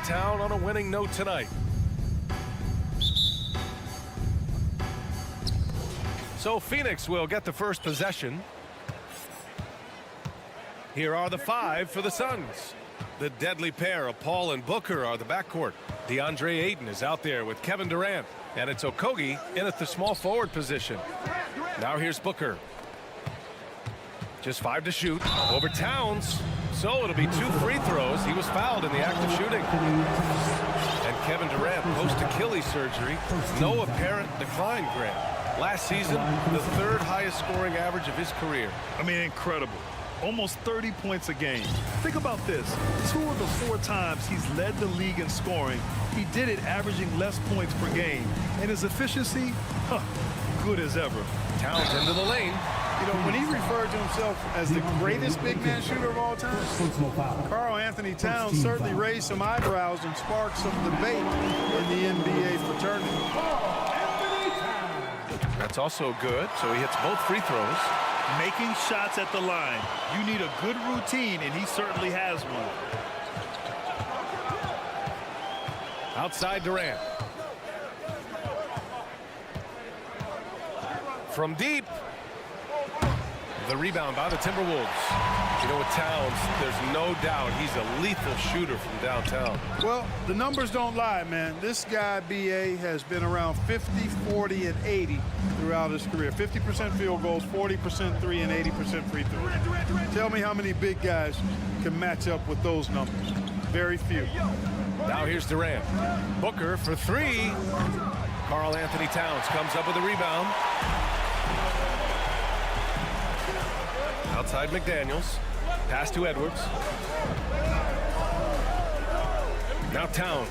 town on a winning note tonight. So Phoenix will get the first possession. Here are the 5 for the Suns. The deadly pair of Paul and Booker are the backcourt. DeAndre Ayton is out there with Kevin Durant. And it's Okogie in at the small forward position. Now here's Booker. Just 5 to shoot. Over Towns. So it'll be 2 free throws. He was fouled in the act of shooting. And Kevin Durant, post-Achilles surgery. No apparent decline, Grant. Last season, the 3rd highest scoring average of his career. I mean, incredible. Almost 30 points a game. Think about this. 2 of the 4 times he's led the league in scoring, he did it averaging less points per game. And his efficiency, good as ever. Towns into the lane. You know, when he referred to himself as the greatest big man shooter of all time, Karl Anthony Towns certainly raised some eyebrows and sparked some debate in the NBA fraternity. That's also good. So he hits both free throws. Making shots at the line. You need a good routine, and he certainly has one. Outside Durant. From deep. The rebound by the Timberwolves. You know, with Towns, there's no doubt he's a lethal shooter from downtown. Well, the numbers don't lie, man. This guy, B.A., has been around 50, 40, and 80 throughout his career. 50% field goals, 40% 3, and 80% free throws. Tell me how many big guys can match up with those numbers. Very few. Now here's Durant. Booker for 3. Karl Anthony Towns comes up with a rebound. Outside McDaniels. Pass to Edwards. Now Towns.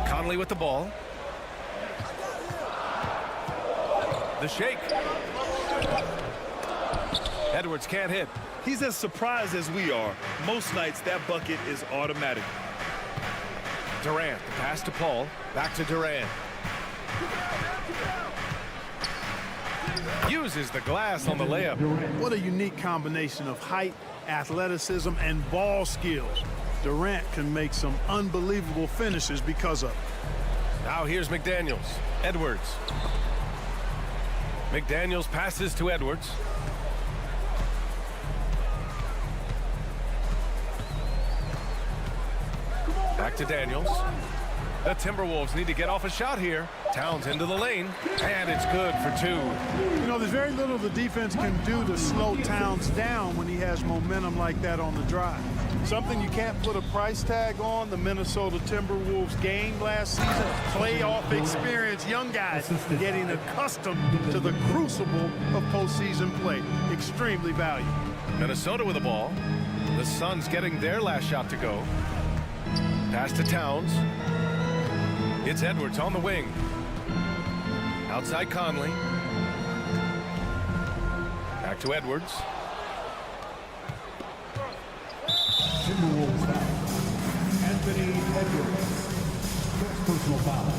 Conley with the ball. The shake. Edwards can't hit. He's as surprised as we are. Most nights, that bucket is automatic. Durant, the pass to Paul. Back to Durant. Uses the glass on the layup. What a unique combination of height, athleticism, and ball skills. Durant can make some unbelievable finishes because of it. Now here's McDaniels. Edwards. McDaniels passes to Edwards. Back to Daniels. The Timberwolves need to get off a shot here. Towns into the lane, and it's good for 2. You know, there's very little the defense can do to slow Towns down when he has momentum like that on the drive. Something you can't put a price tag on. The Minnesota Timberwolves game last season, playoff experience, young guys getting accustomed to the crucible of postseason play. Extremely valuable. Minnesota with the ball. The Suns getting their last shot to go. Pass to Towns. It's Edwards on the wing. Outside Conley. Back to Edwards. Timberwolves foul. Anthony Edwards. First personal foul.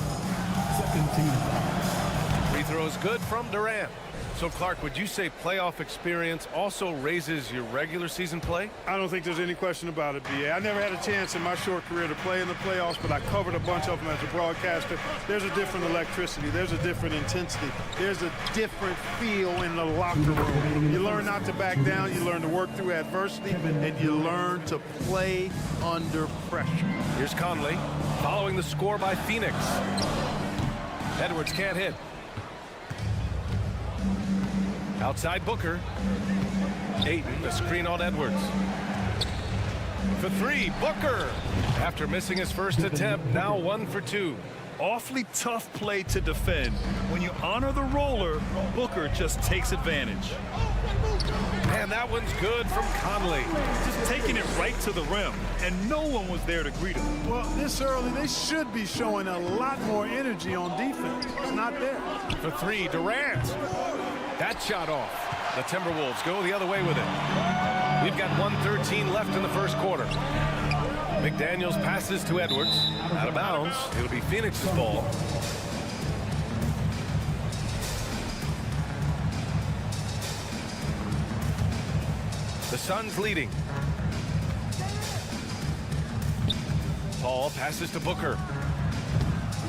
Second team foul. Free throw is good from Durant. So, Clark, would you say playoff experience also raises your regular season play? I don't think there's any question about it, B.A. I never had a chance in my short career to play in the playoffs, but I covered a bunch of them as a broadcaster. There's a different electricity. There's a different intensity. There's a different feel in the locker room. You learn not to back down. You learn to work through adversity, and you learn to play under pressure. Here's Conley following the score by Phoenix. Edwards can't hit. Outside Booker. Ayton, the screen on Edwards. For 3, Booker. After missing his first attempt, now 1 for 2. Awfully tough play to defend. When you honor the roller, Booker just takes advantage. And that one's good from Conley. Just taking it right to the rim, and no one was there to greet him. Well, this early, they should be showing a lot more energy on defense. It's not there. For 3, Durant. That shot off. The Timberwolves go the other way with it. We've got 1:13 left in the first quarter. McDaniels passes to Edwards. Out of bounds. It'll be Phoenix's ball. The Suns leading. Paul passes to Booker.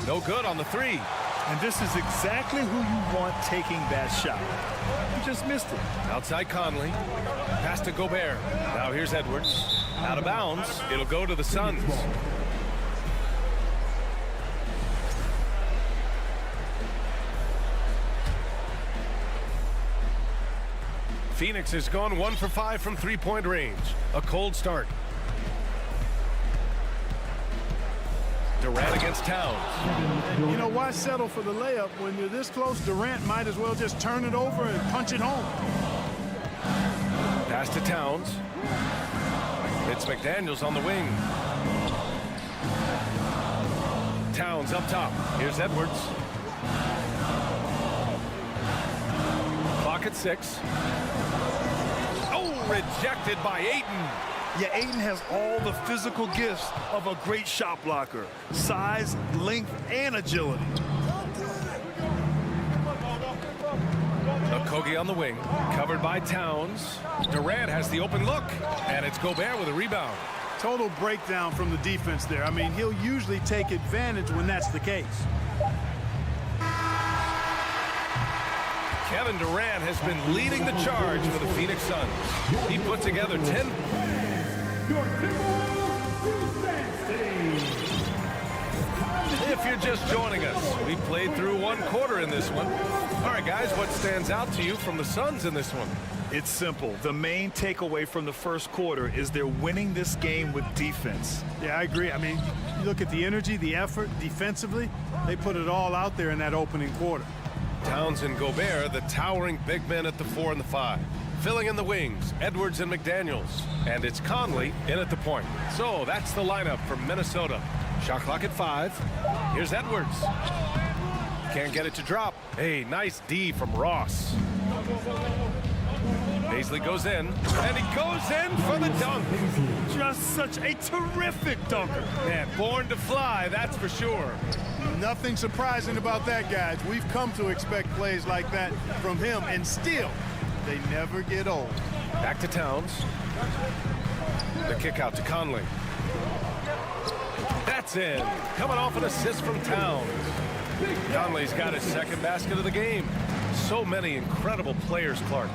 No good on the three. And this is exactly who you want taking that shot. He just missed it. Outside Conley. Pass to Gobert. Now here's Edwards. Out of bounds. It'll go to the Suns. Phoenix has gone 1 for 5 from three-point range. A cold start. Durant against Towns. You know, why settle for the layup when you're this close? Durant might as well just turn it over and punch it home. Pass to Towns. It's McDaniels on the wing. Towns up top. Here's Edwards. Clock at 6. Oh, rejected by Ayton. Yeah, Ayton has all the physical gifts of a great shot blocker. Size, length, and agility. Okogie on the wing, covered by Towns. Durant has the open look, and it's Gobert with a rebound. Total breakdown from the defense there. I mean, he'll usually take advantage when that's the case. Kevin Durant has been leading the charge for the Phoenix Suns. He put together 10. If you're just joining us, we played through one quarter in this one. All right, guys, what stands out to you from the Suns in this one? It's simple. The main takeaway from the first quarter is they're winning this game with defense. Yeah, I agree. I mean, you look at the energy, the effort defensively, they put it all out there in that opening quarter. Towns and Gobert, the towering big men at the 4 and the 5. Filling in the wings, Edwards and McDaniels. And it's Conley in at the point. So that's the lineup for Minnesota. Shot clock at 5. Here's Edwards. Can't get it to drop. Hey, nice D from Ross. Paisley goes in, and he goes in for the dunk. Just such a terrific dunker. Man, born to fly, that's for sure. Nothing surprising about that, guys. We've come to expect plays like that from him, and still, they never get old. Back to Towns. The kick out to Conley. That's in. Coming off an assist from Towns. Conley's got his second basket of the game. So many incredible players, Clark.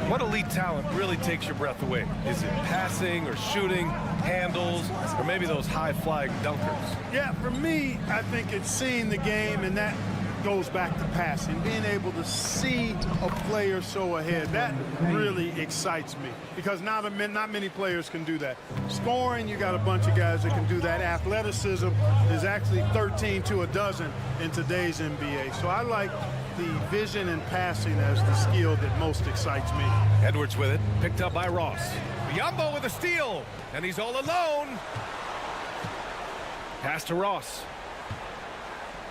What elite talent really takes your breath away? Is it passing or shooting, handles, or maybe those high-flying dunkers? Yeah, for me, I think it's seeing the game, and that goes back to passing. Being able to see a player so ahead, that really excites me because not many players can do that. Scoring, you got a bunch of guys that can do that. Athleticism is actually 13 to a dozen in today's NBA. So I like the vision and passing as the skill that most excites me. Edwards with it, picked up by Ross. Biyombo with a steal, and he's all alone. Pass to Ross.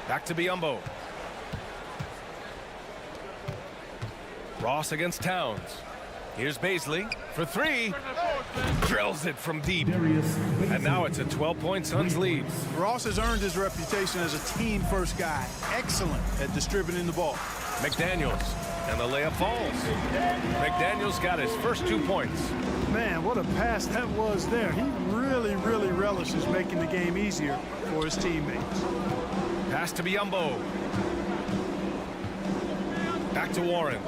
Back to Biyombo. Ross against Towns. Here's Paisley for 3. Drills it from deep. And now it's a 12-point Suns lead. Ross has earned his reputation as a team-first guy. Excellent at distributing the ball. McDaniels, and the layup falls. McDaniels got his first 2 points. Man, what a pass that was there. He really, really relishes making the game easier for his teammates. Pass to Biyombo. Back to Warren.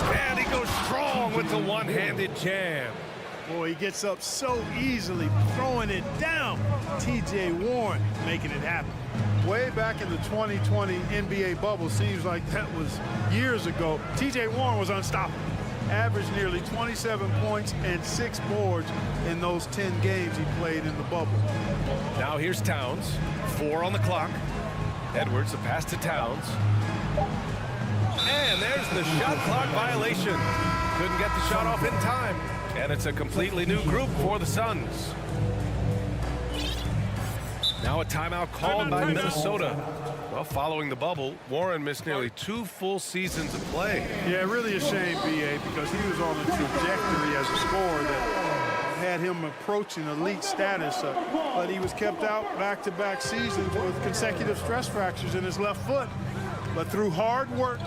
And he goes strong with the one-handed jam. Boy, he gets up so easily, throwing it down. T.J. Warren making it happen. Way back in the 2020 NBA bubble, seems like that was years ago. T.J. Warren was unstoppable. Averaged nearly 27 points and 6 boards in those 10 games he played in the bubble. Now here's Towns. 4 on the clock. Edwards, a pass to Towns. And there's the shot clock violation. Couldn't get the shot off in time. And it's a completely new group for the Suns. Now a timeout called by Minnesota. Well, following the bubble, Warren missed nearly 2 full seasons of play. Yeah, really a shame, B.A., because he was on a trajectory as a scorer that had him approaching elite status, but he was kept out back-to-back seasons with consecutive stress fractures in his left foot. But through hard work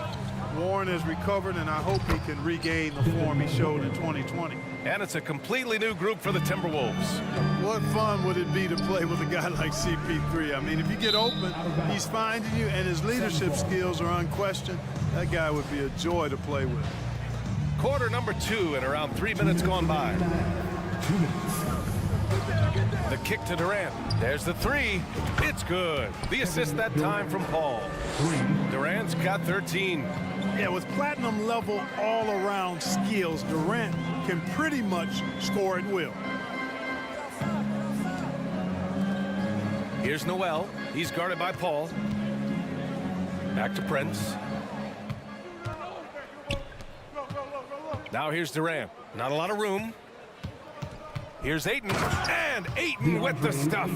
Warren has recovered, and I hope he can regain the form he showed in 2020. And it's a completely new group for the Timberwolves. What fun would it be to play with a guy like CP3? I mean, if you get open, he's finding you, and his leadership skills are unquestioned. That guy would be a joy to play with. Quarter number 2 and around 3 minutes gone by. 2 minutes. The kick to Durant. There's the 3. It's good. The assist that time from Paul. Durant's got 13. Yeah, with platinum level all-around skills, Durant can pretty much score at will. Here's Noel. He's guarded by Paul. Back to Prince. Now here's Durant. Not a lot of room. Here's Ayton. And Ayton with the stuff.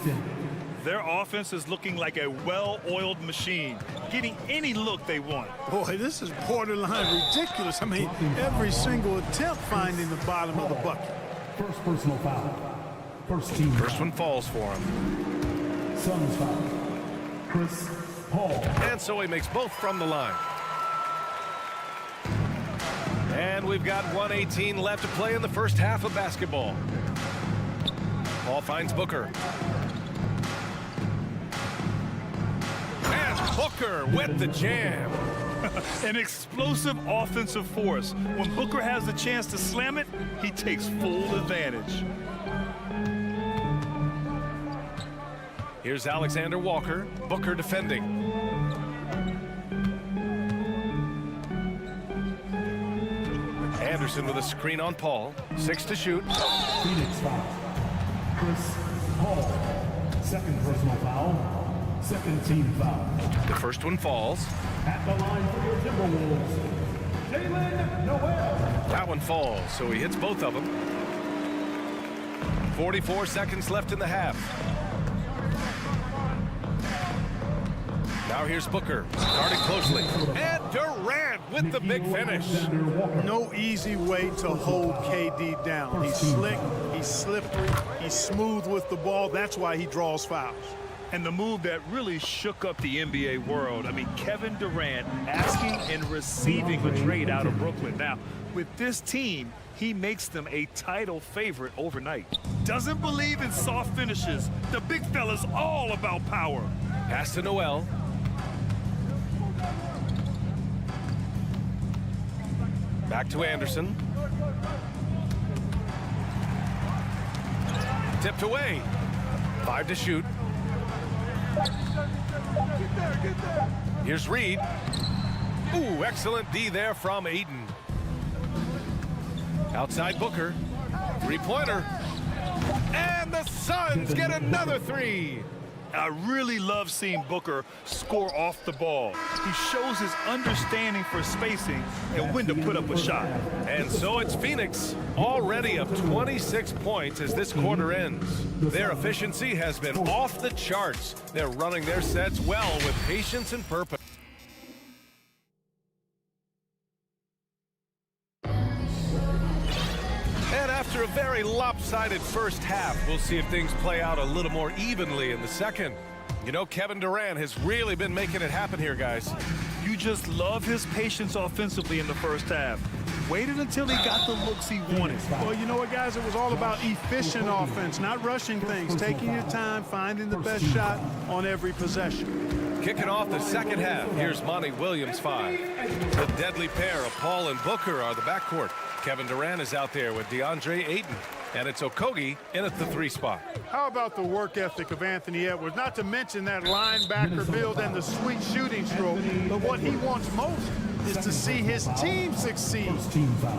Their offense is looking like a well-oiled machine, getting any look they want. Boy, this is borderline ridiculous. I mean, every single attempt finding the bottom of the bucket. First personal foul. First team. First one falls for him. Suns foul. Chris Paul. And so he makes both from the line. And we've got 1:18 left to play in the first half of basketball. Paul finds Booker. And Booker with the jam. An explosive offensive force. When Booker has the chance to slam it, he takes full advantage. Here's Alexander Walker. Booker defending. Anderson with a screen on Paul. 6 to shoot. Phoenix foul. Chris Paul. Second personal foul. Second team foul. The first one falls. At the line for your Timberwolves, Jalen Noel. That one falls, so he hits both of them. 44 seconds left in the half. Now here's Booker, guarding closely. And Durant with the big finish. No easy way to hold KD down. He's slick, he's slippery, he's smooth with the ball. That's why he draws fouls. And the move that really shook up the NBA world. I mean, Kevin Durant asking and receiving a trade out of Brooklyn. Now, with this team, he makes them a title favorite overnight. Doesn't believe in soft finishes. The big fella's all about power. Pass to Noel. Back to Anderson. Tipped away. 5 to shoot. Here's Reed. Ooh, excellent D there from Ayton. Outside Booker. 3-pointer. And the Suns get another 3. I really love seeing Booker score off the ball. He shows his understanding for spacing and when to put up a shot. And so it's Phoenix, already up 26 points as this quarter ends. Their efficiency has been off the charts. They're running their sets well with patience and purpose. And after a very lopsided first half, we'll see if things play out a little more evenly in the second. You know, Kevin Durant has really been making it happen here, guys. You just love his patience offensively in the first half. Waited until he got the looks he wanted. Well, you know what, guys? It was all about efficient offense, not rushing things, taking your time, finding the best shot on every possession. Kicking off the second half, here's Monty Williams 5. The deadly pair of Paul and Booker are the backcourt. Kevin Durant is out there with DeAndre Ayton. And it's Okogie in at the 3 spot. How about the work ethic of Anthony Edwards? Not to mention that linebacker build and the sweet shooting stroke. But what he wants most is to see his team succeed.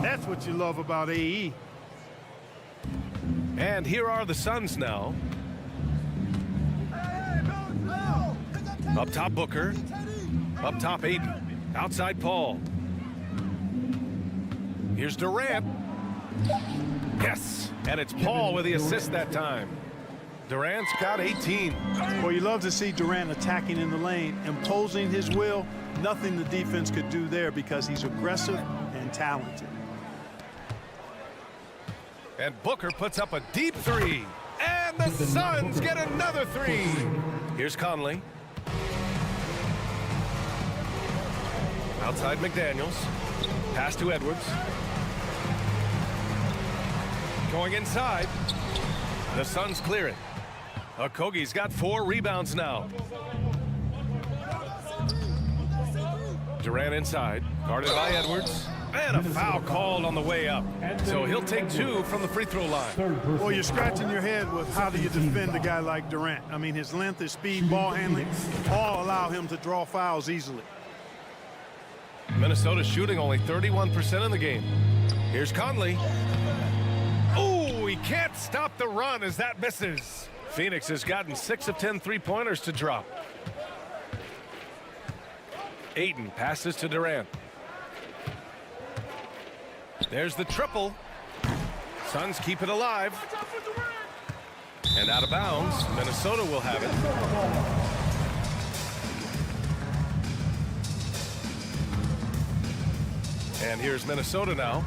That's what you love about AE. And here are the Suns now. Up top Booker. Up top Ayton. Outside Paul. Here's Durant. Yes, and it's Paul with the assist that time. Durant's got 18. Well, you love to see Durant attacking in the lane, imposing his will. Nothing the defense could do there because he's aggressive and talented. And Booker puts up a deep 3. And the Suns get another 3. Here's Conley. Outside McDaniels. Pass to Edwards. Going inside. The Suns clear it. Okogie's got 4 rebounds now. Durant inside. Guarded by Edwards. And a foul called on the way up. So he'll take 2 from the free throw line. Well, you're scratching your head with how do you defend a guy like Durant. I mean, his length, his speed, ball handling, all allow him to draw fouls easily. Minnesota shooting only 31% in the game. Here's Conley. Oh, he can't stop the run as that misses. Phoenix has gotten 6 of 10 3-pointers to drop. Ayton passes to Durant. There's the triple. Suns keep it alive. And out of bounds. Minnesota will have it. And here's Minnesota now.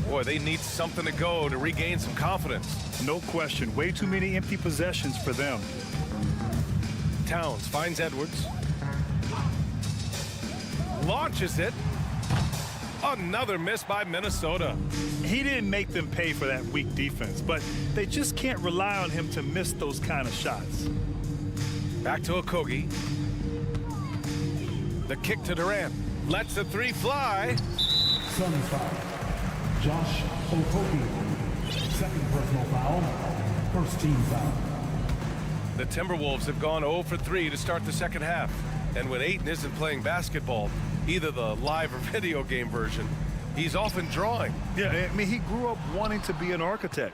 Boy, they need something to go to regain some confidence. No question. Way too many empty possessions for them. Towns finds Edwards. Launches it. Another miss by Minnesota. He didn't make them pay for that weak defense, but they just can't rely on him to miss those kind of shots. Back to Okogie. The kick to Durant. Lets the 3 fly. Suns foul. Josh Okogie. Second personal foul. First team foul. The Timberwolves have gone 0 for 3 to start the second half. And when Ayton isn't playing basketball, either the live or video game version, he's often drawing. Yeah, I mean, he grew up wanting to be an architect.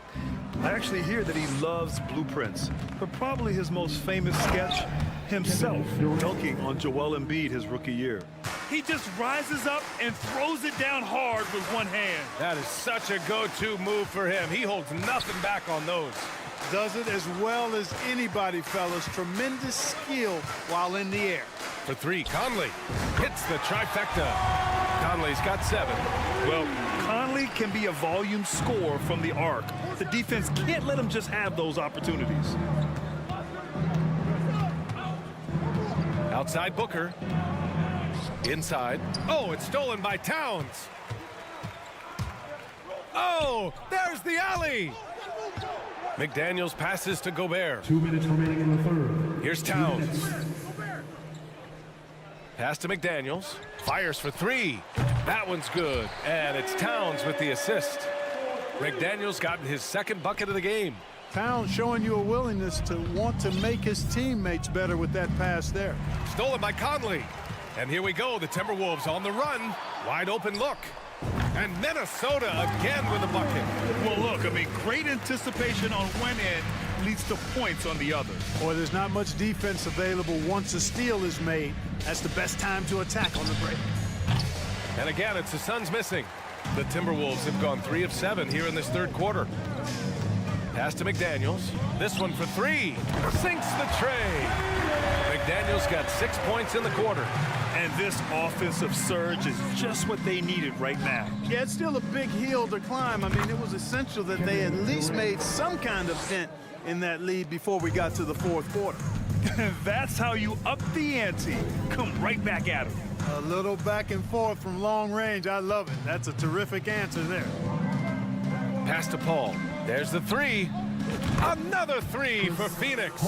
I actually hear that he loves blueprints, but probably his most famous sketch, himself dunking on Joel Embiid his rookie year. He just rises up and throws it down hard with one hand. That is such a go-to move for him. He holds nothing back on those. Does it as well as anybody, fellas. Tremendous skill while in the air. For 3, Conley hits the trifecta. Conley's got 7. Well, Conley can be a volume scorer from the arc. The defense can't let him just have those opportunities. Outside Booker. Inside. Oh, it's stolen by Towns. Oh, there's the alley. McDaniels passes to Gobert. 2 minutes remaining in the third. Here's Towns. Pass to McDaniels. Fires for 3. That one's good. And it's Towns with the assist. McDaniels gotten his 2nd bucket of the game. Towns showing you a willingness to want to make his teammates better with that pass there. Stolen by Conley. And here we go. The Timberwolves on the run. Wide open look. And Minnesota again with a bucket. Well, look, I mean, great anticipation on one end leads to points on the other. Boy, there's not much defense available once a steal is made. That's the best time to attack on the break. And again, it's the Suns missing. The Timberwolves have gone 3 of 7 here in this 3rd quarter. Pass to McDaniels. This one for 3. Sinks the tray. McDaniels got 6 points in the quarter. And this offensive surge is just what they needed right now. Yeah, it's still a big hill to climb. I mean, it was essential that they at least made some kind of dent in that lead before we got to the 4th quarter. That's how you up the ante. Come right back at him. A little back and forth from long range. I love it. That's a terrific answer there. Pass to Paul. There's the 3. Another 3 for Phoenix.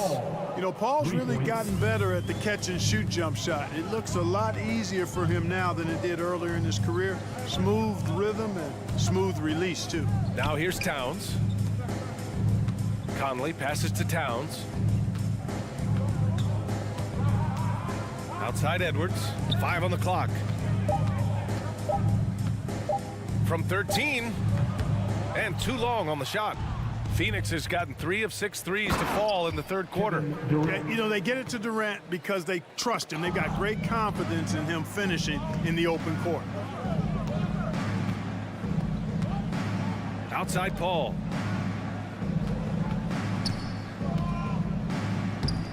You know, Paul's really gotten better at the catch-and-shoot jump shot. It looks a lot easier for him now than it did earlier in his career. Smooth rhythm and smooth release, too. Now here's Towns. Conley passes to Towns. Outside Edwards. 5 on the clock. From 13. And too long on the shot. Phoenix has gotten 3 of 6 threes to fall in the 3rd quarter. Yeah, you know, they get it to Durant because they trust him. They've got great confidence in him finishing in the open court. Outside Paul.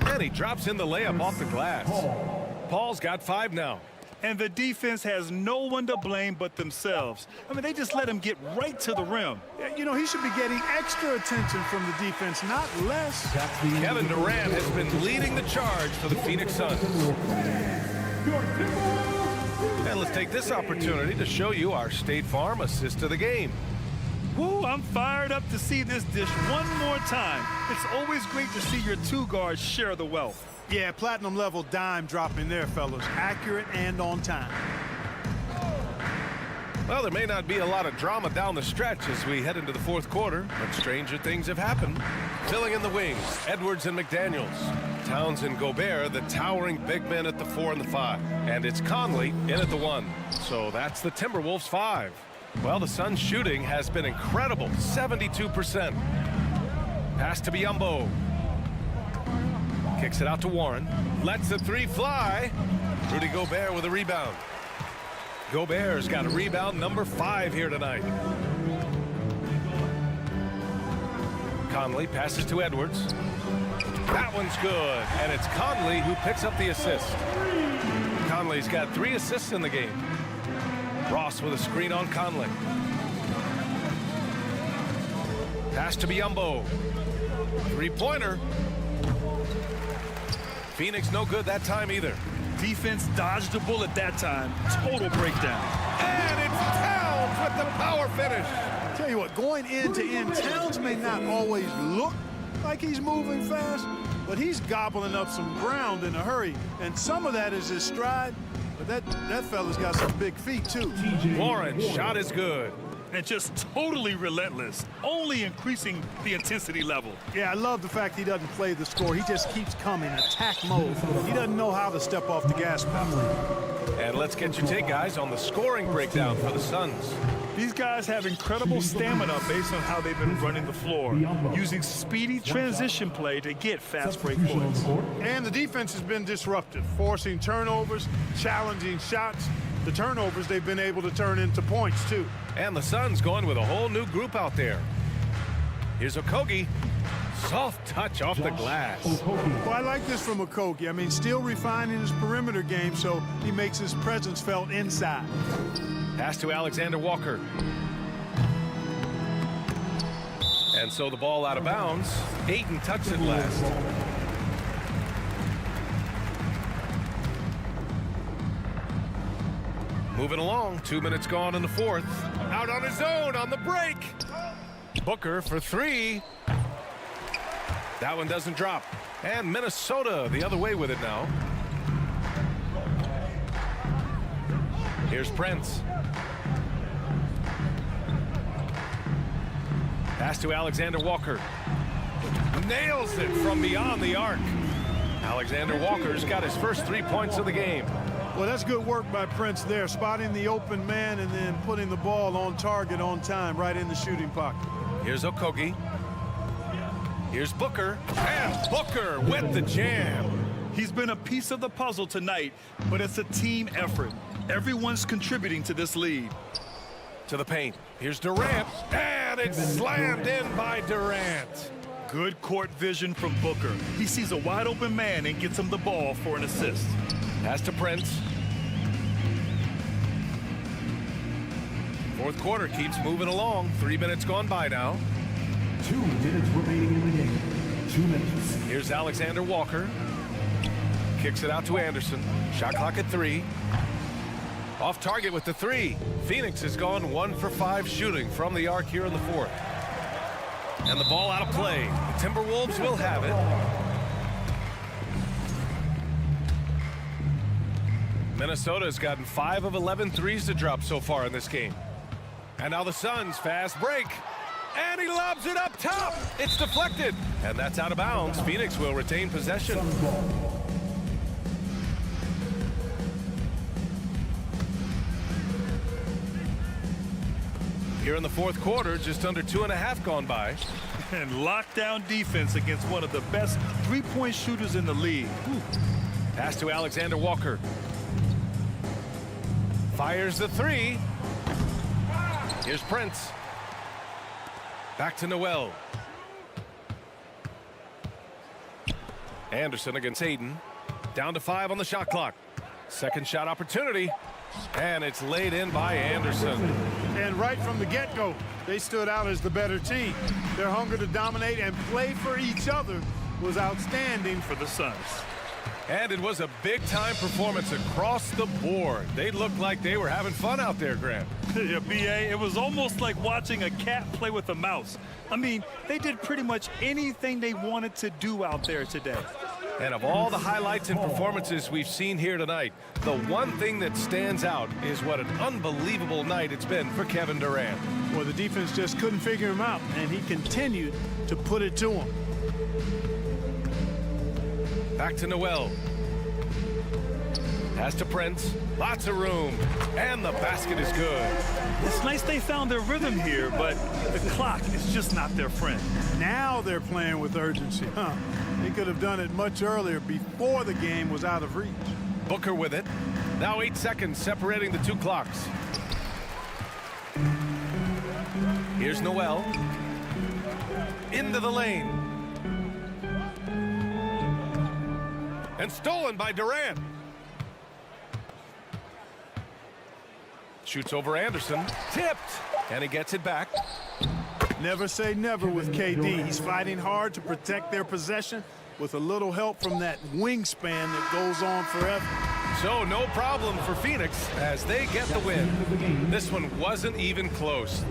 And he drops in the layup off the glass. Paul's got 5 now. And the defense has no one to blame but themselves. I mean, they just let him get right to the rim. You know, he should be getting extra attention from the defense, not less. Kevin Durant has been leading the charge for the Phoenix Suns. Your Timberwolves And let's take this opportunity to show you our State Farm assist of the game. Woo, I'm fired up to see this dish one more time. It's always great to see your two guards share the wealth. Yeah, platinum level dime dropping there, fellas. Accurate and on time. Well, there may not be a lot of drama down the stretch as we head into the fourth quarter, but stranger things have happened. Filling in the wings, Edwards and McDaniels. Towns and Gobert, the towering big men at the 4 and the 5. And it's Conley in at the 1. So that's the Timberwolves 5. Well, the Suns' shooting has been incredible, 72%. Pass to Biyombo. Kicks it out to Warren. Lets the 3 fly. Rudy Gobert with a rebound. Gobert's got a rebound number 5 here tonight. Conley passes to Edwards. That one's good, and it's Conley who picks up the assist. Conley's got 3 assists in the game. Ross with a screen on Conley. Pass to Biyombo. 3-pointer. Phoenix no good that time either. Defense dodged a bullet that time. Total breakdown. And it's Towns with the power finish. Tell you what, going end to end, Towns may not always look like he's moving fast, but he's gobbling up some ground in a hurry. And some of that is his stride, but that fella's got some big feet too. Warren's shot is good. And just totally relentless, only increasing the intensity level. Yeah, I love the fact he doesn't play the score. He just keeps coming, attack mode. He doesn't know how to step off the gas pedal. And let's get your take, guys, on the scoring breakdown for the Suns. These guys have incredible stamina based on how they've been running the floor, using speedy transition play to get fast break points. And the defense has been disruptive, forcing turnovers, challenging shots. The turnovers they've been able to turn into points, too. And the Suns going with a whole new group out there. Here's Okogie. Soft touch off the glass. Well, I like this from Okogie. I mean, still refining his perimeter game so he makes his presence felt inside. Pass to Alexander Walker. And so the ball out of bounds. Ayton touched it last. Moving along, 2 minutes gone in the fourth. Out on his own on the break. Booker for 3. That one doesn't drop. And Minnesota the other way with it now. Here's Prince. Pass to Alexander Walker. Nails it from beyond the arc. Alexander Walker's got his first 3 points of the game. Well, that's good work by Prince there, spotting the open man and then putting the ball on target on time right in the shooting pocket. Here's Okogie. Here's Booker. And Booker with the jam. He's been a piece of the puzzle tonight, but it's a team effort. Everyone's contributing to this lead. To the paint. Here's Durant. And it's slammed in by Durant. Good court vision from Booker. He sees a wide open man and gets him the ball for an assist. Pass to Prince. Fourth quarter keeps moving along. 3 minutes gone by now. 2 minutes remaining in the game. 2 minutes. Here's Alexander Walker. Kicks it out to Anderson. Shot clock at 3. Off target with the 3. Phoenix has gone 1 for 5 shooting from the arc here in the fourth. And the ball out of play. The Timberwolves will have it. Minnesota's gotten 5 of 11 threes to drop so far in this game. And now the Suns fast break. And he lobs it up top. It's deflected. And that's out of bounds. Phoenix will retain possession. Here in the fourth quarter, just under 2.5 gone by. And lockdown defense against one of the best three-point shooters in the league. Pass to Alexander Walker. Fires the 3. Here's Prince. Back to Noel. Anderson against Ayton. Down to 5 on the shot clock. Second shot opportunity. And it's laid in by Anderson. And right from the get-go, they stood out as the better team. Their hunger to dominate and play for each other was outstanding For the Suns. And it was a big-time performance across the board. They looked like they were having fun out there, Grant. Yeah, B.A., it was almost like watching a cat play with a mouse. I mean, they did pretty much anything they wanted to do out there today. And of all the highlights and performances we've seen here tonight, the one thing that stands out is what an unbelievable night it's been for Kevin Durant. Well, the defense just couldn't figure him out, and he continued to put it to him. Back to Noel. Pass to Prince. Lots of room. And the basket is good. It's nice they found their rhythm here, but the clock is just not their friend. Now they're playing with urgency. They could have done it much earlier before the game was out of reach. Booker with it. Now 8 seconds separating the two clocks. Here's Noel. Into the lane. And stolen by Durant. Shoots over Anderson. Tipped. And he gets it back. Never say never with KD. He's fighting hard to protect their possession with a little help from that wingspan that goes on forever. So no problem for Phoenix as they get the win. This one wasn't even close.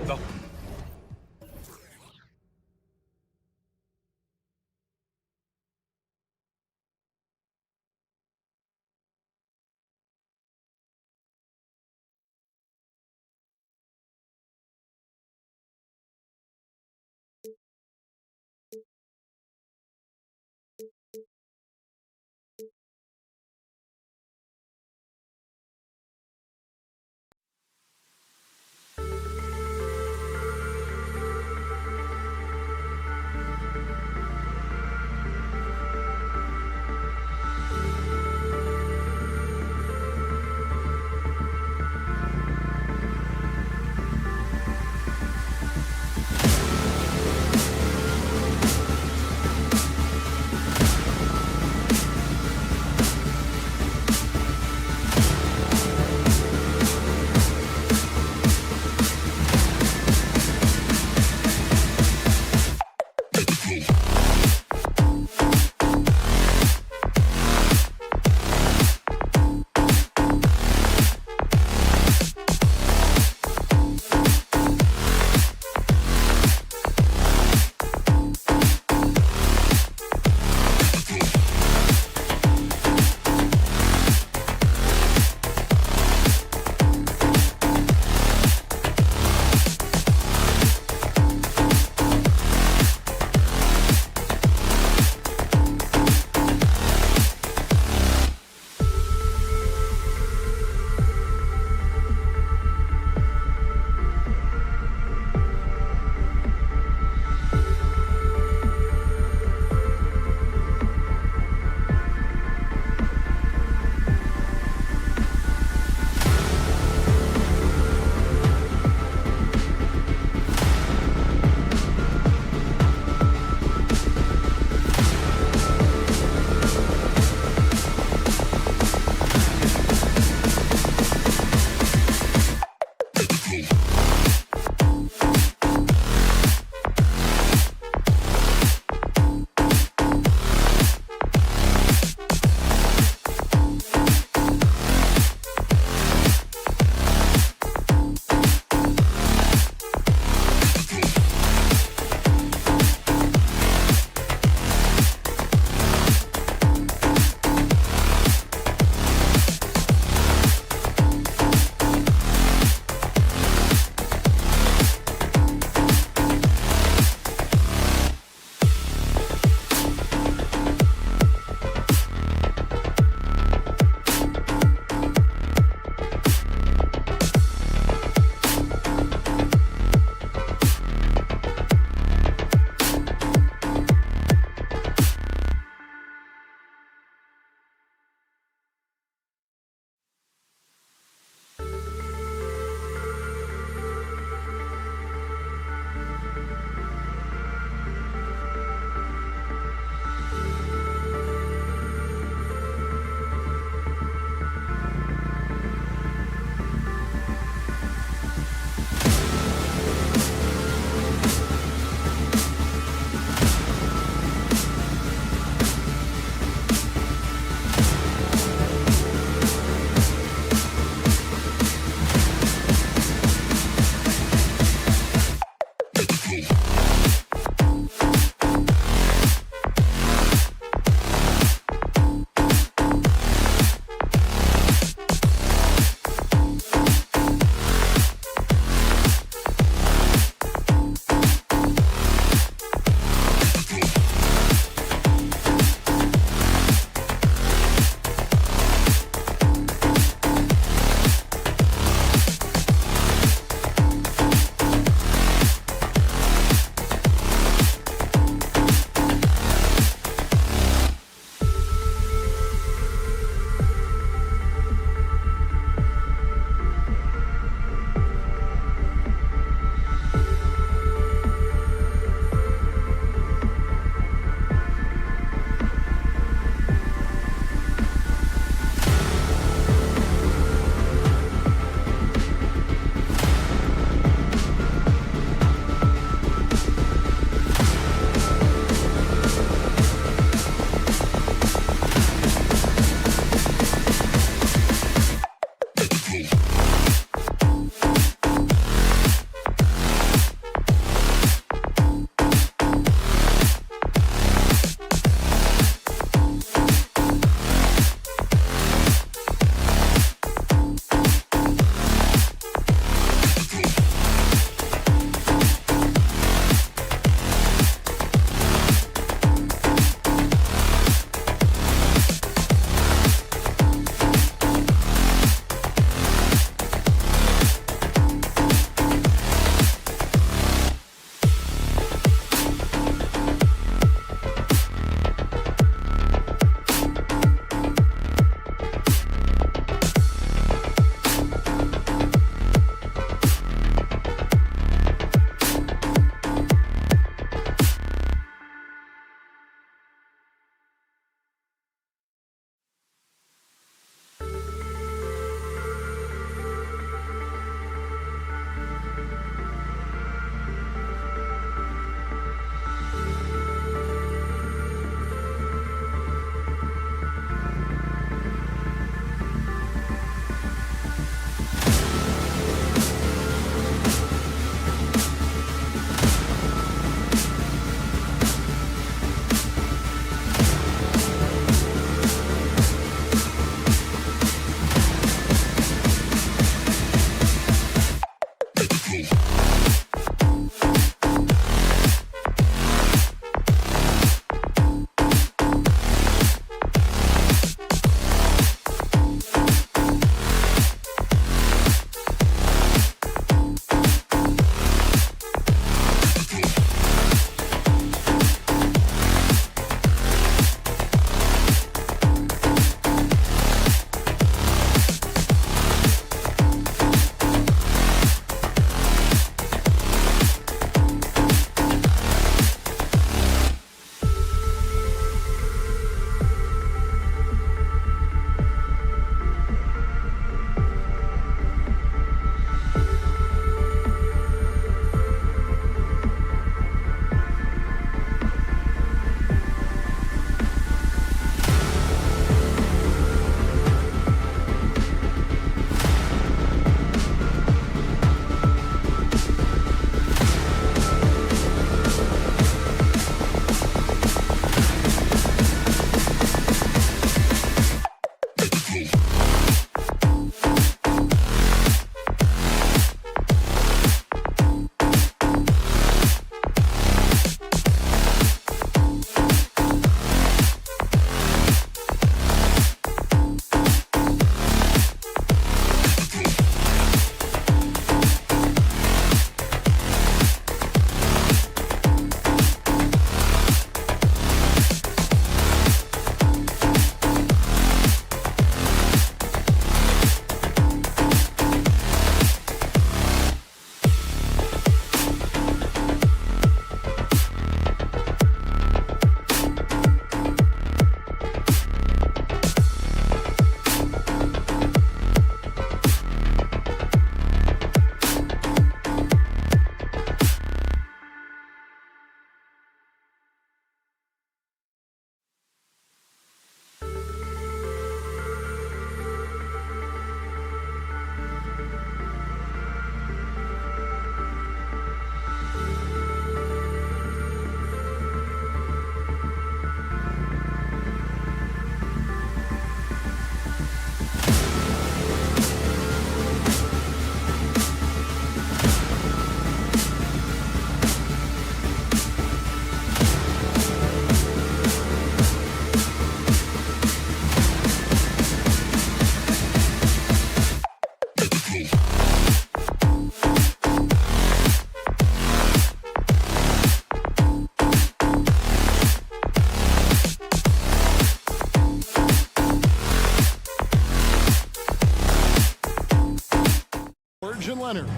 Leonard.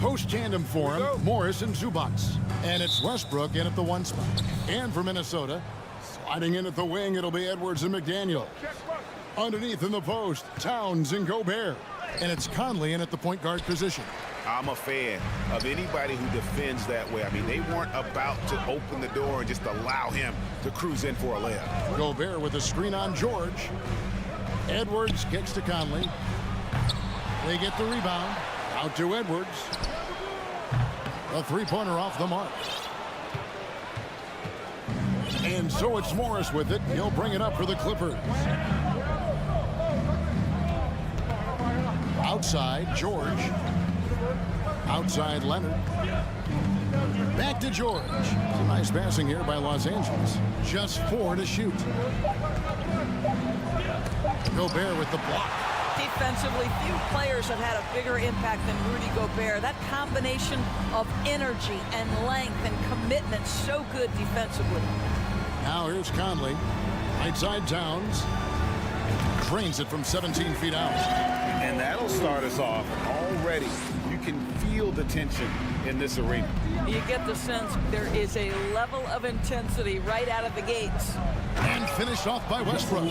Post tandem for him, Morris and Zubats. And it's Westbrook in at the 1 spot. And for Minnesota, sliding in at the wing, it'll be Edwards and McDaniel. Underneath in the post, Towns and Gobert. And it's Conley in at the point guard position. I'm a fan of anybody who defends that way. I mean, they weren't about to open the door and just allow him to cruise in for a layup. Gobert with a screen on George. Edwards kicks to Conley. They get the rebound. Out to Edwards. A three-pointer off the mark. And so it's Morris with it. He'll bring it up for the Clippers. Outside, George. Outside, Leonard. Back to George. Some nice passing here by Los Angeles. Just 4 to shoot. Gobert with the block. Defensively, few players have had a bigger impact than Rudy Gobert. That combination of energy and length and commitment, so good defensively. Now here's Conley. Right side Towns. Drains it from 17 feet out. And that'll start us off already. You can feel the tension in this arena. You get the sense there is a level of intensity right out of the gates. And finished off by Westbrook.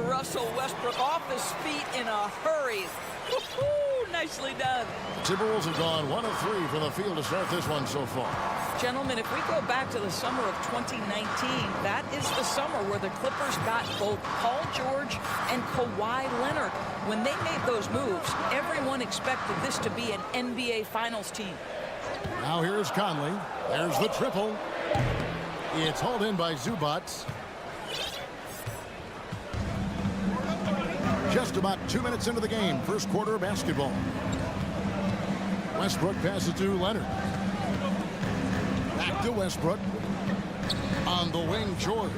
Russell Westbrook off his feet in a hurry. Woo-hoo, nicely done. Timberwolves have gone 1 of 3 from the field to start this one so far. Gentlemen, if we go back to the summer of 2019, that is the summer where the Clippers got both Paul George and Kawhi Leonard. When they made those moves, everyone expected this to be an NBA Finals team. Now here's Conley. There's the triple. It's hauled in by Zubats. Just about 2 minutes into the game, first quarter of basketball. Westbrook passes to Leonard. Back to Westbrook. On the wing, George.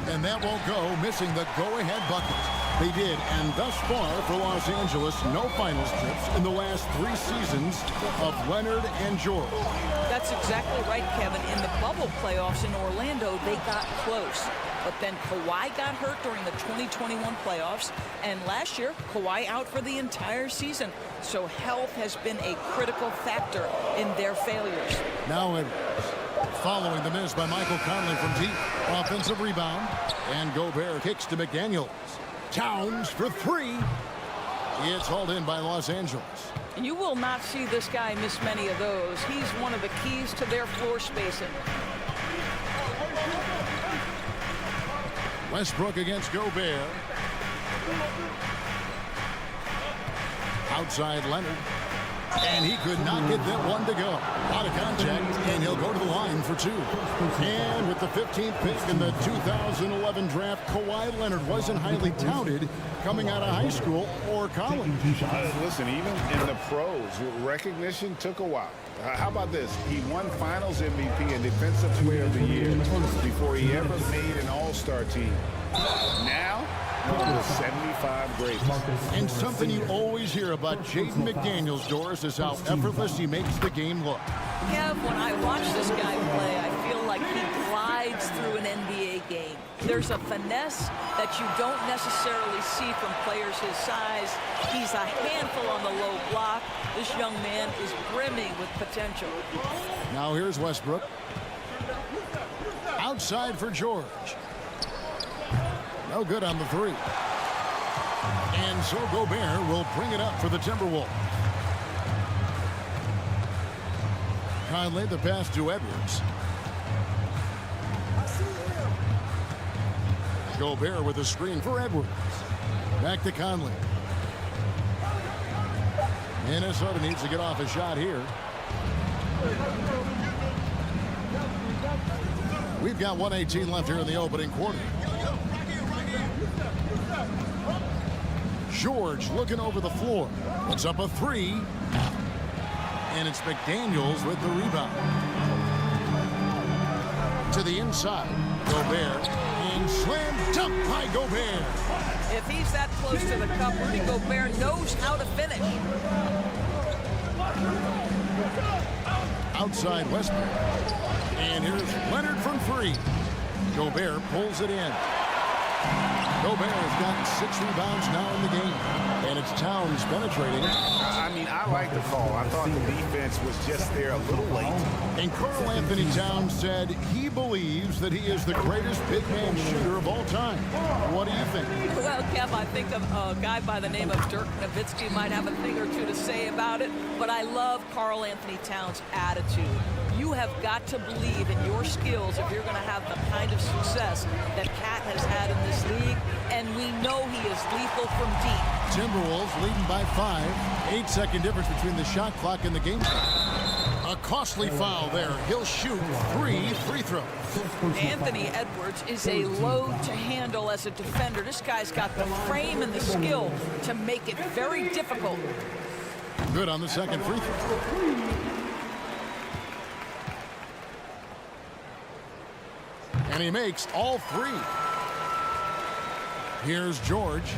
And that won't go, missing the go-ahead bucket. They did, and thus far for Los Angeles, no finals trips in the last 3 seasons of Leonard and George. That's exactly right, Kevin. In the bubble playoffs in Orlando, they got close. But then Kawhi got hurt during the 2021 playoffs. And last year, Kawhi out for the entire season. So health has been a critical factor in their failures. Now Edwards, following the miss by Michael Conley from deep. Offensive rebound. And Gobert kicks to McDaniels. Towns for 3. It's hauled in by Los Angeles. You will not see this guy miss many of those. He's one of the keys to their floor spacing. Westbrook against Gobert. Outside Leonard. And he could not get that one to go. Out of contact, and he'll go to the line for 2. And with the 15th pick in the 2011 draft, Kawhi Leonard wasn't highly touted coming out of high school or college. Listen, even in the pros, recognition took a while. How about this? He won Finals MVP and Defensive Player of the Year before he ever made an All-Star team. Now, one of the 75 greatest. And something you always hear about Jaden McDaniels, Doris, is how effortless he makes the game look. Kev, when I watch this guy play, I feel like he glides through an NBA game. There's a finesse that you don't necessarily see from players his size. He's a handful on the low block. This young man is brimming with potential. Now here's Westbrook. Outside for George. No good on the 3. And so Gobert will bring it up for the Timberwolves. Conley, the pass to Edwards. Gobert with a screen for Edwards. Back to Conley. Minnesota needs to get off a shot here. We've got 1:18 left here in the opening quarter. George looking over the floor. Puts up a 3. And it's McDaniels with the rebound. To the inside. Gobert. And slam dunk by Gobert. If he's that close to the cup, Rudy Gobert knows how to finish. Outside Westbrook. And here's Leonard from 3. Gobert pulls it in. Gobert has gotten 6 rebounds now in the game. And it's Towns penetrating. I mean, I like the call. I thought the defense was just there a little late. And Karl Anthony Towns said he believes that he is the greatest big man shooter of all time. What do you think? Well, Kev, I think a guy by the name of Dirk Nowitzki might have a thing or two to say about it, but I love Karl Anthony Towns' attitude. You have got to believe in your skills if you're going to have the kind of success that Cat has had in this league, and we know he is lethal from deep. Timberwolves leading by 5. 8-second difference between the shot clock and the game clock. A costly foul there. He'll shoot 3 free throws. Anthony Edwards is a load to handle as a defender. This guy's got the frame and the skill to make it very difficult. Good on the second free throw. And he makes all 3. Here's George.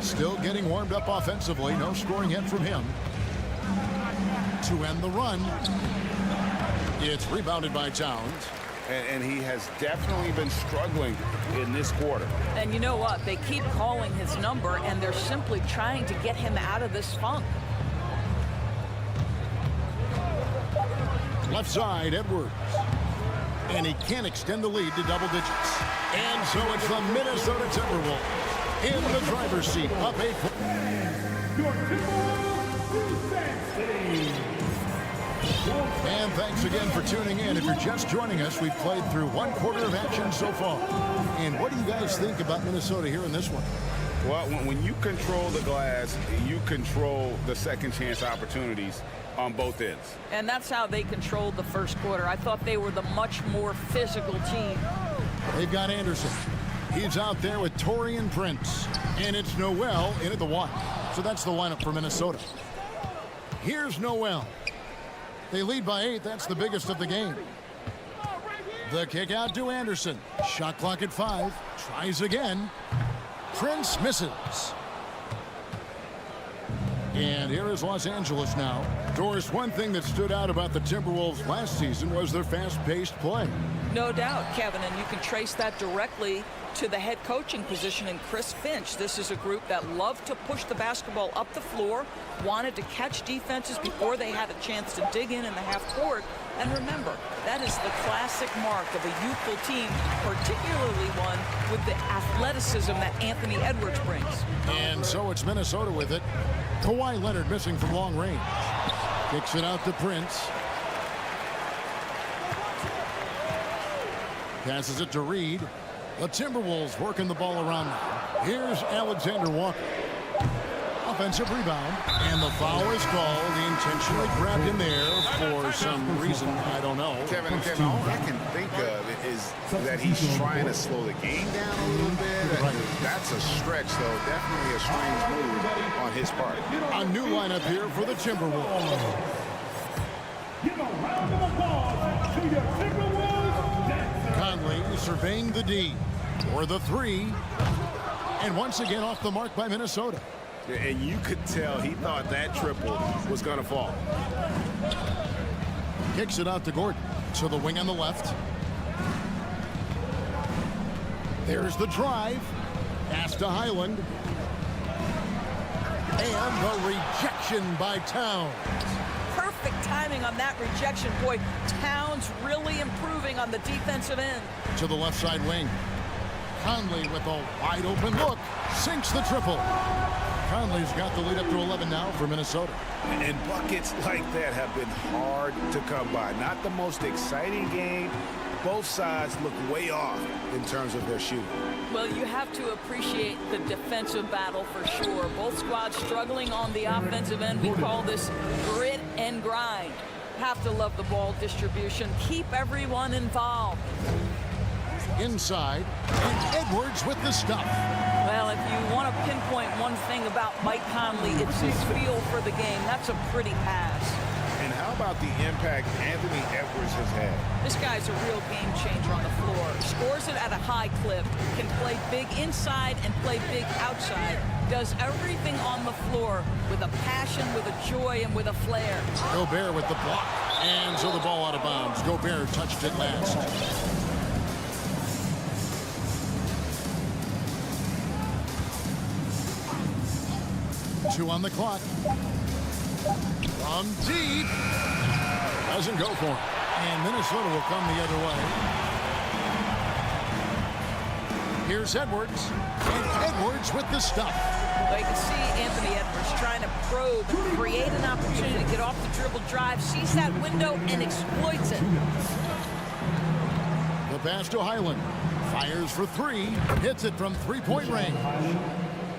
Still getting warmed up offensively. No scoring yet from him. To end the run. It's rebounded by Towns. And he has definitely been struggling in this quarter. And you know what? They keep calling his number, and they're simply trying to get him out of this funk. Left side, Edwards. And he can't extend the lead to double digits. And so it's the Minnesota Timberwolves in the driver's seat, up 8 points. Your Timberwolves defense. And thanks again for tuning in. If you're just joining us, we've played through 1 quarter of action so far. And what do you guys think about Minnesota here in this one? Well, when you control the glass, you control the second chance opportunities on both ends. And that's how they controlled the first quarter. I thought they were the much more physical team. They've got Anderson. He's out there with Taurean Prince. And it's Noel in at the 1. So that's the lineup for Minnesota. Here's Noel. They lead by 8. That's the biggest of the game. The kick out to Anderson. Shot clock at 5. Tries again. Prince misses. And here is Los Angeles now. Doris, one thing that stood out about the Timberwolves last season was their fast-paced play. No doubt, Kevin, and you can trace that directly to the head coaching position in Chris Finch. This is a group that loved to push the basketball up the floor, wanted to catch defenses before they had a chance to dig in the half court. And remember, that is the classic mark of a youthful team, particularly one with the athleticism that Anthony Edwards brings. And so it's Minnesota with it. Kawhi Leonard missing from long range. Kicks it out to Prince. Passes it to Reed. The Timberwolves working the ball around now. Here's Alexander Walker. Offensive rebound. And the foul is called. He intentionally grabbed him there for some reason. I don't know. Kevin, all I can think of is that he's trying to slow the game down a little bit. Right. That's a stretch, though. Definitely a strange move on his part. A new lineup here for the Timberwolves. Give a round of applause to your Timberwolves Nets. Conley surveying the D for the 3. And once again off the mark by Minnesota. And you could tell he thought that triple was going to fall. Kicks it out to Gordon. To the wing on the left. There's the drive. Pass to Highland. And the rejection by Towns. Perfect timing on that rejection. Boy, Towns really improving on the defensive end. To the left side wing. Conley with a wide open look. Sinks the triple. Conley's got the lead up to 11 now for Minnesota. And buckets like that have been hard to come by. Not the most exciting game. Both sides look way off in terms of their shooting. Well, you have to appreciate the defensive battle for sure. Both squads struggling on the offensive end. We call this grit and grind. Have to love the ball distribution. Keep everyone involved. Inside, and Edwards with the stuff. Well, if you want to pinpoint one thing about Mike Conley, it's his feel for the game. That's a pretty pass. And how about the impact Anthony Edwards has had? This guy's a real game changer on the floor. Scores it at a high clip, can play big inside and play big outside. Does everything on the floor with a passion, with a joy, and with a flair. Gobert with the block. And so the ball out of bounds. Gobert touched it last. 2 on the clock. From deep. Doesn't go for it. And Minnesota will come the other way. Here's Edwards. And Edwards with the stuff. Well, you can see Anthony Edwards trying to probe and create an opportunity to get off the dribble drive, sees that window and exploits it. The pass to Highland. Fires for 3. Hits it from 3-point range.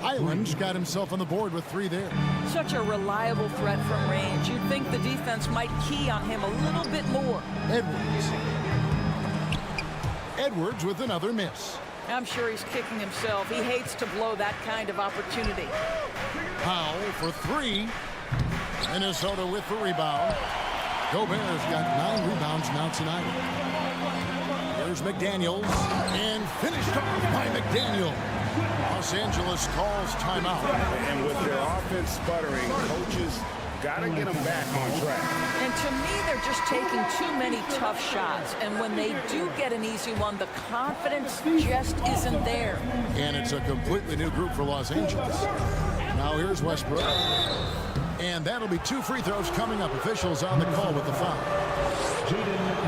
Highland's got himself on the board with 3 there. Such a reliable threat from range. You'd think the defense might key on him a little bit more. Edwards. Edwards with another miss. I'm sure he's kicking himself. He hates to blow that kind of opportunity. Powell for 3. Minnesota with the rebound. Gobert's got 9 rebounds now tonight. Here's McDaniels. And finished off by McDaniel. Los Angeles calls timeout. And with their offense sputtering, coaches got to get them back on track. And to me, they're just taking too many tough shots. And when they do get an easy one, the confidence just isn't there. And it's a completely new group for Los Angeles. Now here's Westbrook. And that'll be 2 free throws coming up. Officials on the call with the foul.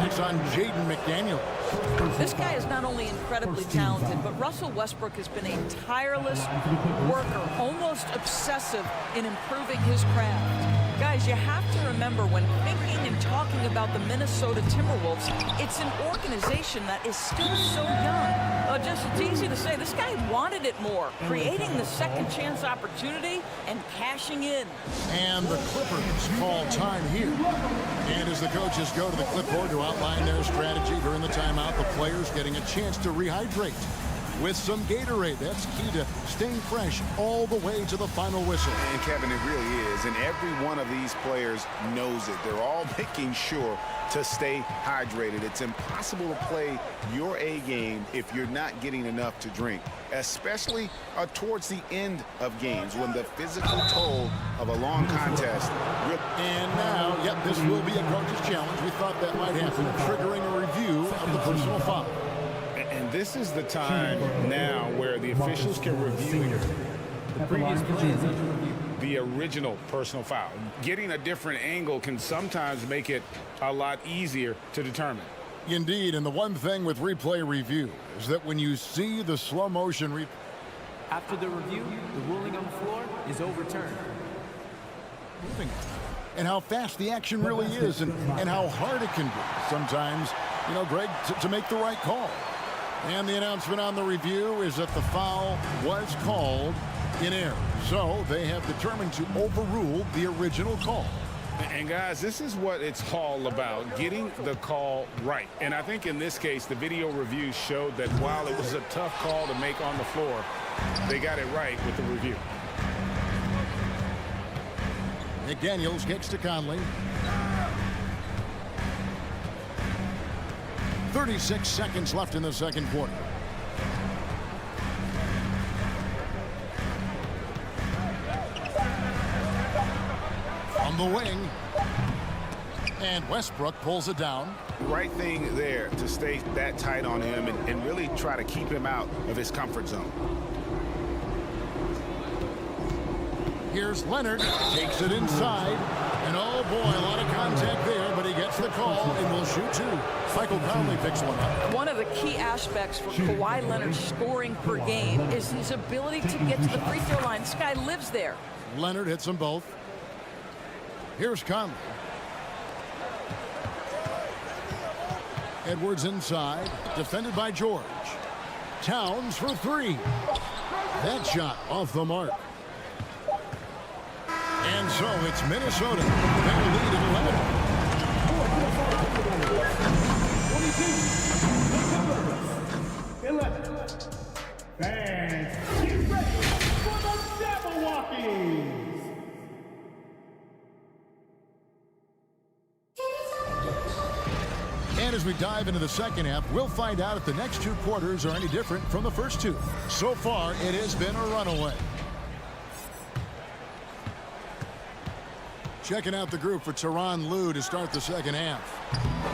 It's on Jaden McDaniel. This guy is not only incredibly talented, but Russell Westbrook has been a tireless worker, almost obsessive in improving his craft. Guys, you have to remember when thinking and talking about the Minnesota Timberwolves, it's an organization that is still so young. It's easy to say this guy wanted it more, creating the second chance opportunity and cashing in. And the Clippers call time here. And as the coaches go to the clipboard to outline their strategy during the timeout, the players getting a chance to rehydrate with some Gatorade. That's key to staying fresh all the way to the final whistle. And Kevin, it really is. And every one of these players knows it. They're all making sure to stay hydrated. It's impossible to play your A game if you're not getting enough to drink, especially towards the end of games when the physical toll of a long contest. And now, yep, this will be a coach's challenge. We thought that might happen, triggering a review of the personal foul. And this is the time now where the officials can review the original personal foul. Getting a different angle can sometimes make it a lot easier to determine. Indeed, and the one thing with replay review is that when you see the slow motion after the review, the ruling on the floor is overturned. Moving on. And how fast the action really is and how hard it can be sometimes, you know, Greg, to make the right call. And the announcement on the review is that the foul was called in error. So they have determined to overrule the original call. And guys, this is what it's all about, getting the call right. And I think in this case, the video review showed that while it was a tough call to make on the floor, they got it right with the review. McDaniels kicks to Conley. 36 seconds left in the second quarter. From the wing. And Westbrook pulls it down. Right thing there to stay that tight on him and really try to keep him out of his comfort zone. Here's Leonard. Takes it inside. And oh boy, a lot of contact there, but he gets the call and will shoot 2. Michael Conley picks one up. One of the key aspects for Kawhi Leonard's scoring per game is his ability to get to the free throw line. This guy lives there. Leonard hits them both. Here's Conley. Edwards inside, defended by George. Towns for 3. That shot off the mark. And so it's Minnesota. Their lead at 11. Fans, get ready for the Jabberwockies! And as we dive into the second half, we'll find out if the next 2 quarters are any different from the first 2. So far, it has been a runaway. Checking out the group for Tyronn Lue to start the second half.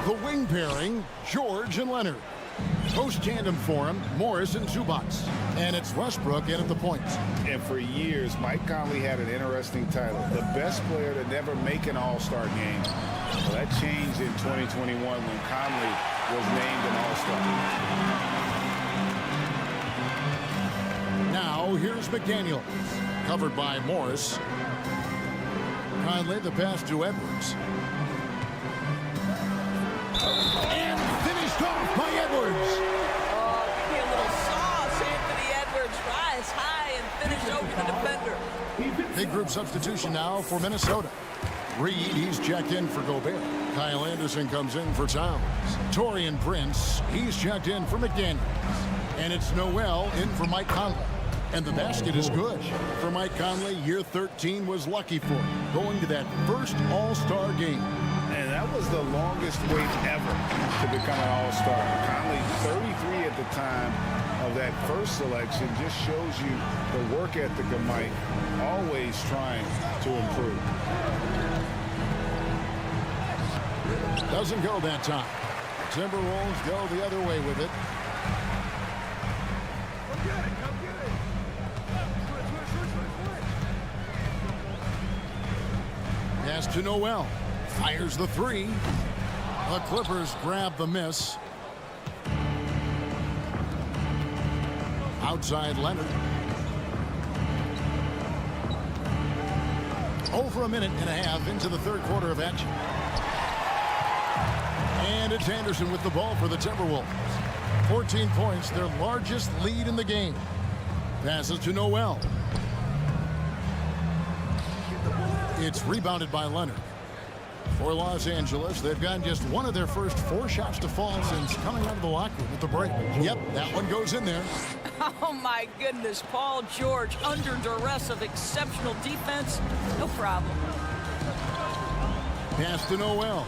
The wing pairing, George and Leonard. Post-tandem for him, Morris and Zubats. And it's Westbrook in at the points. And for years, Mike Conley had an interesting title. The best player to never make an all-star game. Well, that changed in 2021 when Conley was named an all-star. Now, here's McDaniel. Covered by Morris. Conley, the pass to Edwards. And finished off by Edwards. Oh, give me a little sauce. Anthony Edwards rise high and finish over the defender. Big group substitution now for Minnesota. Reed, he's checked in for Gobert. Kyle Anderson comes in for Towns. Taurean Prince, he's checked in for McDaniels. And it's Noel in for Mike Conley. And the basket is good. For Mike Conley, year 13 was lucky for him, going to that first All-Star game. And that was the longest wait ever to become an all-star. Conley, 33 at the time of that first selection, just shows you the work ethic of Mike, always trying to improve. Doesn't go that time. Timberwolves go the other way with it. Pass to Noel. Fires the three. The Clippers grab the miss. Outside Leonard. Over a minute and a half into the third quarter of action. And it's Anderson with the ball for the Timberwolves. 14 points, their largest lead in the game. Passes to Noel. It's rebounded by Leonard. For Los Angeles, they've gotten just one of their first 4 shots to fall since coming out of the locker room at the break. Yep, that one goes in there. Oh, my goodness. Paul George under duress of exceptional defense. No problem. Pass to Noel.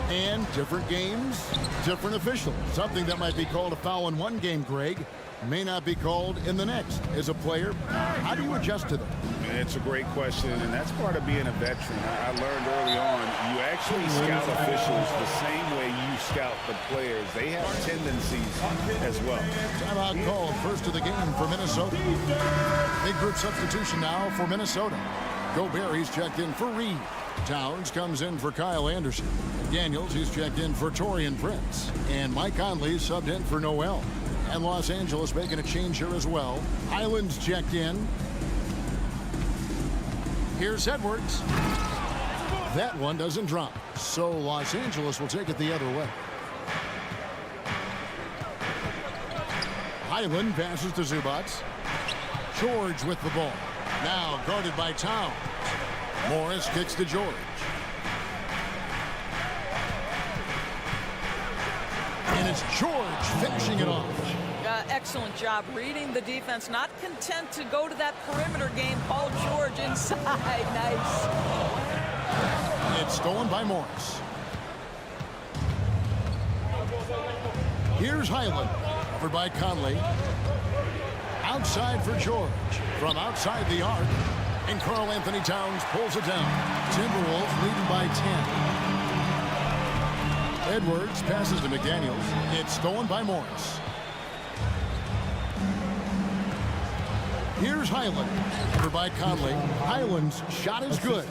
And different games, different officials. Something that might be called a foul in one game, Greg, may not be called in the next. As a player, how do you adjust to them? It's a great question, and that's part of being a veteran. I learned early on, you actually scout officials the same way you scout the players. They have tendencies as well. Timeout called, first of the game for Minnesota. Big group substitution now for Minnesota. Gobert, he's checked in for Reed. Towns comes in for Kyle Anderson. Daniels, he's checked in for Taurean Prince. And Mike Conley subbed in for Noel. And Los Angeles making a change here as well. Highland's checked in. Here's Edwards. That one doesn't drop. So Los Angeles will take it the other way. Highland passes to Zubats. George with the ball. Now guarded by Towns. Morris kicks to George. And it's George finishing it off. Excellent job reading the defense. Not content to go to that perimeter game. Paul George inside. Nice. It's stolen by Morris. Here's Highland. Covered by Conley. Outside for George. From outside the arc. And Karl Anthony Towns pulls it down. Timberwolves leading by 10. Edwards passes to McDaniels. It's stolen by Morris. Here's Highland. Covered by Conley. Highland's shot is good.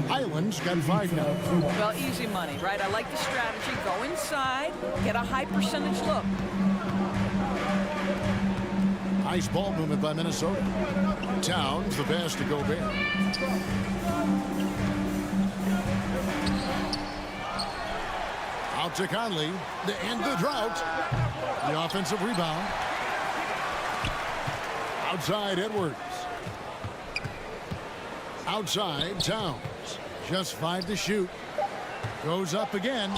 Highland's got 5 now. Well, easy money, right? I like the strategy. Go inside, get a high percentage look. Nice ball movement by Minnesota. Towns, the pass to Gobert. Out to Conley. To end the drought. The offensive rebound. Outside Edwards. Outside Towns. Just 5 to shoot. Goes up again.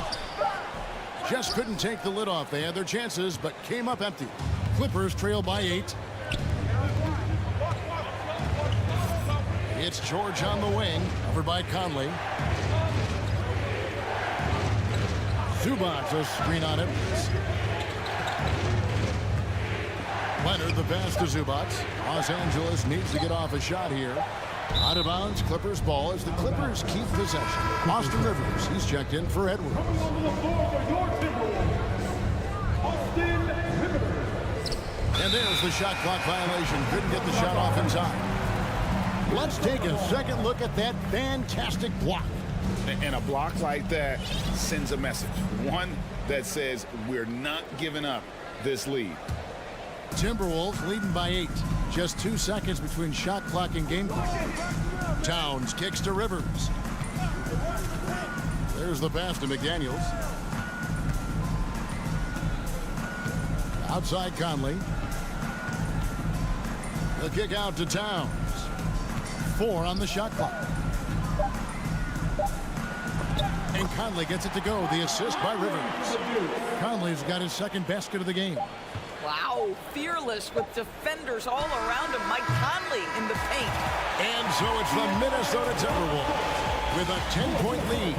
Just couldn't take the lid off. They had their chances, but came up empty. Clippers trail by 8. It's George on the wing, covered by Conley. Zubats a screen on Edwards. Leonard the pass to Zubats. Los Angeles needs to get off a shot here. Out of bounds, Clippers ball as the Clippers keep possession. Austin Rivers, he's checked in for Edwards. Coming onto the floor for your Timberwolves, Austin Rivers. And there's the shot clock violation. Couldn't get the shot off inside. Let's take a second look at that fantastic block. And a block like that sends a message. One that says we're not giving up this lead. Timberwolves leading by 8. Just 2 seconds between shot clock and game clock. Towns kicks to Rivers. There's the pass to McDaniels. Outside Conley. The kick out to Towns. 4 on the shot clock. And Conley gets it to go. The assist by Rivers. Conley's got his second basket of the game. Wow, fearless with defenders all around him. Mike Conley in the paint. And so it's the Minnesota Timberwolves with a 10-point lead.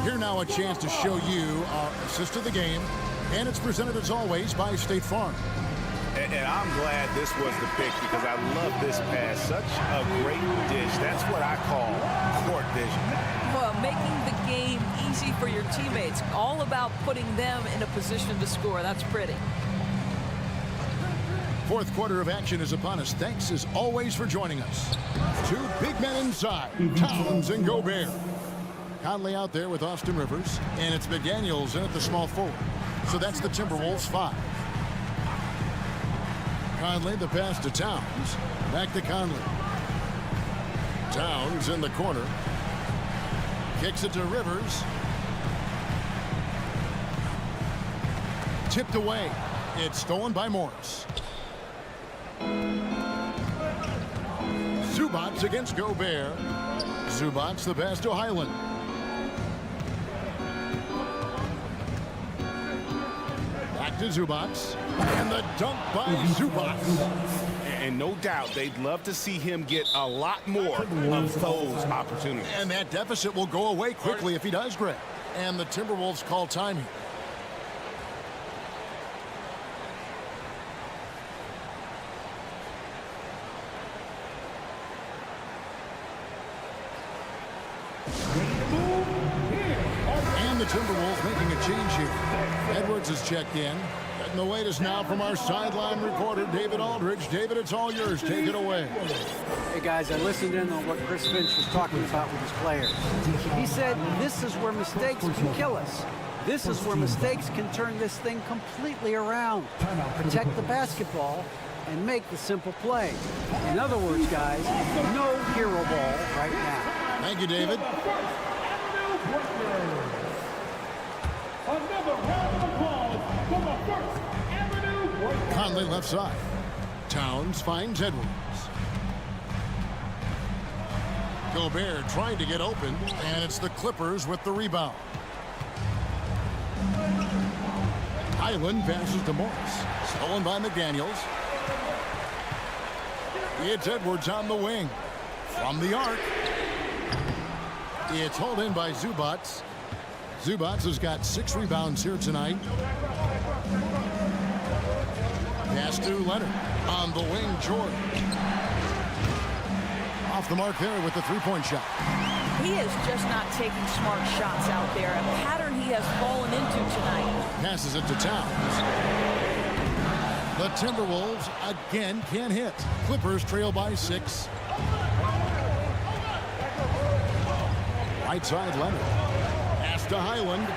Here now a chance to show you our assist of the game. And it's presented as always by State Farm. And I'm glad this was the pick because I love this pass. Such a great dish. That's what I call court vision. Well, making the game easy for your teammates. All about putting them in a position to score. That's pretty. Fourth quarter of action is upon us. Thanks as always for joining us. 2 big men inside, Towns and Gobert. Conley out there with Austin Rivers, and it's McDaniels in at the small forward. So that's the Timberwolves 5. Conley, the pass to Towns. Back to Conley. Towns in the corner. Kicks it to Rivers. Tipped away. It's stolen by Morris. Zubats against Gobert. Zubats the pass to Highland. Back to Zubats. And the dunk by Zubats. And no doubt they'd love to see him get a lot more of those opportunities. And that deficit will go away quickly if he does, Greg. And the Timberwolves call time here. And the Timberwolves making a change here. Edwards is checked in. And the wait is now from our sideline reporter, David Aldridge. David, it's all yours. Take it away. Hey, guys, I listened in on what Chris Finch was talking about with his players. He said this is where mistakes can kill us. This is where mistakes can turn this thing completely around. Protect the basketball and make the simple play. In other words, guys, no hero ball right now. Thank you, David. Another round of applause for the First Avenue Warriors. Conley left side. Towns finds Edwards. Gobert trying to get open, and it's the Clippers with the rebound. Highland passes to Morris. Stolen by McDaniels. It's Edwards on the wing. From the arc. It's hauled in by Zubats. Zubats has got 6 rebounds here tonight. Pass to Leonard. On the wing, George. Off the mark there with the 3-point shot. He is just not taking smart shots out there. A pattern he has fallen into tonight. Passes it to Towns. The Timberwolves again can't hit. Clippers trail by 6. Right side, Leonard. Pass to Highland.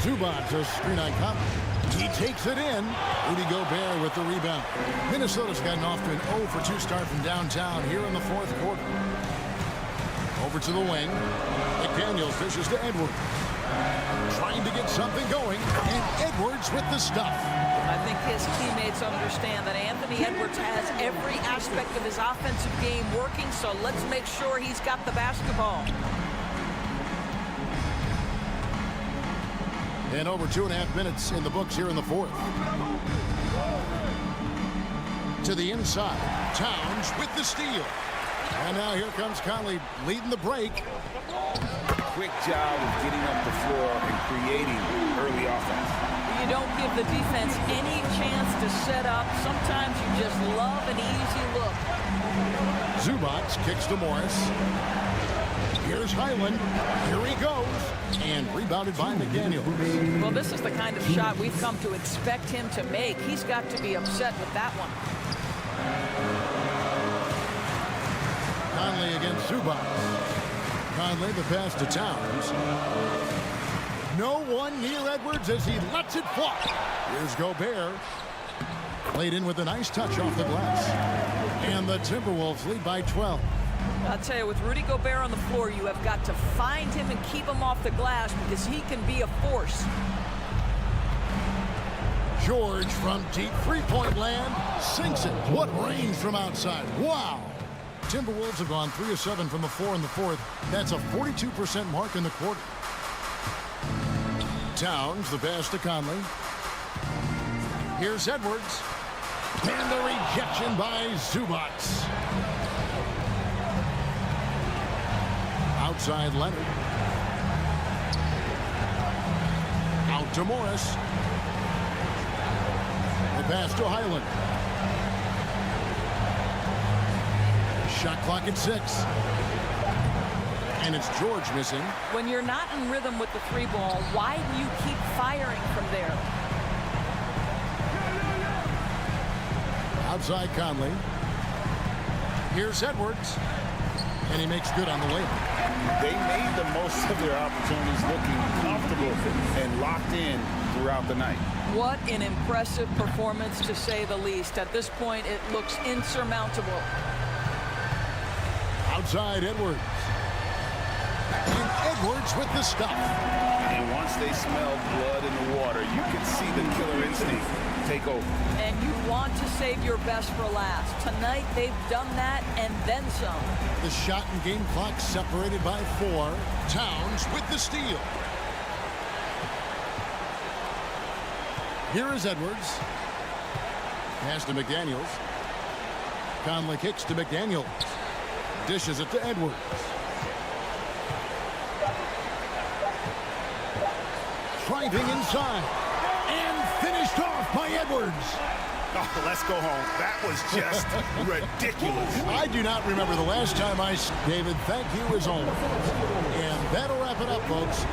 Zubats a screen on Conley. He takes it in. Rudy Gobert with the rebound. Minnesota's gotten off to an 0-for-2 start from downtown here in the fourth quarter. Over to the wing. McDaniels dishes to Edwards. Trying to get something going. And Edwards with the stuff. I think his teammates understand that Anthony Edwards has every aspect of his offensive game working, so let's make sure he's got the basketball. And over 2.5 minutes in the books here in the fourth. To the inside. Towns with the steal. And now here comes Conley leading the break. Quick job of getting up the floor and creating early offense. You don't give the defense any chance to set up. Sometimes you just love an easy look. Zubac kicks to Morris. Here's Highland. Here he goes. And rebounded by McDaniel. Well, this is the kind of shot we've come to expect him to make. He's got to be upset with that one. Conley against Zubac. Conley the pass to Towns. No one near Edwards as he lets it fly. Here's Gobert. Played in with a nice touch off the glass. And the Timberwolves lead by 12. I'll tell you, with Rudy Gobert on the floor, you have got to find him and keep him off the glass because he can be a force. George from deep three-point land sinks it. What range from outside. Wow. Timberwolves have gone 3 of 7 from the floor in the fourth. That's a 42% mark in the quarter. Towns, the pass to Conley. Here's Edwards. And the rejection by Zubac. Outside Leonard. Out to Morris. The pass to Highland. Shot clock at 6. And it's George missing. When you're not in rhythm with the three ball, why do you keep firing from there? Outside Conley. Here's Edwards. And he makes good on the layup. They made the most of their opportunities, looking comfortable and locked in throughout the night. What an impressive performance, to say the least. At this point, it looks insurmountable. Outside Edwards. And Edwards with the stuff. And once they smelled blood in the water, you could see the killer instinct take over. And you want to save your best for last. Tonight, they've done that and then some. The shot and game clock separated by 4. Towns with the steal. Here is Edwards. Pass to McDaniels. Conley kicks to McDaniels. Dishes it to Edwards. Driving inside. And finished off by Edwards. Oh, let's go home. That was just ridiculous. I do not remember the last time David, thank you as always. And that'll wrap it up, folks.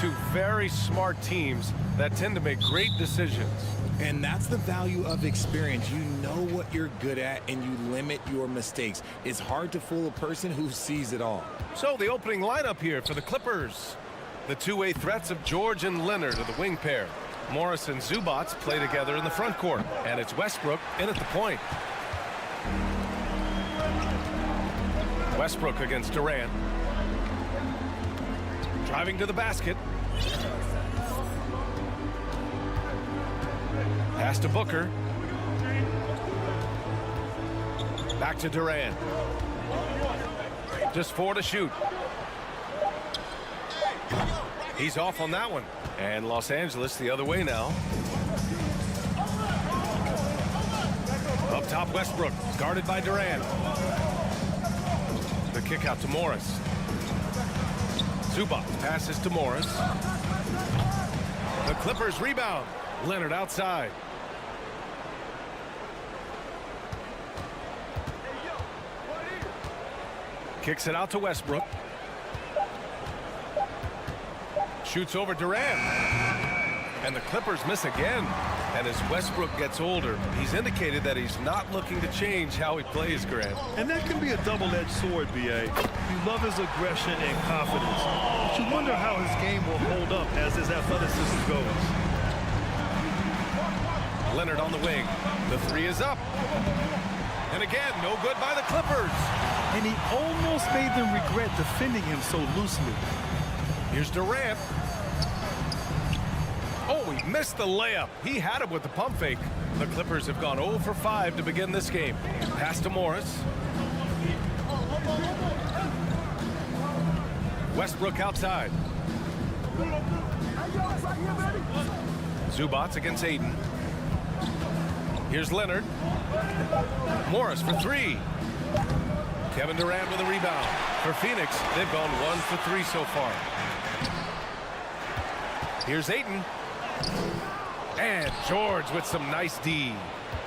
two very smart teams that tend to make great decisions. And that's the value of experience. You know what you're good at, and you limit your mistakes. It's hard to fool a person who sees it all. So the opening lineup here for the Clippers. The two-way threats of George and Leonard are the wing pair. Morris and Zubac play together in the front court. And it's Westbrook in at the point. Westbrook against Durant. Driving to the basket. Pass to Booker. Back to Durant. Just 4 to shoot. He's off on that one. And Los Angeles the other way now. Up top, Westbrook, guarded by Durant. The kick out to Morris. Zubac passes to Morris. The Clippers rebound. Leonard outside. Kicks it out to Westbrook. Shoots over Durant. And the Clippers miss again. And as Westbrook gets older, he's indicated that he's not looking to change how he plays, Grant. And that can be a double-edged sword, B.A. You love his aggression and confidence. But you wonder how his game will hold up as his athleticism goes. Leonard on the wing. The three is up. And again, no good by the Clippers. And he almost made them regret defending him so loosely. Here's Durant. Oh, he missed the layup. He had it with the pump fake. The Clippers have gone 0 for 5 to begin this game. Pass to Morris. Westbrook outside. Zubac against Aiden. Here's Leonard. Morris for 3. Kevin Durant with a rebound. For Phoenix, they've gone 1 for 3 so far. Here's Ayton. And George with some nice D.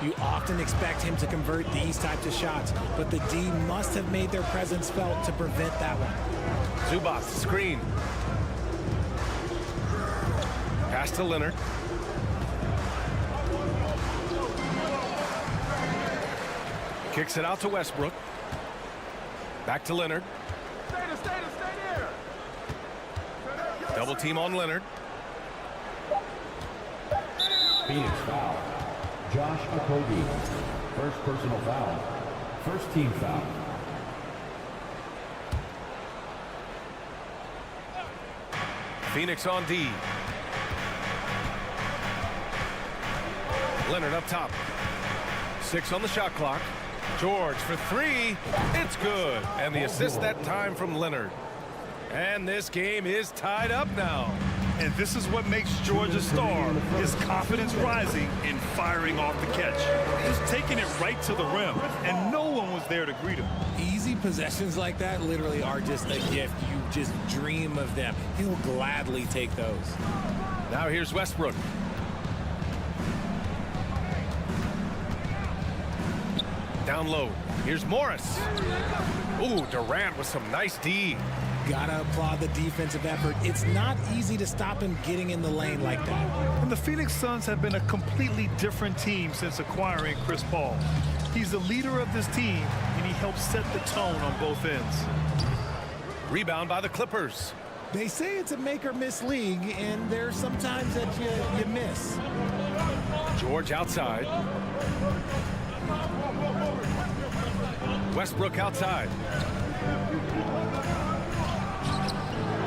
You often expect him to convert these types of shots, but the D must have made their presence felt to prevent that one. Zubac screen. Pass to Leonard. Kicks it out to Westbrook. Back to Leonard. Double team on Leonard. Phoenix foul. Josh Okogie. First personal foul. First team foul. Phoenix on D. Leonard up top. 6 on the shot clock. George for 3. It's good. And the assist that time from Leonard. And this game is tied up now. And this is what makes George a star. His confidence rising and firing off the catch. He's taking it right to the rim, and no one was there to greet him. Easy possessions like that literally are just a gift. You just dream of them. He'll gladly take those. Now here's Westbrook. Down low. Here's Morris. Ooh, Durant with some nice D. Gotta applaud the defensive effort. It's not easy to stop him getting in the lane like that. And the Phoenix Suns have been a completely different team since acquiring Chris Paul. He's the leader of this team, and he helps set the tone on both ends. Rebound by the Clippers. They say it's a make-or-miss league, and there's sometimes that you miss. George outside. Westbrook outside.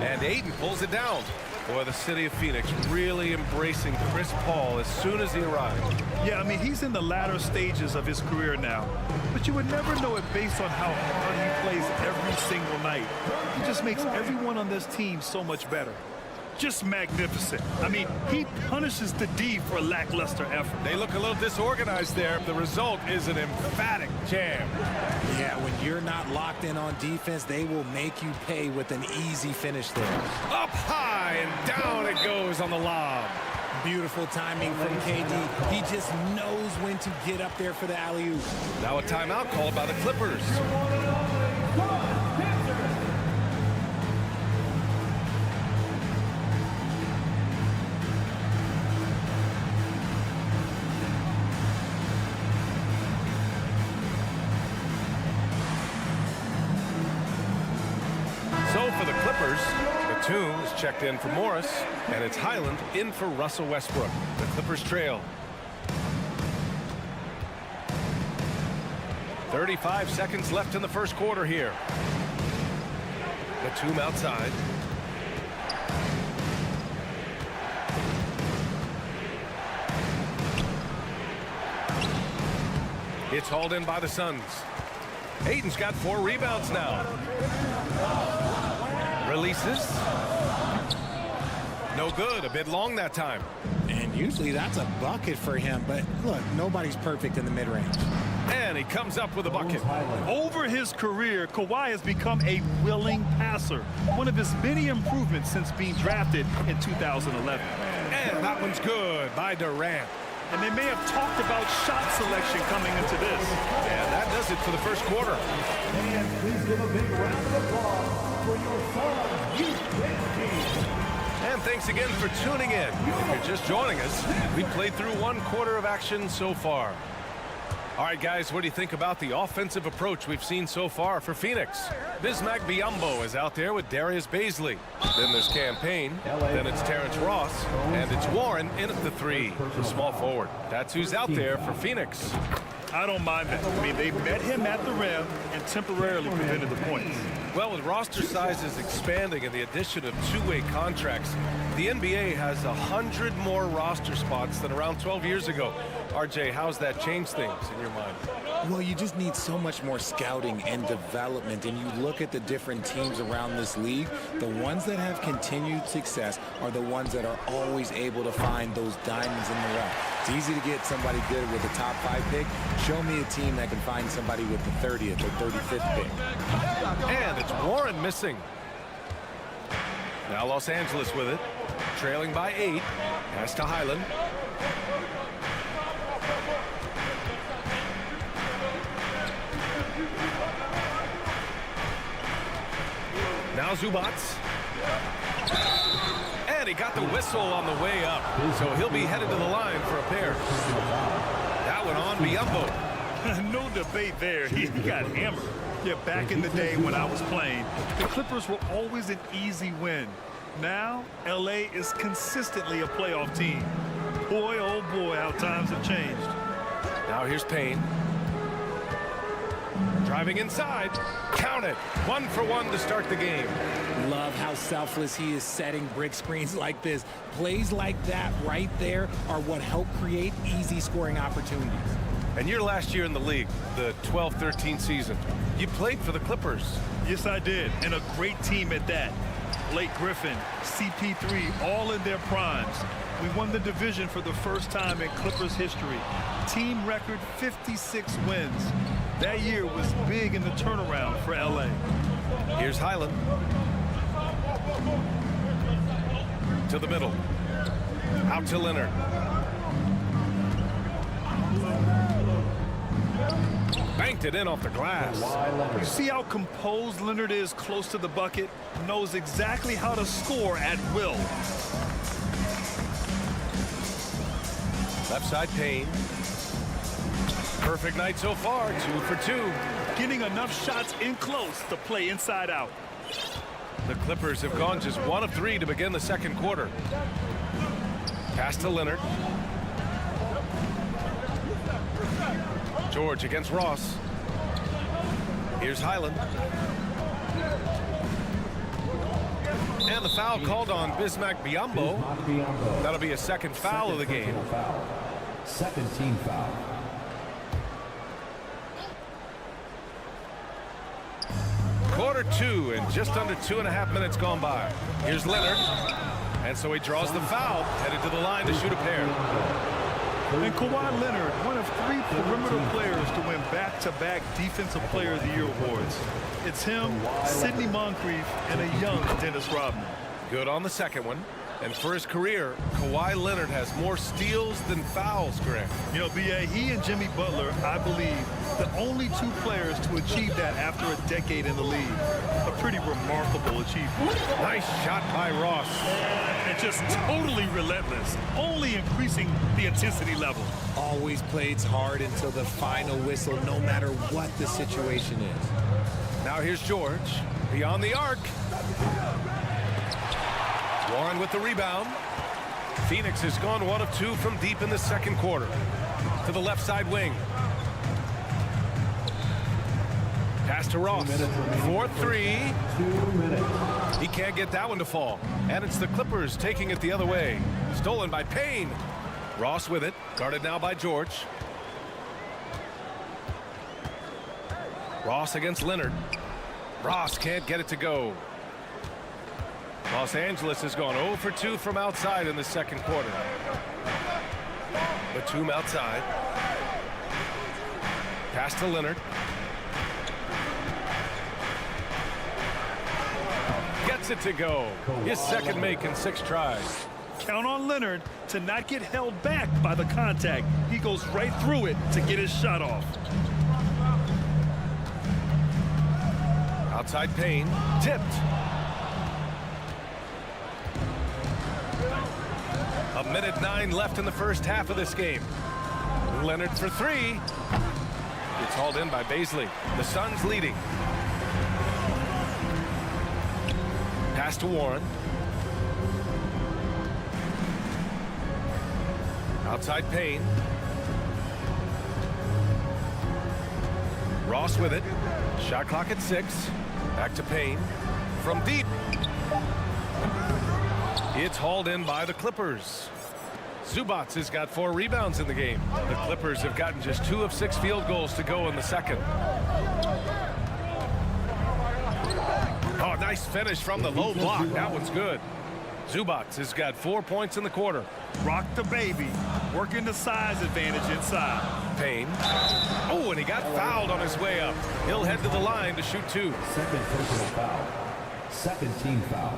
And Ayton pulls it down. Boy, the city of Phoenix really embracing Chris Paul as soon as he arrived. Yeah, I mean, he's in the latter stages of his career now. But you would never know it based on how hard he plays every single night. He just makes everyone on this team so much better. Just magnificent. I mean, he punishes the D for a lackluster effort. They look a little disorganized there. The result is an emphatic jam. Yeah, when you're not locked in on defense, they will make you pay with an easy finish there. Up high and down it goes on the lob. Beautiful timing from KD. He just knows when to get up there for the alley-oop. Now a timeout called by the Clippers. Batum is checked in for Morris, and it's Highland in for Russell Westbrook. The Clippers trail. 35 seconds left in the first quarter here. Batum outside. It's hauled in by the Suns. Ayton's got 4 rebounds now. Releases. No good. A bit long that time. And usually that's a bucket for him. But look, nobody's perfect in the mid-range. And he comes up with a bucket. Over his career, Kawhi has become a willing passer. One of his many improvements since being drafted in 2011. And that one's good by Durant. And they may have talked about shot selection coming into this. And that does it for the first quarter. And please give a big round of applause for your Suns youth team. And thanks again for tuning in. If you're just joining us, we played through 1 quarter of action so far. All right, guys, what do you think about the offensive approach we've seen so far for Phoenix? Bismack Biyombo is out there with Darius Bazley. Then there's Campaign. Then it's Terrence Ross. And it's Warren in at the 3, the small forward. That's who's out there for Phoenix. I don't mind that. I mean, they met him at the rim and temporarily prevented the points. Well, with roster sizes expanding and the addition of 2-way contracts, the NBA has 100 more roster spots than around 12 years ago. RJ, how's that changed things in your mind? Well, you just need so much more scouting and development. And you look at the different teams around this league, the ones that have continued success are the ones that are always able to find those diamonds in the rough. It's easy to get somebody good with a top 5 pick. Show me a team that can find somebody with the 30th or 35th pick. And it's Warren missing. Now Los Angeles with it. Trailing by 8. Pass to Highland. Now Zubats. And he got the whistle on the way up. So he'll be headed to the line for a pair. That one on Biyombo. No debate there. He got hammered. Yeah, back in the day when I was playing, the Clippers were always an easy win. Now, LA is consistently a playoff team. Boy, oh boy, how times have changed. Now here's Payne. Driving inside. Count it. 1 for 1 to start the game. Love how selfless he is setting brick screens like this. Plays like that right there are what help create easy scoring opportunities. And your last year in the league, the 12-13 season, you played for the Clippers. Yes, I did, and a great team at that. Blake Griffin, CP3, all in their primes. We won the division for the first time in Clippers history. Team record 56 wins. That year was big in the turnaround for LA. Here's Highland. To the middle. Out to Leonard. Banked it in off the glass. You see how composed Leonard is close to the bucket? Knows exactly how to score at will. Left side Payne. Perfect night so far, 2 for 2. Getting enough shots in close to play inside out. The Clippers have gone just 1 of 3 to begin the second quarter. Pass to Leonard. George against Ross. Here's Highland. And the foul called on Bismack Biyombo. That'll be a second foul of the game. Second team foul. Quarter 2 and just under 2.5 minutes gone by. Here's Leonard. And so he draws the foul, headed to the line to shoot a pair. And Kawhi Leonard, one of 3 perimeter players to win back-to-back Defensive Player of the Year awards. It's him, Sidney Moncrief, and a young Dennis Rodman. Good on the second one. And for his career, Kawhi Leonard has more steals than fouls, Greg. You know, B.A., he and Jimmy Butler, I believe, the only 2 players to achieve that after a decade in the league. A pretty remarkable achievement. Nice shot by Ross. And just totally relentless, only increasing the intensity level. Always plays hard until the final whistle, no matter what the situation is. Now here's George. Beyond the arc. Warren with the rebound. Phoenix has gone 1 of 2 from deep in the second quarter. To the left side wing. Pass to Ross. 4-3. He can't get that one to fall. And it's the Clippers taking it the other way. Stolen by Payne. Ross with it. Guarded now by George. Ross against Leonard. Ross can't get it to go. Los Angeles has gone 0 for 2 from outside in the second quarter. Batum outside. Pass to Leonard. Gets it to go. His second make in 6 tries. Count on Leonard to not get held back by the contact. He goes right through it to get his shot off. Outside Payne. Tipped. A minute 9 left in the first half of this game. Leonard for 3. It's hauled in by Bobslay. The Suns leading. Pass to Warren. Outside Payne. Ross with it. Shot clock at 6. Back to Payne. From deep. It's hauled in by the Clippers. Zubac has got 4 rebounds in the game. The Clippers have gotten just 2 of 6 field goals to go in the second. Oh, nice finish from the low block. That one's good. Zubac has got 4 points in the quarter. Rock the baby. Working the size advantage inside. Payne. Oh, and he got fouled on his way up. He'll head to the line to shoot 2. Second personal foul. Second team foul.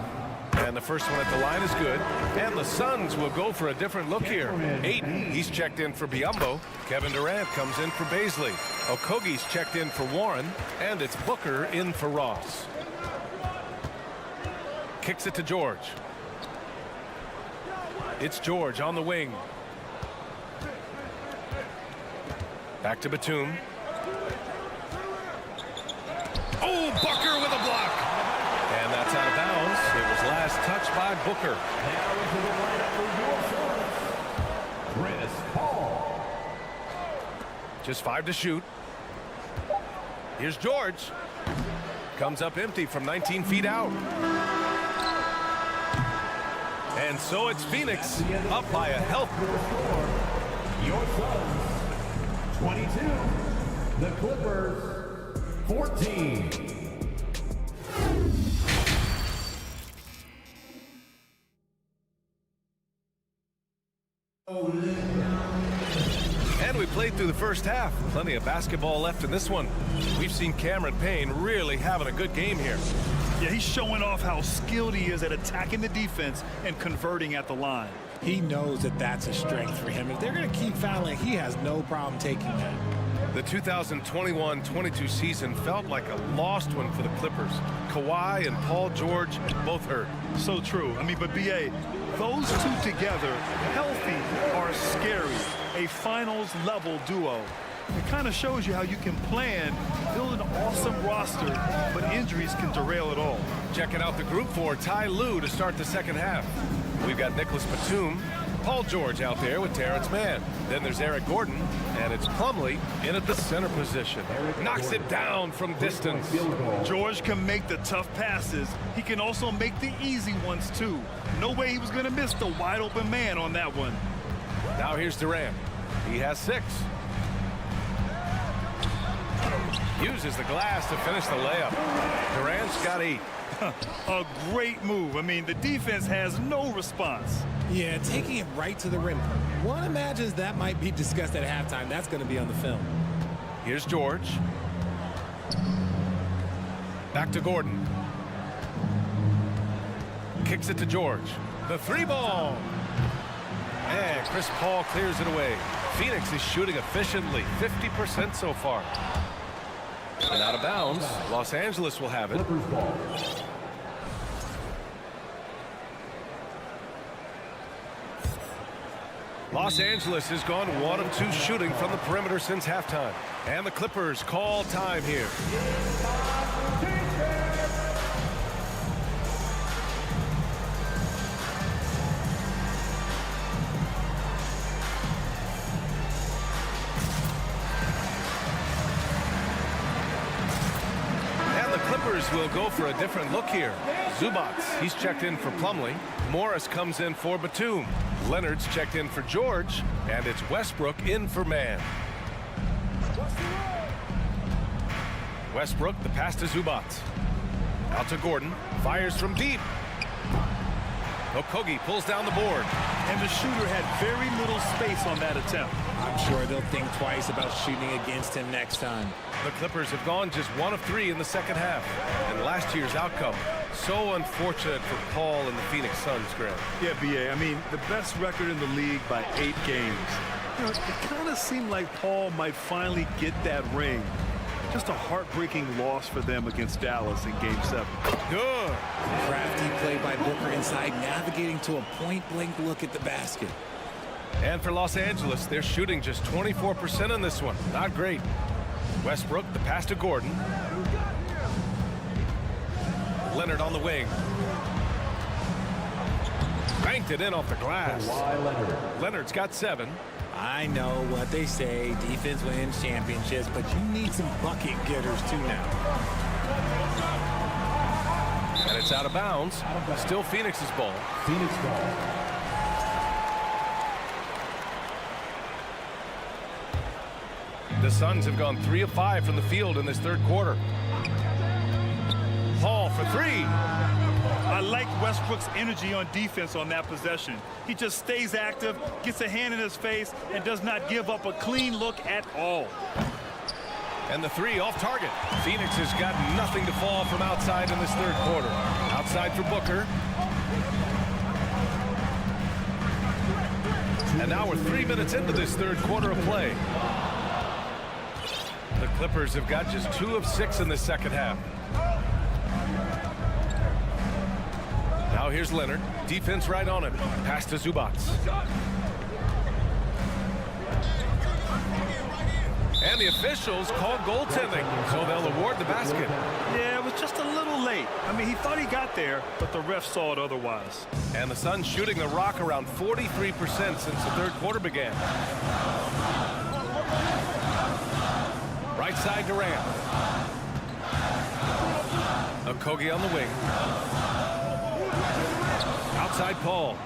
And the first one at the line is good. And the Suns will go for a different look here. Ayton, he's checked in for Biyombo. Kevin Durant comes in for Bobslay. Okogie's checked in for Warren. And it's Booker in for Ross. Kicks it to George. It's George on the wing. Back to Batum. Oh, Booker with a block. And that's out of bounds. It was last touched by Booker. Now into the lineup for your Chris Paul. Just 5 to shoot. Here's George. Comes up empty from 19 feet out. And so it's Phoenix up by a healthy. Your Suns 22. The Clippers 14. And we played through the first half. Plenty of basketball left in this one. We've seen Cameron Payne really having a good game here. Yeah, he's showing off how skilled he is at attacking the defense and converting at the line. He knows that that's a strength for him. If they're going to keep fouling, he has no problem taking that. The 2021-22 season felt like a lost one for the Clippers. Kawhi and Paul George both hurt. So true. I mean, but B.A., those two together, healthy, are scary. A finals-level duo. It kind of shows you how you can plan, build an awesome roster, but injuries can derail it all. Checking out the group for Ty Lue to start the second half. We've got Nicholas Batum, Paul George out there with Terrence Mann. Then there's Eric Gordon, and it's Plumlee in at the center position. Knocks it down from distance. George can make the tough passes. He can also make the easy ones, too. No way he was going to miss the wide-open man on that one. Now here's Durant. He has 6. Uses the glass to finish the layup. Durant's got 8. A great move. I mean, the defense has no response. Yeah, taking it right to the rim. One imagines that might be discussed at halftime. That's going to be on the film. Here's George. Back to Gordon. Kicks it to George. The 3-ball. And Chris Paul clears it away. Phoenix is shooting efficiently, 50% so far. And out of bounds, Los Angeles will have it. Clippers ball. Los Angeles has gone 1 of 2 shooting from the perimeter since halftime. And the Clippers call time here. Clippers will go for a different look here. Zubats, he's checked in for Plumlee. Morris comes in for Batum. Leonard's checked in for George. And it's Westbrook in for Mann. Westbrook, the pass to Zubats. Out to Gordon. Fires from deep. Okogie pulls down the board. And the shooter had very little space on that attempt. I'm sure they'll think twice about shooting against him next time. The Clippers have gone just 1 of 3 in the second half. And last year's outcome, so unfortunate for Paul and the Phoenix Suns, Greg. Yeah, B.A. I mean, the best record in the league by 8 games. You know, it kind of seemed like Paul might finally get that ring. Just a heartbreaking loss for them against Dallas in Game 7. Good. Crafty play by Booker inside, navigating to a point-blank look at the basket. And for Los Angeles, they're shooting just 24% in this one. Not great. Westbrook, the pass to Gordon. Leonard on the wing. Banked it in off the glass. Leonard's got 7. I know what they say, defense wins championships, but you need some bucket getters too now. And it's out of bounds. Still Phoenix's ball. Phoenix ball. The Suns have gone 3 of 5 from the field in this third quarter. Paul for 3. I like Westbrook's energy on defense on that possession. He just stays active, gets a hand in his face, and does not give up a clean look at all. And the 3 off target. Phoenix has got nothing to fall from outside in this third quarter. Outside for Booker. And now we're 3 minutes into this third quarter of play. The Clippers have got just 2 of 6 in the second half. Now here's Leonard. Defense right on him. Pass to Zubats. And the officials call goaltending, so they'll award the basket. Yeah, it was just a little late. I mean, he thought he got there, but the ref saw it otherwise. And the Suns shooting the rock around 43% since the third quarter began. Right side Durant. Okogie on the wing. Outside Paul.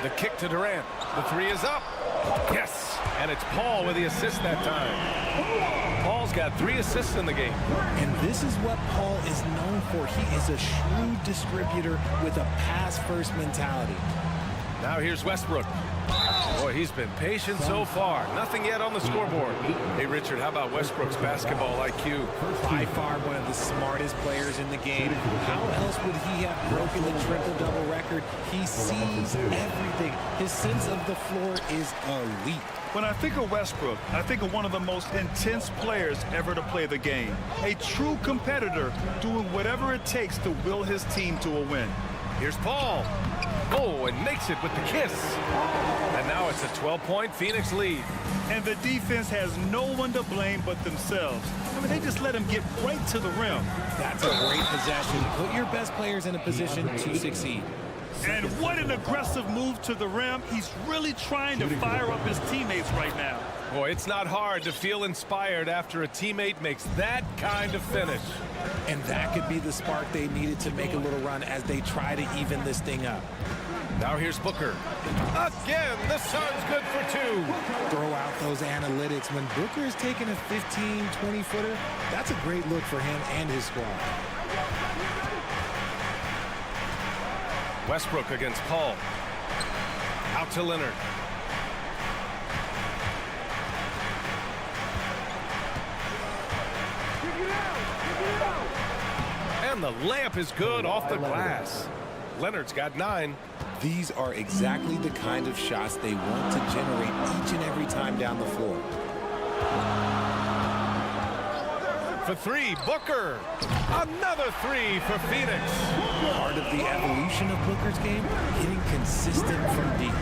The kick to Durant. The 3 is up. Yes. And it's Paul with the assist that time. Paul's got 3 assists in the game. And this is what Paul is known for. He is a shrewd distributor with a pass-first mentality. Now here's Westbrook. Boy, he's been patient so far. Nothing yet on the scoreboard. Hey, Richard, how about Westbrook's basketball IQ? By far one of the smartest players in the game. How else would he have broken the triple-double record? He sees everything. His sense of the floor is elite. When I think of Westbrook, I think of one of the most intense players ever to play the game. A true competitor doing whatever it takes to will his team to a win. Here's Paul. Oh, and makes it with the kiss. And now it's a 12-point Phoenix lead. And the defense has no one to blame but themselves. I mean, they just let him get right to the rim. That's a great possession. Put your best players in a position to succeed. And what an aggressive move to the rim. He's really trying to fire up his teammates right now. Boy, it's not hard to feel inspired after a teammate makes that kind of finish. And that could be the spark they needed to make a little run as they try to even this thing up. Now here's Booker. Again, the Suns good for 2. Throw out those analytics. When Booker is taking a 15, 20-footer, that's a great look for him and his squad. Westbrook against Paul. Out to Leonard. And the layup is good off the glass. Leonard's got 9. These are exactly the kind of shots they want to generate each and every time down the floor. For 3, Booker. Another 3 for Phoenix. Part of the evolution of Booker's game, getting consistent from deep.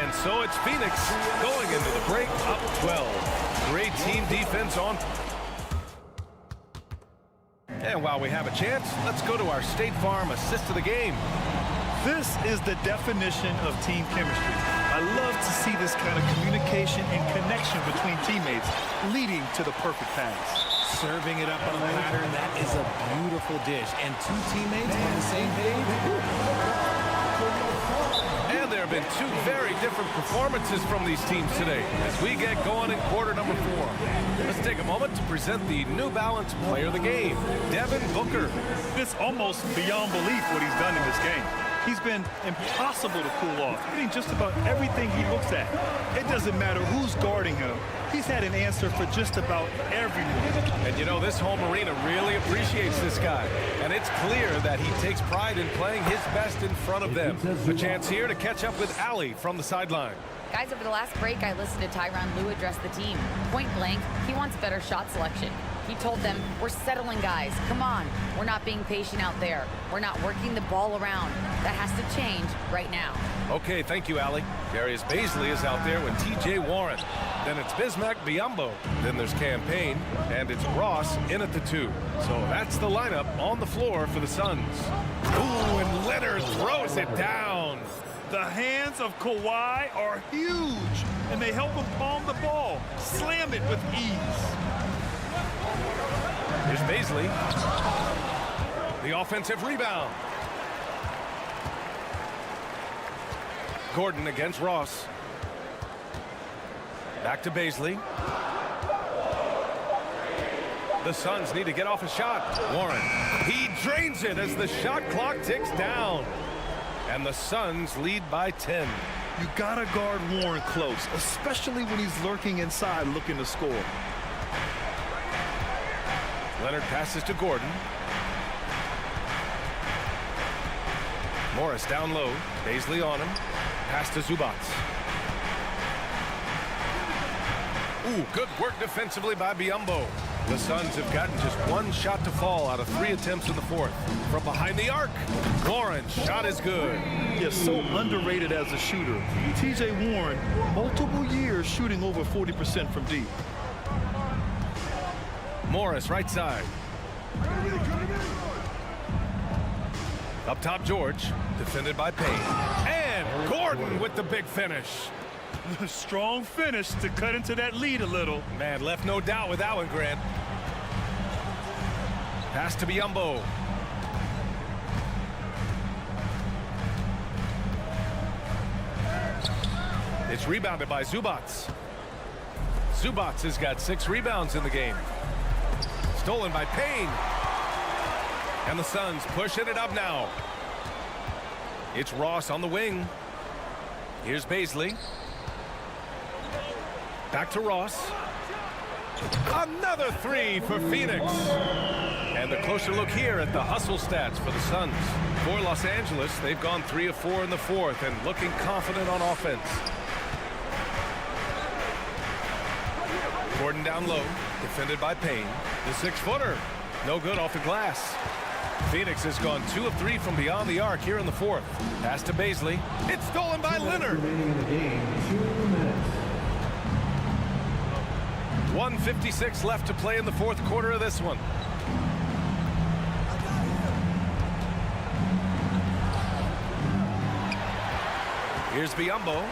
And so it's Phoenix going into the break up 12. Great team defense on. And while we have a chance, let's go to our State Farm assist of the game. This is the definition of team chemistry. I love to see this kind of communication and connection between teammates leading to the perfect pass. Serving it up on a pattern, that is a beautiful dish. And two teammates on the same page. And there have been two very different performances from these teams today as we get going in quarter number 4. Let's take a moment to present the New Balance player of the game, Devin Booker. It's almost beyond belief what he's done in this game. He's been impossible to cool off, hitting just about everything he looks at. It doesn't matter who's guarding him. He's had an answer for just about everyone. And you know, this home arena really appreciates this guy. And it's clear that he takes pride in playing his best in front of them. A chance here to catch up with Allie from the sideline. Guys, over the last break, I listened to Tyronn Lue address the team. Point blank, he wants better shot selection. He told them, we're settling, guys. Come on. We're not being patient out there. We're not working the ball around. That has to change right now. Okay, thank you, Allie. Darius Baisley is out there with T.J. Warren. Then it's Bismack Biyombo. Then there's Campaign. And it's Ross in at the 2. So that's the lineup on the floor for the Suns. Ooh, and Leonard throws it down. The hands of Kawhi are huge, and they help him palm the ball, slam it with ease. Here's Baisley. The offensive rebound. Gordon against Ross. Back to Baisley. The Suns need to get off a shot. Warren. He drains it as the shot clock ticks down. And the Suns lead by 10. You gotta guard Warren close, especially when he's lurking inside looking to score. Leonard passes to Gordon. Morris down low. Baisley on him. Pass to Zubats. Ooh, good work defensively by Biyombo. The Suns have gotten just one shot to fall out of 3 attempts in the 4th. From behind the arc, Warren's shot is good. Yes, so underrated as a shooter. T.J. Warren, multiple years shooting over 40% from deep. Morris, right side. Up top, George, defended by Payne. And Gordon with the big finish. Strong finish to cut into that lead a little. Man, left no doubt with that one, Grant. Pass to Biyombo. It's rebounded by Zubats. Zubats has got 6 rebounds in the game. Stolen by Payne. And the Suns pushing it up now. It's Ross on the wing. Here's Baisley. Back to Ross. Another 3 for Phoenix. And a closer look here at the hustle stats for the Suns. For Los Angeles, they've gone 3 of 4 in the 4th and looking confident on offense. Gordon down low, defended by Payne. The 6-footer, no good off the glass. Phoenix has gone 2 of 3 from beyond the arc here in the 4th. Pass to Baisley. It's stolen by Leonard. 1:56 left to play in the 4th quarter of this one. Here's Biyombo.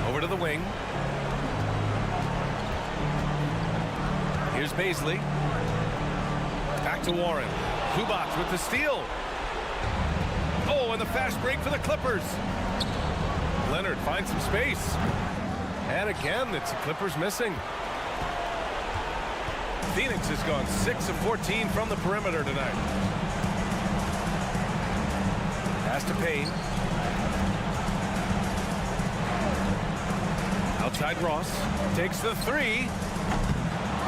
Over to the wing. Here's Baisley. Back to Warren. Zubats with the steal. Oh, and the fast break for the Clippers. Leonard finds some space. And again, it's the Clippers missing. Phoenix has gone 6 of 14 from the perimeter tonight. Pass to Payne. Outside Ross. Takes the 3.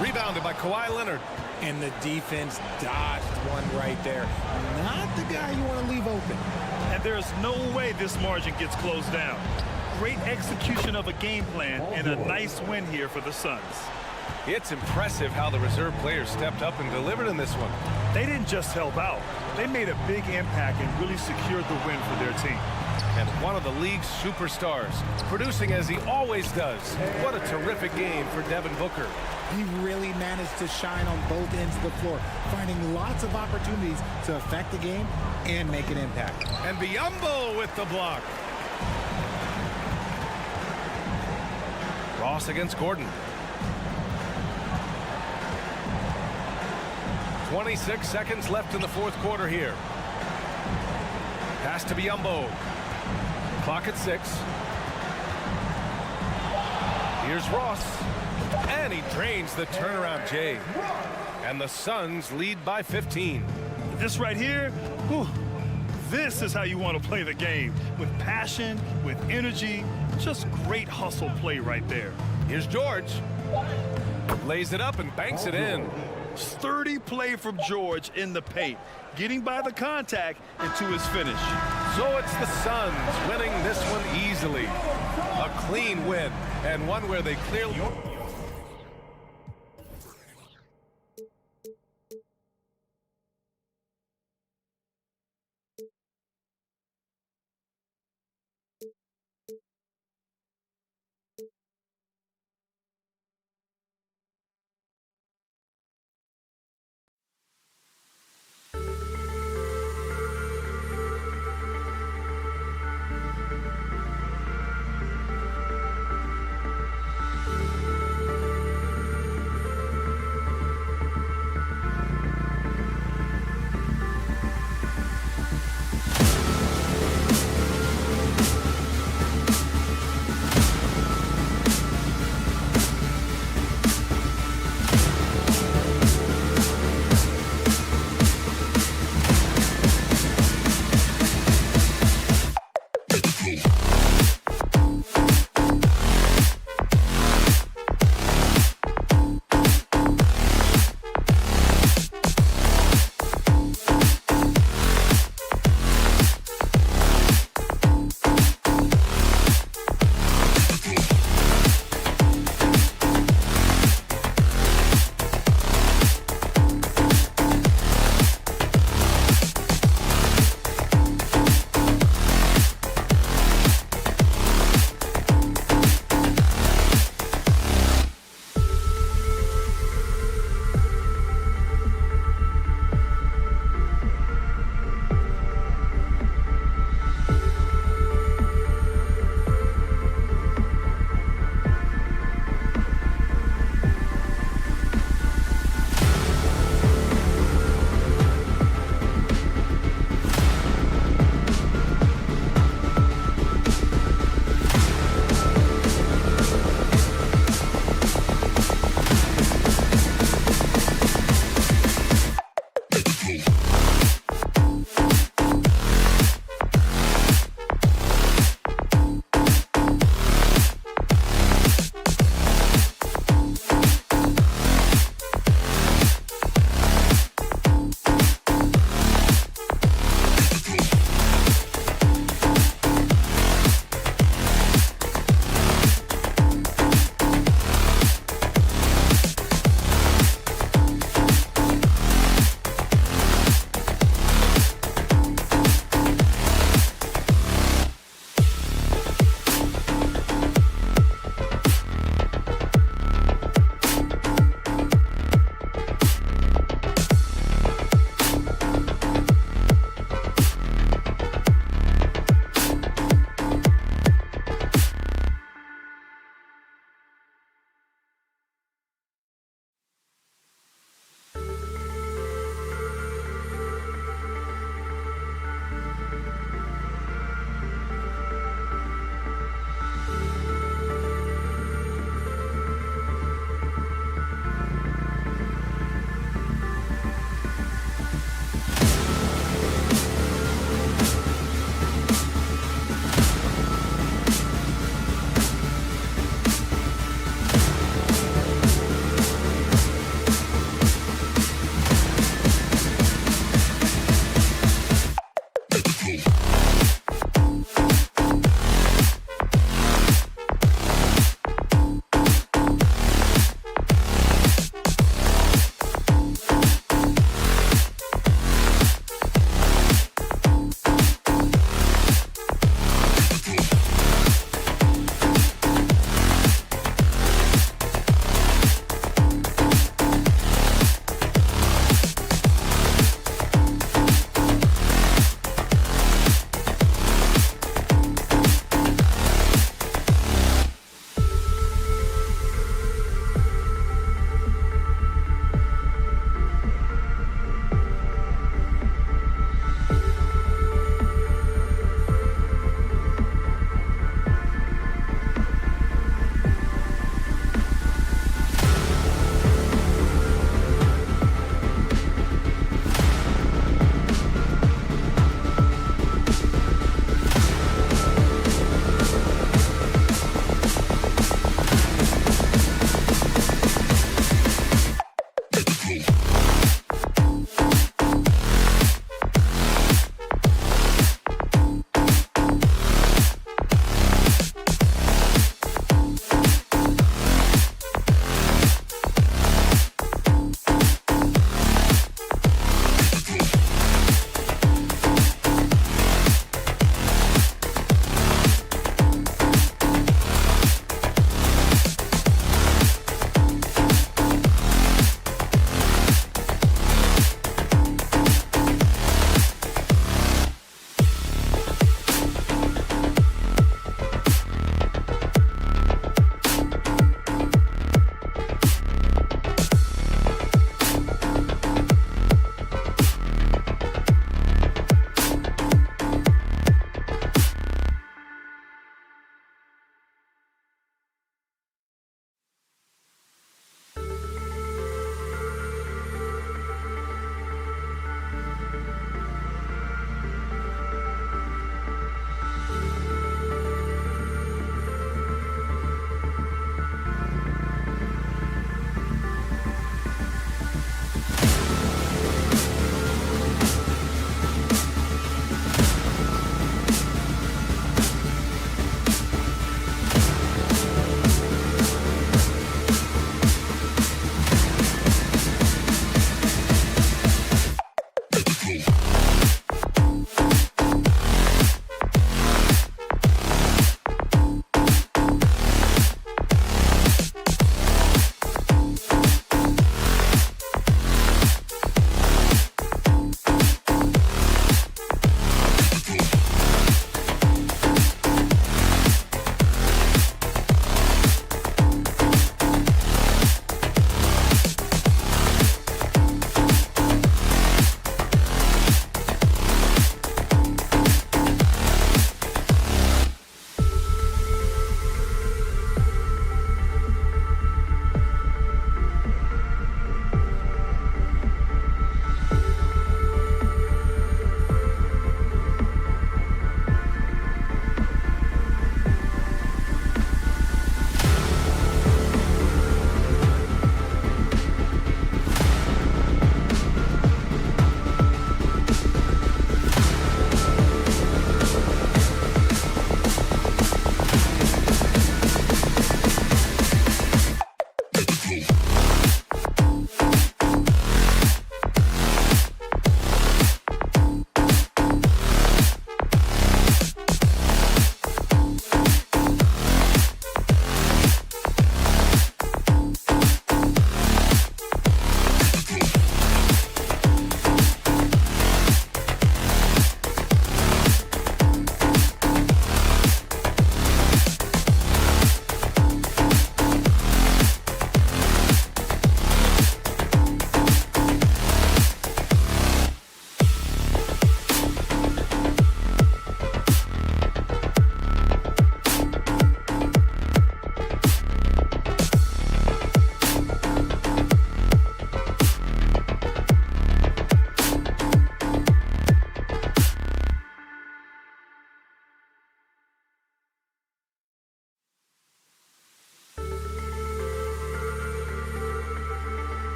Rebounded by Kawhi Leonard. And the defense dodged one right there. Not the guy you want to leave open. And there's no way this margin gets closed down. Great execution of a game plan and a nice win here for the Suns. It's impressive how the reserve players stepped up and delivered in this one. They didn't just help out. They made a big impact and really secured the win for their team. And one of the league's superstars, producing as he always does. What a terrific game for Devin Booker. He really managed to shine on both ends of the floor, finding lots of opportunities to affect the game and make an impact. And Biyombo with the block. Ross against Gordon. 26 seconds left in the fourth quarter here. Pass to Biyombo. Clock at 6. Here's Ross. And he drains the turnaround J. And the Suns lead by 15. This right here, whew, this is how you want to play the game. With passion, with energy, just great hustle play right there. Here's George. Lays it up and banks it in. Sturdy play from George in the paint, getting by the contact and to his finish. So it's the Suns winning this one easily. A clean win, and one where they clearly...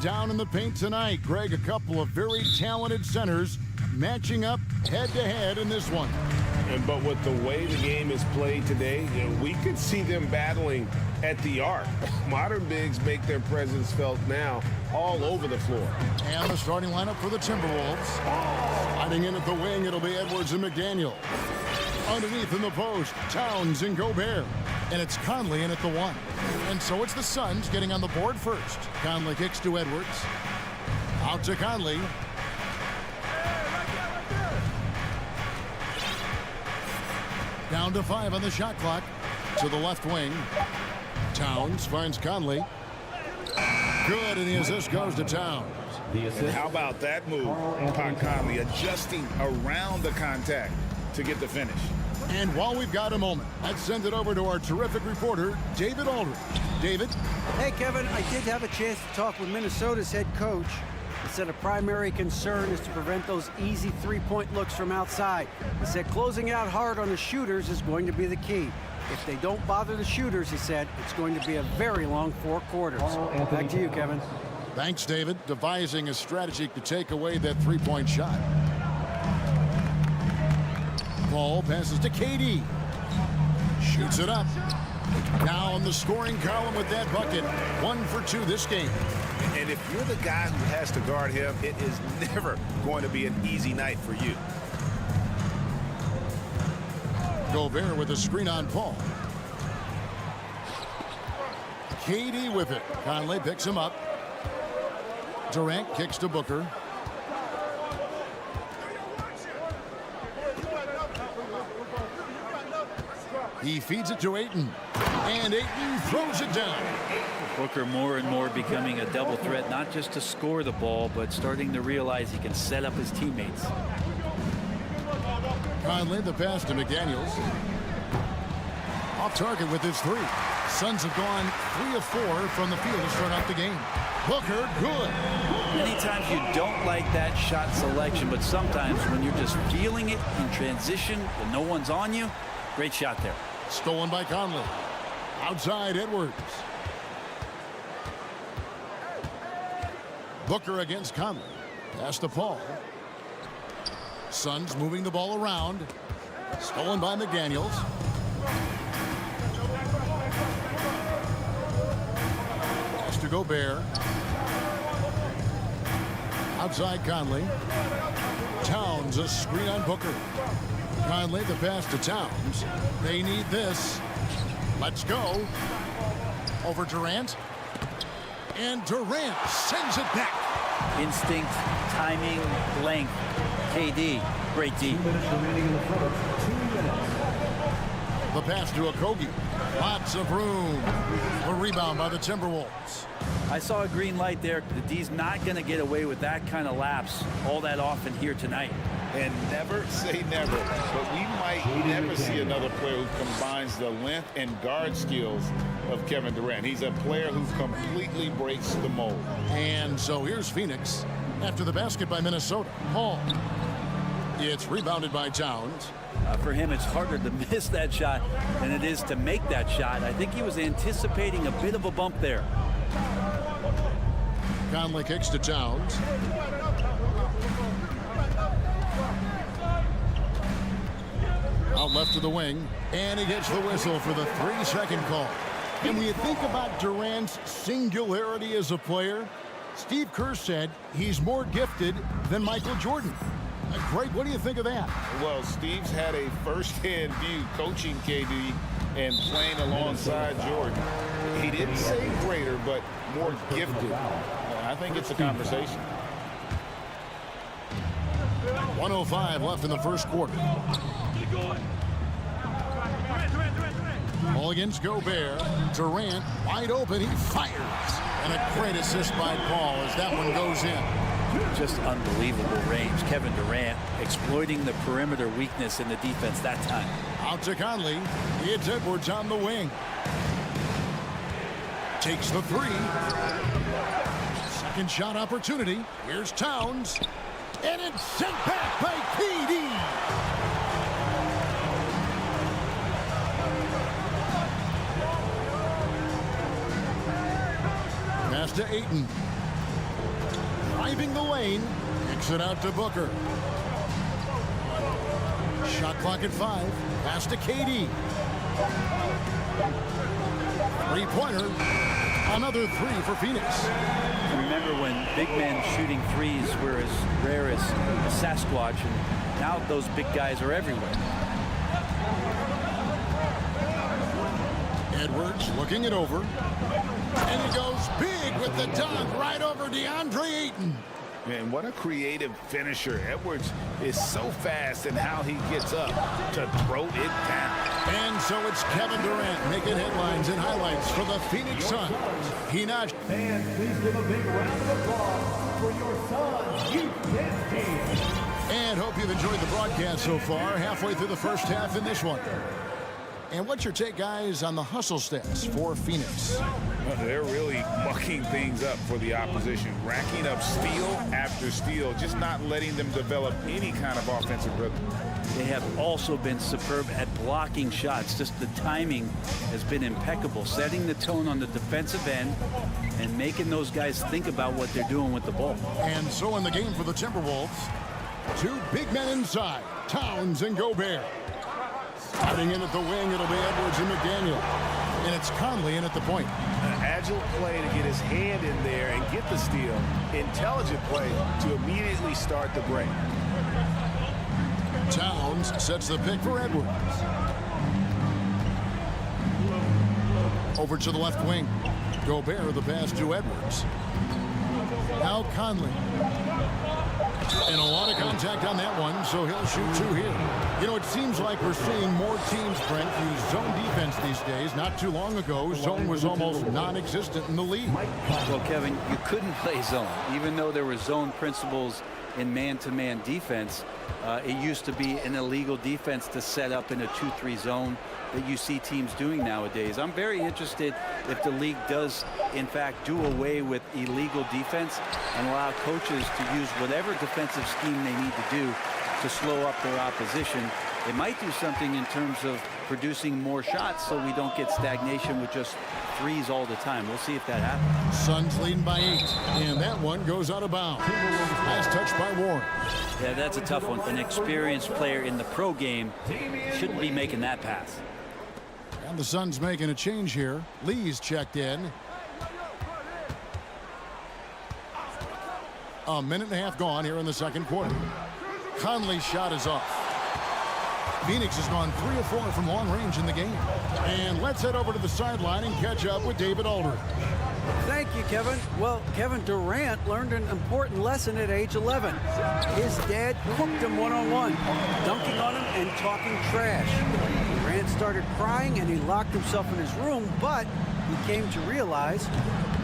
down in the paint tonight. Greg, a couple of very talented centers matching up head-to-head in this one. But with the way the game is played today, we could see them battling at the arc. Modern bigs make their presence felt now all over the floor. And the starting lineup for the Timberwolves. Sliding in at the wing, it'll be Edwards and McDaniel. Underneath in the post, Towns and Gobert. And it's Conley in at the 1. And so it's the Suns getting on the board first. Conley kicks to Edwards. Out to Conley. Down to 5 on the shot clock. To the left wing. Towns finds Conley. Good, and the assist goes to Towns. And how about that move by Conley, adjusting around the contact to get the finish. And while we've got a moment, let's send it over to our terrific reporter, David Aldridge. David? Hey, Kevin, I did have a chance to talk with Minnesota's head coach. He said a primary concern is to prevent those easy three-point looks from outside. He said closing out hard on the shooters is going to be the key. If they don't bother the shooters, he said, it's going to be a very long 4 quarters. Back to you, Kevin. Thanks, David. Devising a strategy to take away that three-point shot. Ball passes to KD. Shoots it up. Now in the scoring column with that bucket. 1 for 2 this game. And if you're the guy who has to guard him, it is never going to be an easy night for you. Gobert with a screen on Paul. KD with it. Conley picks him up. Durant kicks to Booker. He feeds it to Ayton. And Ayton throws it down. Booker more and more becoming a double threat, not just to score the ball, but starting to realize he can set up his teammates. Conley, the pass to McDaniels. Off target with his 3. Suns have gone 3 of 4 from the field to start out the game. Booker, good. Many times you don't like that shot selection, but sometimes when you're just feeling it in transition and no one's on you, great shot there. Stolen by Conley. Outside, Edwards. Booker against Conley. Pass to Paul. Suns moving the ball around. Stolen by McDaniels. Pass to Gobert. Outside Conley. Towns, a screen on Booker. Conley, the pass to Towns. They need this. Let's go. Over Durant. And Durant sends it back. Instinct, timing, length. KD, great D. 2 minutes remaining in the first. 2 minutes. The pass to Okogie. Lots of room. A rebound by the Timberwolves. I saw a green light there. The D's not going to get away with that kind of lapse all that often here tonight. And never say never, but we might never see another player who combines the length and guard skills of Kevin Durant. He's a player who completely breaks the mold. And so here's Phoenix after the basket by Minnesota. Paul. It's rebounded by Towns. For him, it's harder to miss that shot than it is to make that shot. I think he was anticipating a bit of a bump there. Conley kicks to Towns. Out left to the wing, and he gets the whistle for the 3-second call. And when you think about Durant's singularity as a player, Steve Kerr said he's more gifted than Michael Jordan. Greg, what do you think of that? Well, Steve's had a first-hand view coaching KD and playing alongside Jordan. He didn't say greater, but more gifted. I think it's a conversation. 1:05 left in the first quarter. Ball against Gobert. Durant wide open. He fires. And a great assist by Paul as that one goes in. Just unbelievable range. Kevin Durant exploiting the perimeter weakness in the defense that time. Out to Conley. It's Edwards on the wing. Takes the 3. Second shot opportunity. Here's Towns. And it's sent back by KD. Pass to Ayton. driving the lane. Kicks it out to Booker. Shot clock at 5. Pass to KD. Three-pointer. Another 3 for Phoenix. Remember when big men shooting threes were as rare as a Sasquatch, and now those big guys are everywhere. Edwards looking it over. And he goes big with the dunk right over DeAndre Ayton. Man, what a creative finisher. Edwards is so fast in how he gets up to throw it down. And so it's Kevin Durant making headlines and highlights for the Phoenix Suns. He notched. And please give a big round of applause for your Suns Youth Dance Team. And hope you've enjoyed the broadcast so far. Halfway through the first half in this one. And what's your take, guys, on the hustle stats for Phoenix? They're really mucking things up for the opposition, racking up steal after steal, just not letting them develop any kind of offensive rhythm. They have also been superb at blocking shots. Just the timing has been impeccable, setting the tone on the defensive end and making those guys think about what they're doing with the ball. And so in the game for the Timberwolves, 2 big men inside, Towns and Gobert. Starting in at the wing, it'll be Edwards and McDaniel. And it's Conley in at the point. An agile play to get his hand in there and get the steal. Intelligent play to immediately start the break. Towns sets the pick for Edwards. Over to the left wing. Gobert the pass to Edwards. Now Conley. And a lot of contact on that one, so he'll shoot 2 here. You know, it seems like we're seeing more teams, Brent, use zone defense these days. Not too long ago, zone was almost non-existent in the league. Well, Kevin, you couldn't play zone. Even though there were zone principles in man-to-man defense, it used to be an illegal defense to set up in a 2-3 zone that you see teams doing nowadays. I'm very interested if the league does, in fact, do away with illegal defense and allow coaches to use whatever defensive scheme they need to do to slow up their opposition. It might do something in terms of producing more shots so we don't get stagnation with just threes all the time. We'll see if that happens. Suns leading by 8, and that one goes out of bounds. Nice touch by Warren. Yeah, that's a tough one. An experienced player in the pro game shouldn't be making that pass. And the Suns making a change here. Lee's checked in. A minute and a half gone here in the second quarter. Conley's shot is off. Phoenix has gone 3 of 4 from long range in the game. And let's head over to the sideline and catch up with David Aldridge. Thank you, Kevin. Well, Kevin Durant learned an important lesson at age 11. His dad cooked him one-on-one, dunking on him and talking trash. Durant started crying and he locked himself in his room, but he came to realize,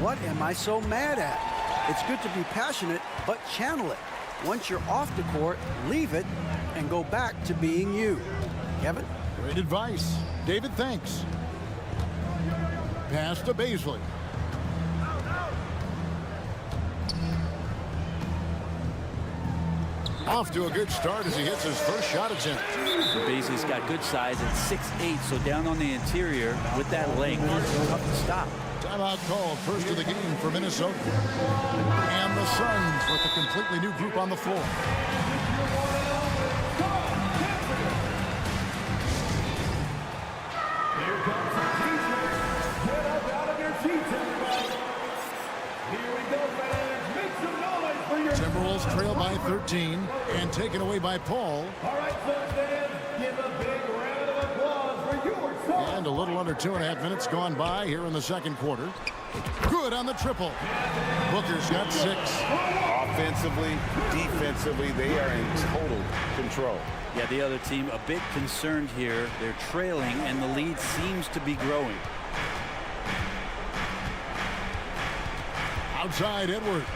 what am I so mad at? It's good to be passionate, but channel it. Once you're off the court, leave it and go back to being you. Kevin? Great advice. David, thanks. Pass to Baisley. Off to a good start as he hits his first shot attempt. Baisley's got good size at 6'8", so down on the interior with that length, it's tough to stop. Timeout called, first of the game for Minnesota. And the Suns with a completely new group on the floor. Here comes the defense. Get up out of your seats, everybody. Here we go, fans. Make some noise for your... Timberwolves trail by 13 and taken away by Paul. All right, Suns fans, give a big round of applause for your Suns. And a little under 2.5 minutes gone by here in the second quarter. Good on the triple. Booker's got 6. Offensively, defensively, they are in total control. Yeah, the other team a bit concerned here. They're trailing and the lead seems to be growing. Outside Edwards.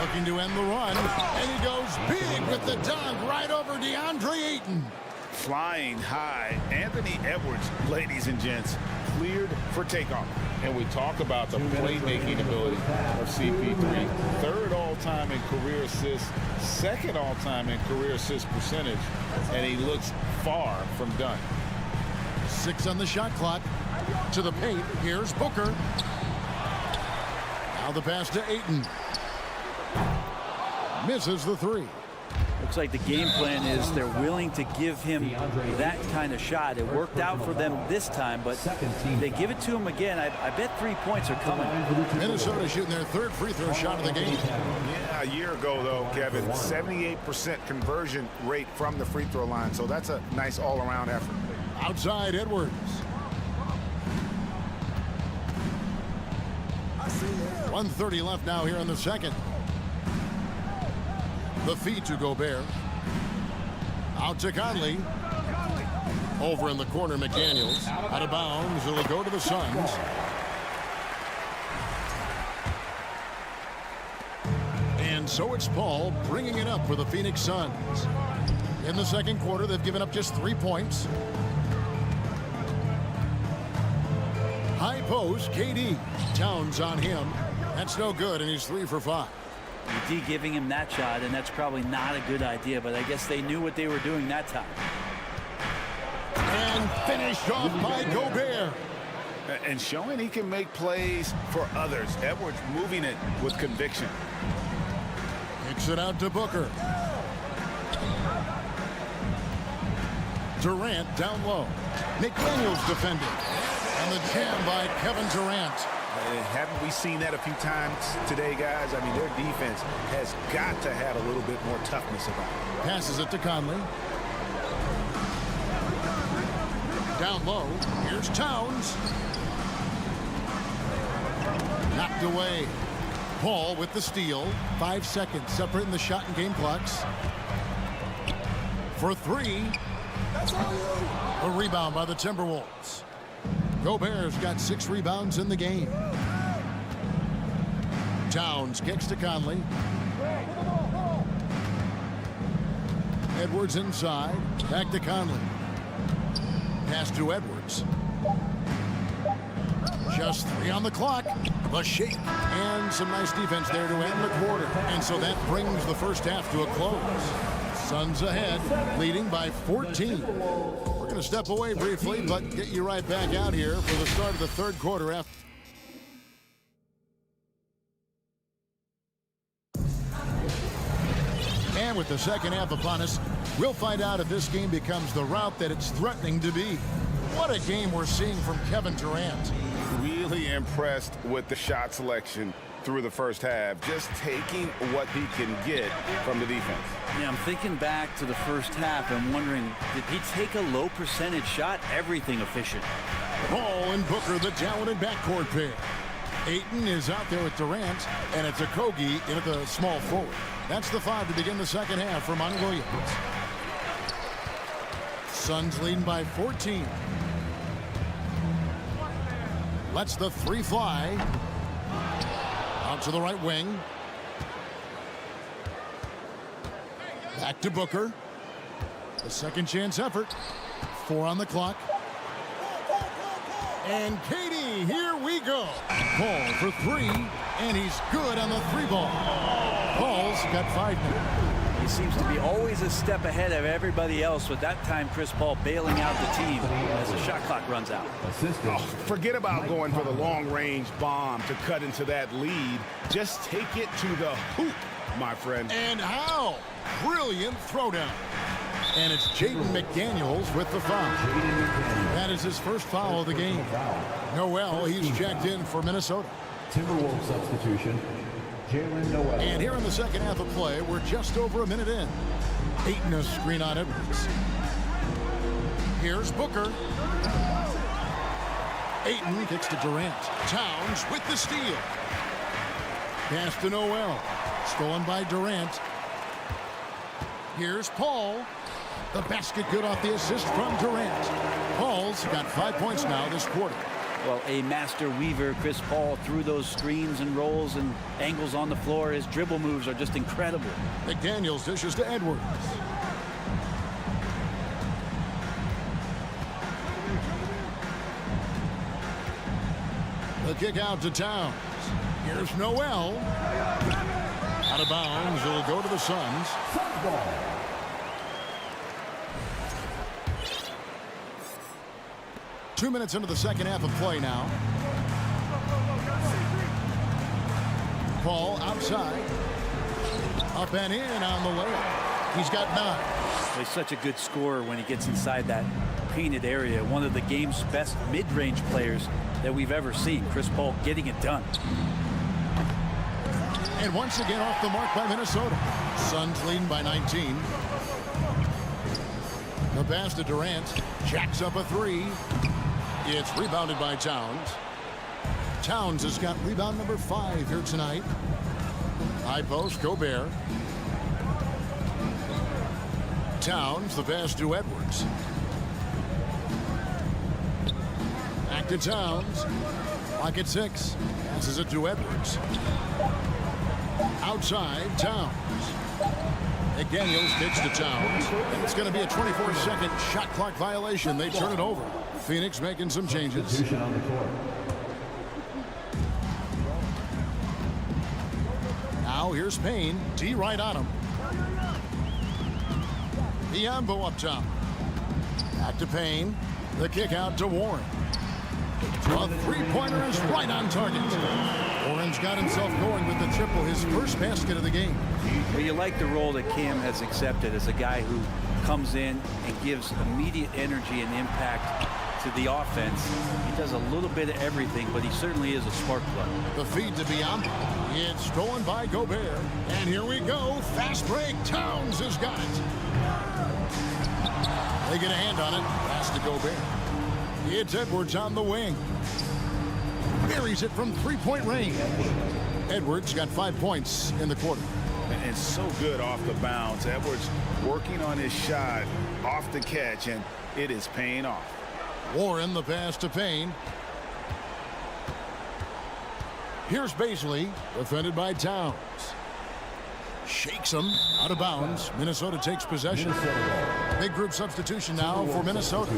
Looking to end the run. And he goes big with the dunk right over DeAndre Ayton. Flying high, Anthony Edwards, ladies and gents, cleared for takeoff. And we talk about the playmaking ability of CP3. 3rd all-time in career assists, 2nd all-time in career assist percentage, and he looks far from done. 6 on the shot clock. To the paint, here's Booker. Now the pass to Ayton. misses the three. Looks like the game plan is they're willing to give him that kind of shot. It worked out for them this time, but if they give it to him again, I bet 3 points are coming. Minnesota shooting their third free throw shot of the game. Yeah, a year ago, though, Kevin, 78% conversion rate from the free throw line. So that's a nice all-around effort. Outside Edwards. 1:30 left now here in the second. The feed to Gobert. Out to Conley. Over in the corner, McDaniels. Out of bounds. It'll go to the Suns. And so it's Paul bringing it up for the Phoenix Suns. In the second quarter, they've given up just 3 points. High post, KD. Towns on him. That's no good, and he's 3 for 5. D giving him that shot, and that's probably not a good idea, but I guess they knew what they were doing that time. And finished off by Gobert. And showing he can make plays for others. Edwards moving it with conviction. Kicks it out to Booker. Durant down low. McDaniels defending. And the jam by Kevin Durant. Haven't we seen that a few times today, guys? I mean, their defense has got to have a little bit more toughness about it. Passes it to Conley. Down low. Here's Towns. Knocked away. Paul with the steal. 5 seconds separating the shot and game clocks. For 3. A rebound by the Timberwolves. Gobert's got 6 rebounds in the game. Towns kicks to Conley. Edwards inside. Back to Conley. Pass to Edwards. Just 3 on the clock. The shake. And some nice defense there to end the quarter. And so that brings the first half to a close. Suns ahead, leading by 14. We're going to step away briefly, but get you right back out here for the start of the third quarter. And with the second half upon us, we'll find out if this game becomes the route that it's threatening to be. What a game we're seeing from Kevin Durant. Really impressed with the shot selection through the first half, just taking what he can get from the defense. Yeah, I'm thinking back to the first half and wondering, did he take a low percentage shot? Everything efficient. Paul and Booker, the talented backcourt pair. Ayton is out there with Durant, and it's Okogie in at the small forward. That's the 5 to begin the second half for Monty Williams. Suns leading by 14. Lets the 3 fly. Out to the right wing. Back to Booker. A second chance effort. 4 on the clock. And KD, here we go. Paul for 3, and he's good on the 3 ball. Paul's got 5 now. He seems to be always a step ahead of everybody else, with that time Chris Paul bailing out the team as the shot clock runs out. Oh, forget about going for the long-range bomb to cut into that lead. Just take it to the hoop, my friend. And how? Brilliant throwdown. And it's Jaden McDaniels with the foul. That is his first foul of the game. Noel, he's checked in for Minnesota. Timberwolves substitution. And here in the second half of play, we're just over a minute in. Ayton a screen on Edwards. Here's Booker. Ayton kicks to Durant. Towns with the steal. Pass to Noel. Stolen by Durant. Here's Paul. The basket good off the assist from Durant. Paul's got 5 points now this quarter. Well, a master weaver, Chris Paul, through those screens and rolls and angles on the floor. His dribble moves are just incredible. McDaniels dishes to Edwards. The kick out to Towns. Here's Noel. Out of bounds. It'll go to the Suns. 2 minutes into the second half of play now. Paul outside. Up and in on the layup. He's got 9. He's such a good scorer when he gets inside that painted area. One of the game's best mid-range players that we've ever seen. Chris Paul getting it done. And once again off the mark by Minnesota. Suns leading by 19. The pass to Durant. Jacks up a 3. It's rebounded by Towns. Towns has got rebound number 5 here tonight. High post, Gobert. Towns, the pass to Edwards. Back to Towns. Lock at 6. Passes it to Edwards. Outside, Towns. McDaniels kicks to Towns. And it's going to be a 24-second shot clock violation. They turn it over. Phoenix making some changes. Now here's Payne. D right on him. Biombo up top. Back to Payne. The kick out to Warren. A three-pointer is right on target. Warren's got himself going with the triple, his first basket of the game. Well, you like the role that Cam has accepted as a guy who comes in and gives immediate energy and impact to the offense. He does a little bit of everything, but he certainly is a spark plug. The feed to Biombo. It's stolen by Gobert. And here we go. Fast break. Towns has got it. They get a hand on it. Pass to Gobert. It's Edwards on the wing. Buries it from three-point range. Edwards got 5 points in the quarter. And so good off the bounce. Edwards working on his shot off the catch, and it is paying off. Warren, the pass to Payne. Here's Baisley, defended by Towns. Shakes him out of bounds. Minnesota takes possession. Big group substitution now for Minnesota.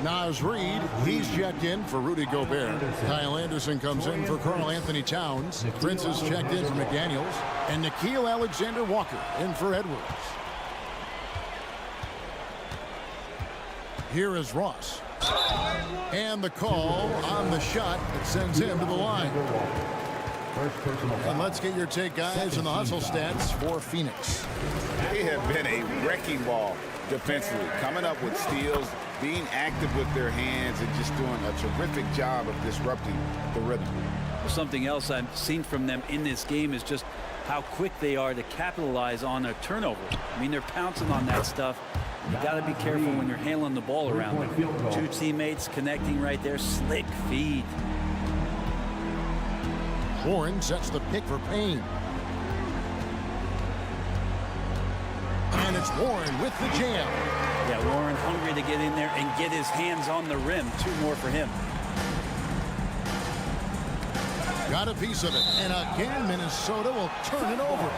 Naz Reid, he's checked in for Rudy Gobert. Kyle Anderson comes in for Karl Anthony Towns. Prince is checked in for McDaniels. And Nickeil Alexander-Walker in for Edwards. Here is Ross. And the call on the shot that sends him to the line. And let's get your take, guys, on the hustle stats for Phoenix. They have been a wrecking ball defensively, coming up with steals, being active with their hands, and just doing a terrific job of disrupting the rhythm. Something else I've seen from them in this game is just how quick they are to capitalize on a turnover. I mean, they're pouncing on that stuff. You got to be careful when you're handling the ball around them. Two teammates connecting right there. Slick feed. Warren sets the pick for Payne. And it's Warren with the jam. Yeah, Warren hungry to get in there and get his hands on the rim. 2 more for him. Got a piece of it. And again, Minnesota will turn it over.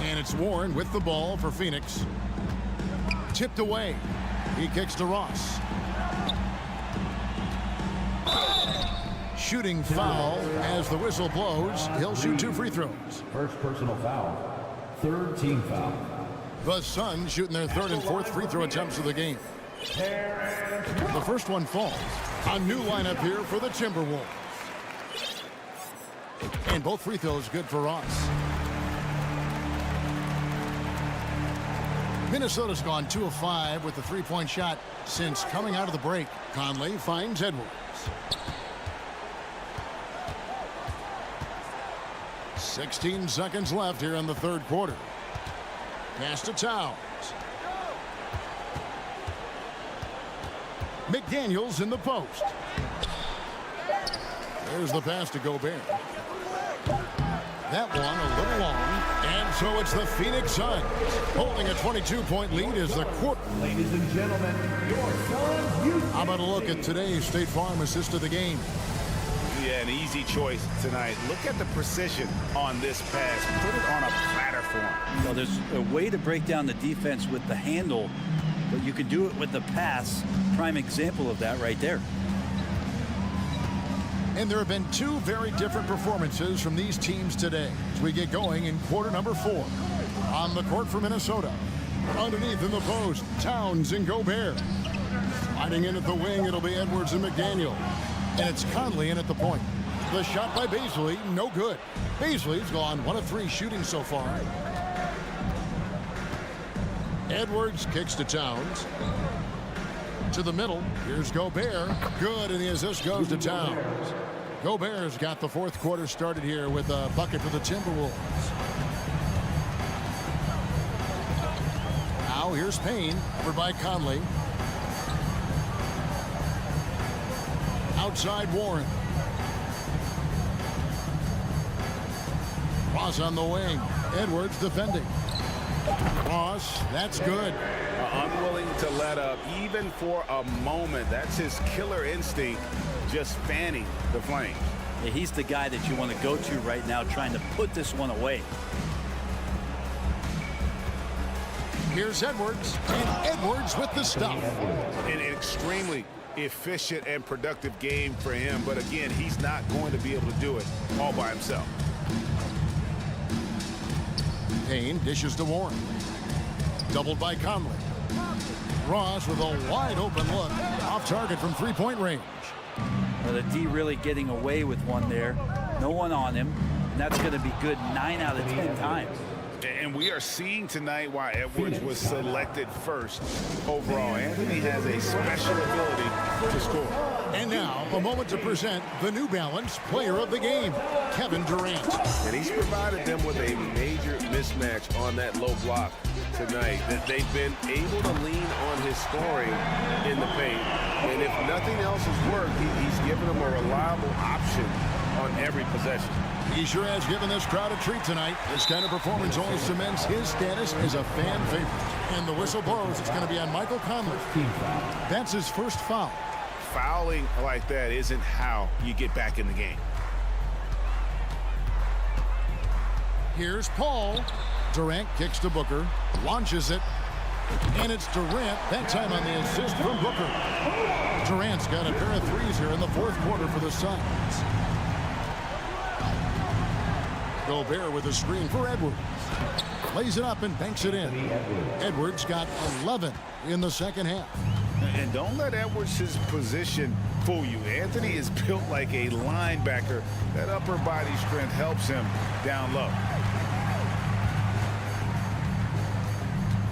And it's Warren with the ball for Phoenix. Tipped away. He kicks to Ross. Shooting foul as the whistle blows. He'll shoot 2 free throws. First personal foul. Third team foul. The Suns shooting their 3rd and 4th free throw attempts of the game. The first one falls. A new lineup here for the Timberwolves. And both free throws good for Ross. Minnesota's gone 2 of 5 with the 3-point shot since coming out of the break. Conley finds Edwards. 16 seconds left here in the 3rd quarter. Pass to Towns. McDaniels in the post. There's the pass to Gobert. That one a little long. And so it's the Phoenix Suns holding a 22-point lead as the quarter. Ladies and gentlemen, your Suns. How about a look at today's State Farm assist of the game? Yeah, an easy choice tonight. Look at the precision on this pass. Put it on a platter for him. Well, there's a way to break down the defense with the handle, but you can do it with the pass. Prime example of that right there. And there have been 2 very different performances from these teams today as we get going in quarter number 4. On the court for Minnesota. Underneath in the post, Towns and Gobert. Sliding in at the wing, it'll be Edwards and McDaniel. And it's Conley in at the point. The shot by Bobslay, no good. Bobslay's gone 1 of 3 shooting so far. Edwards kicks to Towns. To the middle, here's Gobert. Good, and the assist goes to Towns. Gobert's got the fourth quarter started here with a bucket for the Timberwolves. Now here's Payne, covered by Conley. Outside Warren. Ross on the wing. Edwards defending. Ross, that's good. Unwilling to let up even for a moment. That's his killer instinct, just fanning the flames. Yeah, he's the guy that you want to go to right now, trying to put this one away. Here's Edwards, and Edwards with the stuff. An extremely efficient and productive game for him, but again, he's not going to be able to do it all by himself. Payne dishes to Warren. Doubled by Conley. Ross with a wide open look. Off target from three-point range. Well, the D really getting away with one there. No one on him. And that's going to be good 9 out of 10 times. And we are seeing tonight why Edwards was selected first overall. Anthony has a special ability to score. And now, a moment to present the New Balance Player of the Game, Kevin Durant. And he's provided them with a major mismatch on that low block tonight. That they've been able to lean on his scoring in the paint. And if nothing else has worked, he's given them a reliable option on every possession. He sure has given this crowd a treat tonight. This kind of performance only cements his status as a fan favorite. And the whistle blows. It's going to be on Michael Conley. That's his first foul. Fouling like that isn't how you get back in the game. Here's Paul. Durant kicks to Booker, launches it, and it's Durant, that time on the assist from Booker. Durant's got a pair of threes here in the fourth quarter for the Suns. Gobert with a screen for Edwards. Lays it up and banks it in. Edwards got 11 in the second half. And don't let Edwards' position fool you. Anthony is built like a linebacker. That upper body strength helps him down low.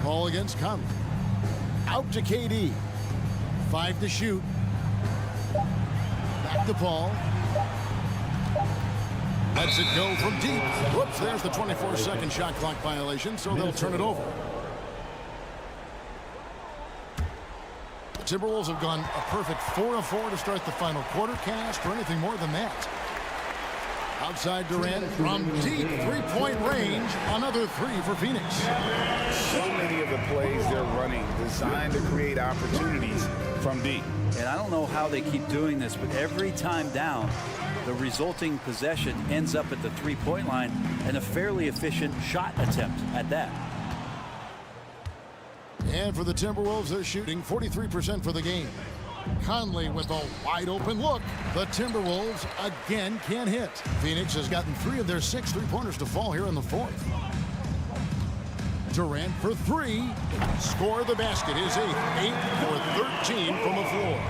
Ball against Conley. Out to KD. 5 to shoot. Back to Paul. Lets it go from deep. Whoops, there's the 24-second shot clock violation, so they'll turn it over. The Timberwolves have gone a perfect 4 of 4 to start the final quarter. Can't ask for anything more than that. Outside Durant from deep three-point range. Another 3 for Phoenix. So many of the plays they're running designed to create opportunities from deep. And I don't know how they keep doing this, but every time down, the resulting possession ends up at the three-point line, and a fairly efficient shot attempt at that. And for the Timberwolves, they're shooting 43% for the game. Conley with a wide open look. The Timberwolves again can't hit. Phoenix has gotten 3 of their 6 three-pointers to fall here in the fourth. Durant for 3. Score the basket. His 8th for 13 from the floor.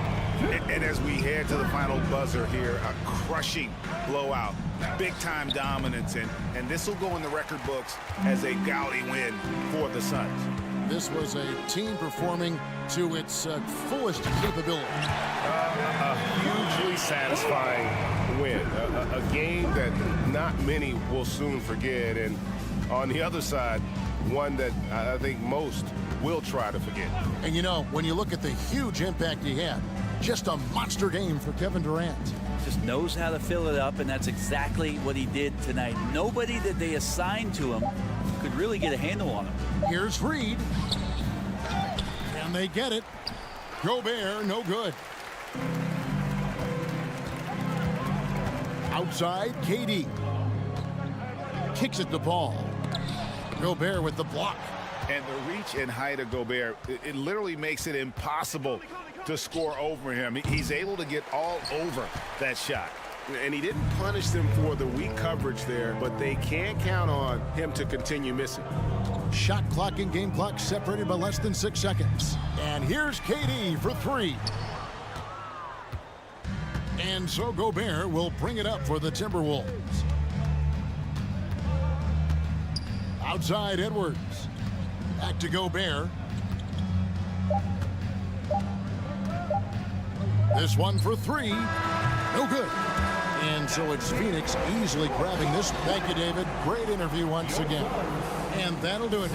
And as we head to the final buzzer here, a crushing blowout, big-time dominance, and this will go in the record books as a gaudy win for the Suns. This was a team performing to its fullest capability. A hugely satisfying win. A game that not many will soon forget. And on the other side, one that I think most will try to forget. And you know, when you look at the huge impact he had, just a monster game for Kevin Durant. Just knows how to fill it up, and that's exactly what he did tonight. Nobody that they assigned to him could really get a handle on him. Here's Reed. And they get it. Gobert, no good. Outside, KD. Kicks it to Paul. Gobert with the block. And the reach and height of Gobert, it literally makes it impossible to score over him. He's able to get all over that shot. And he didn't punish them for the weak coverage there, but they can't count on him to continue missing. Shot clock and game clock separated by less than 6 seconds. And here's KD for 3. And so Gobert will bring it up for the Timberwolves. Outside Edwards. Back to Gobert. This one for 3. No good. And so it's Phoenix easily grabbing this. Thank you, David. Great interview once again. And that'll do it.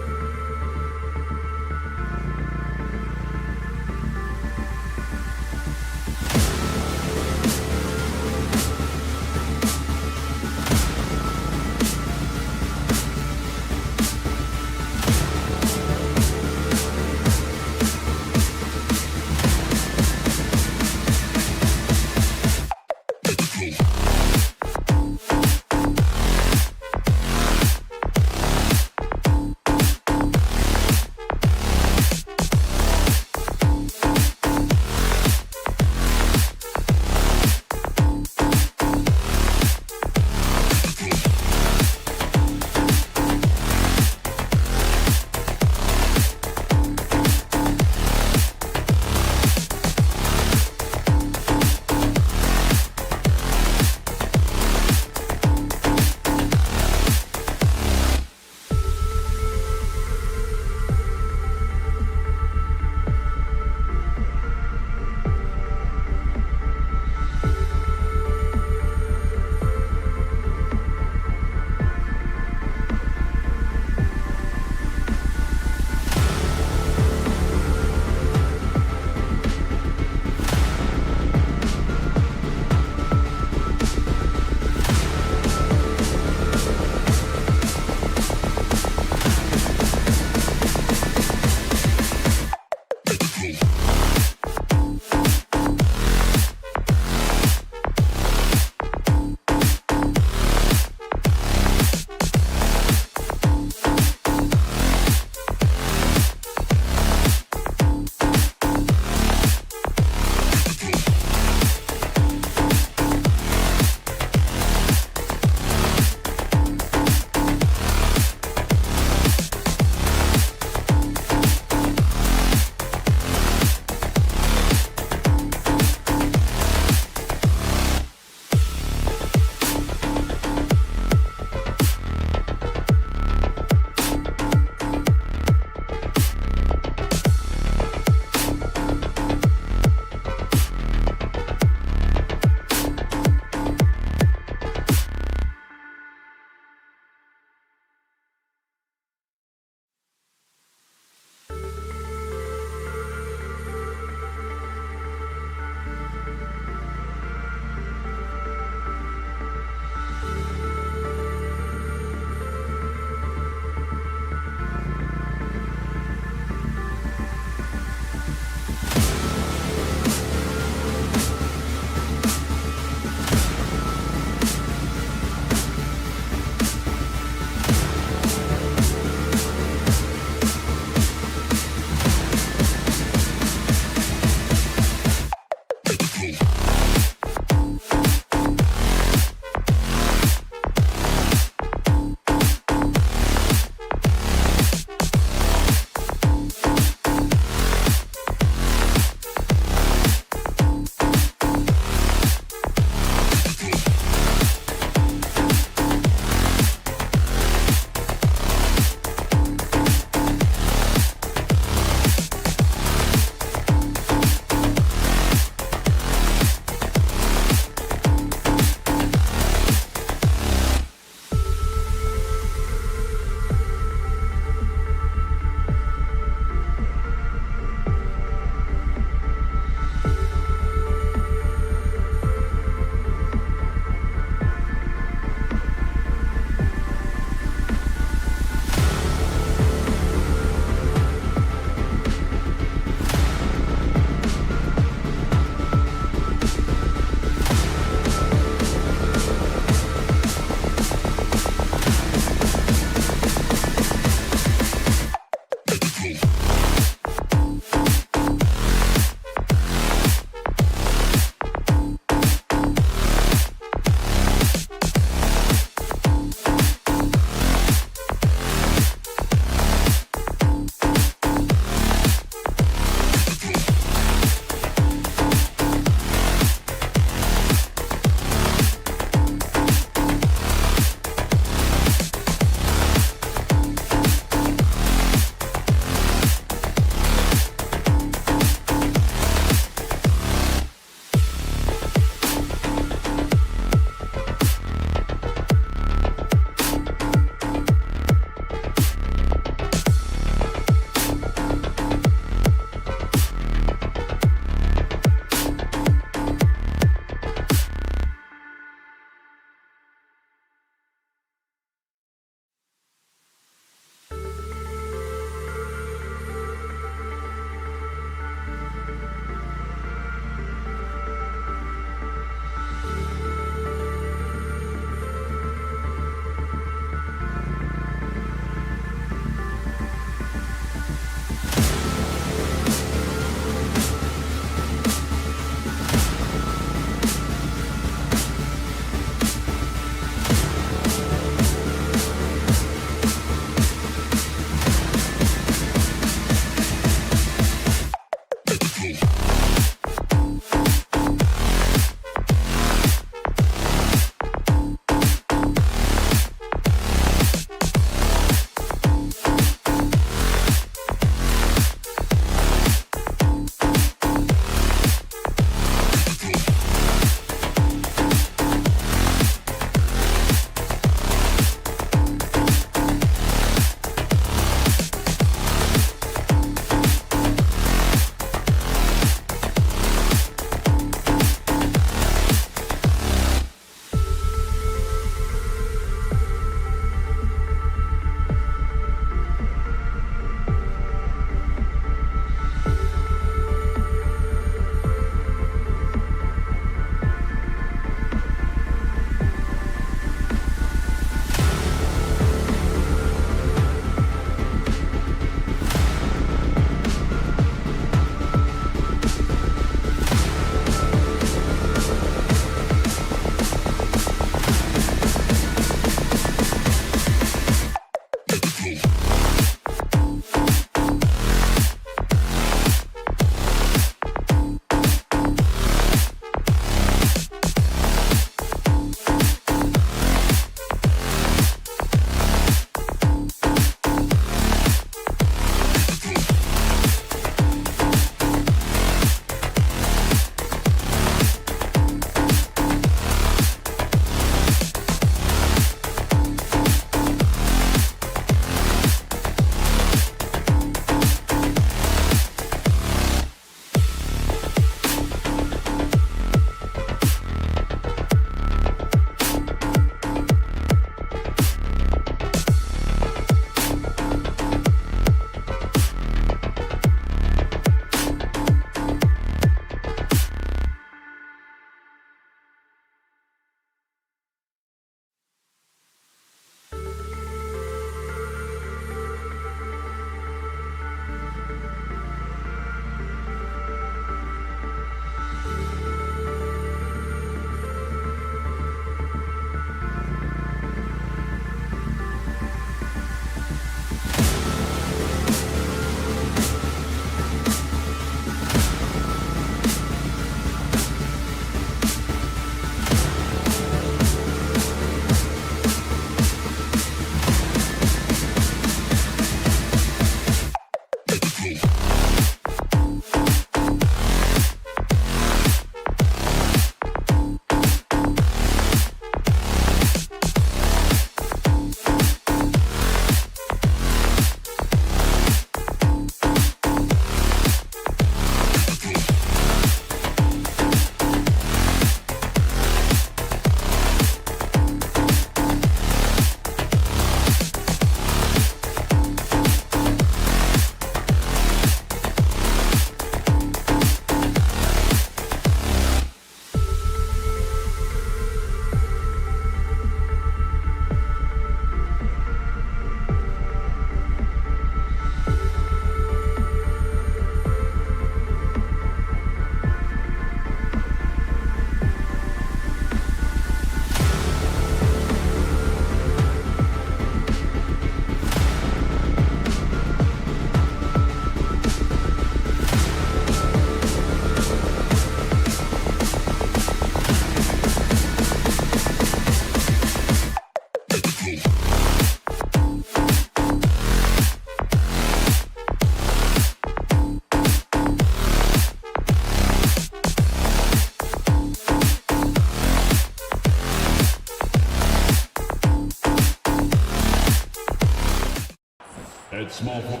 at small forward.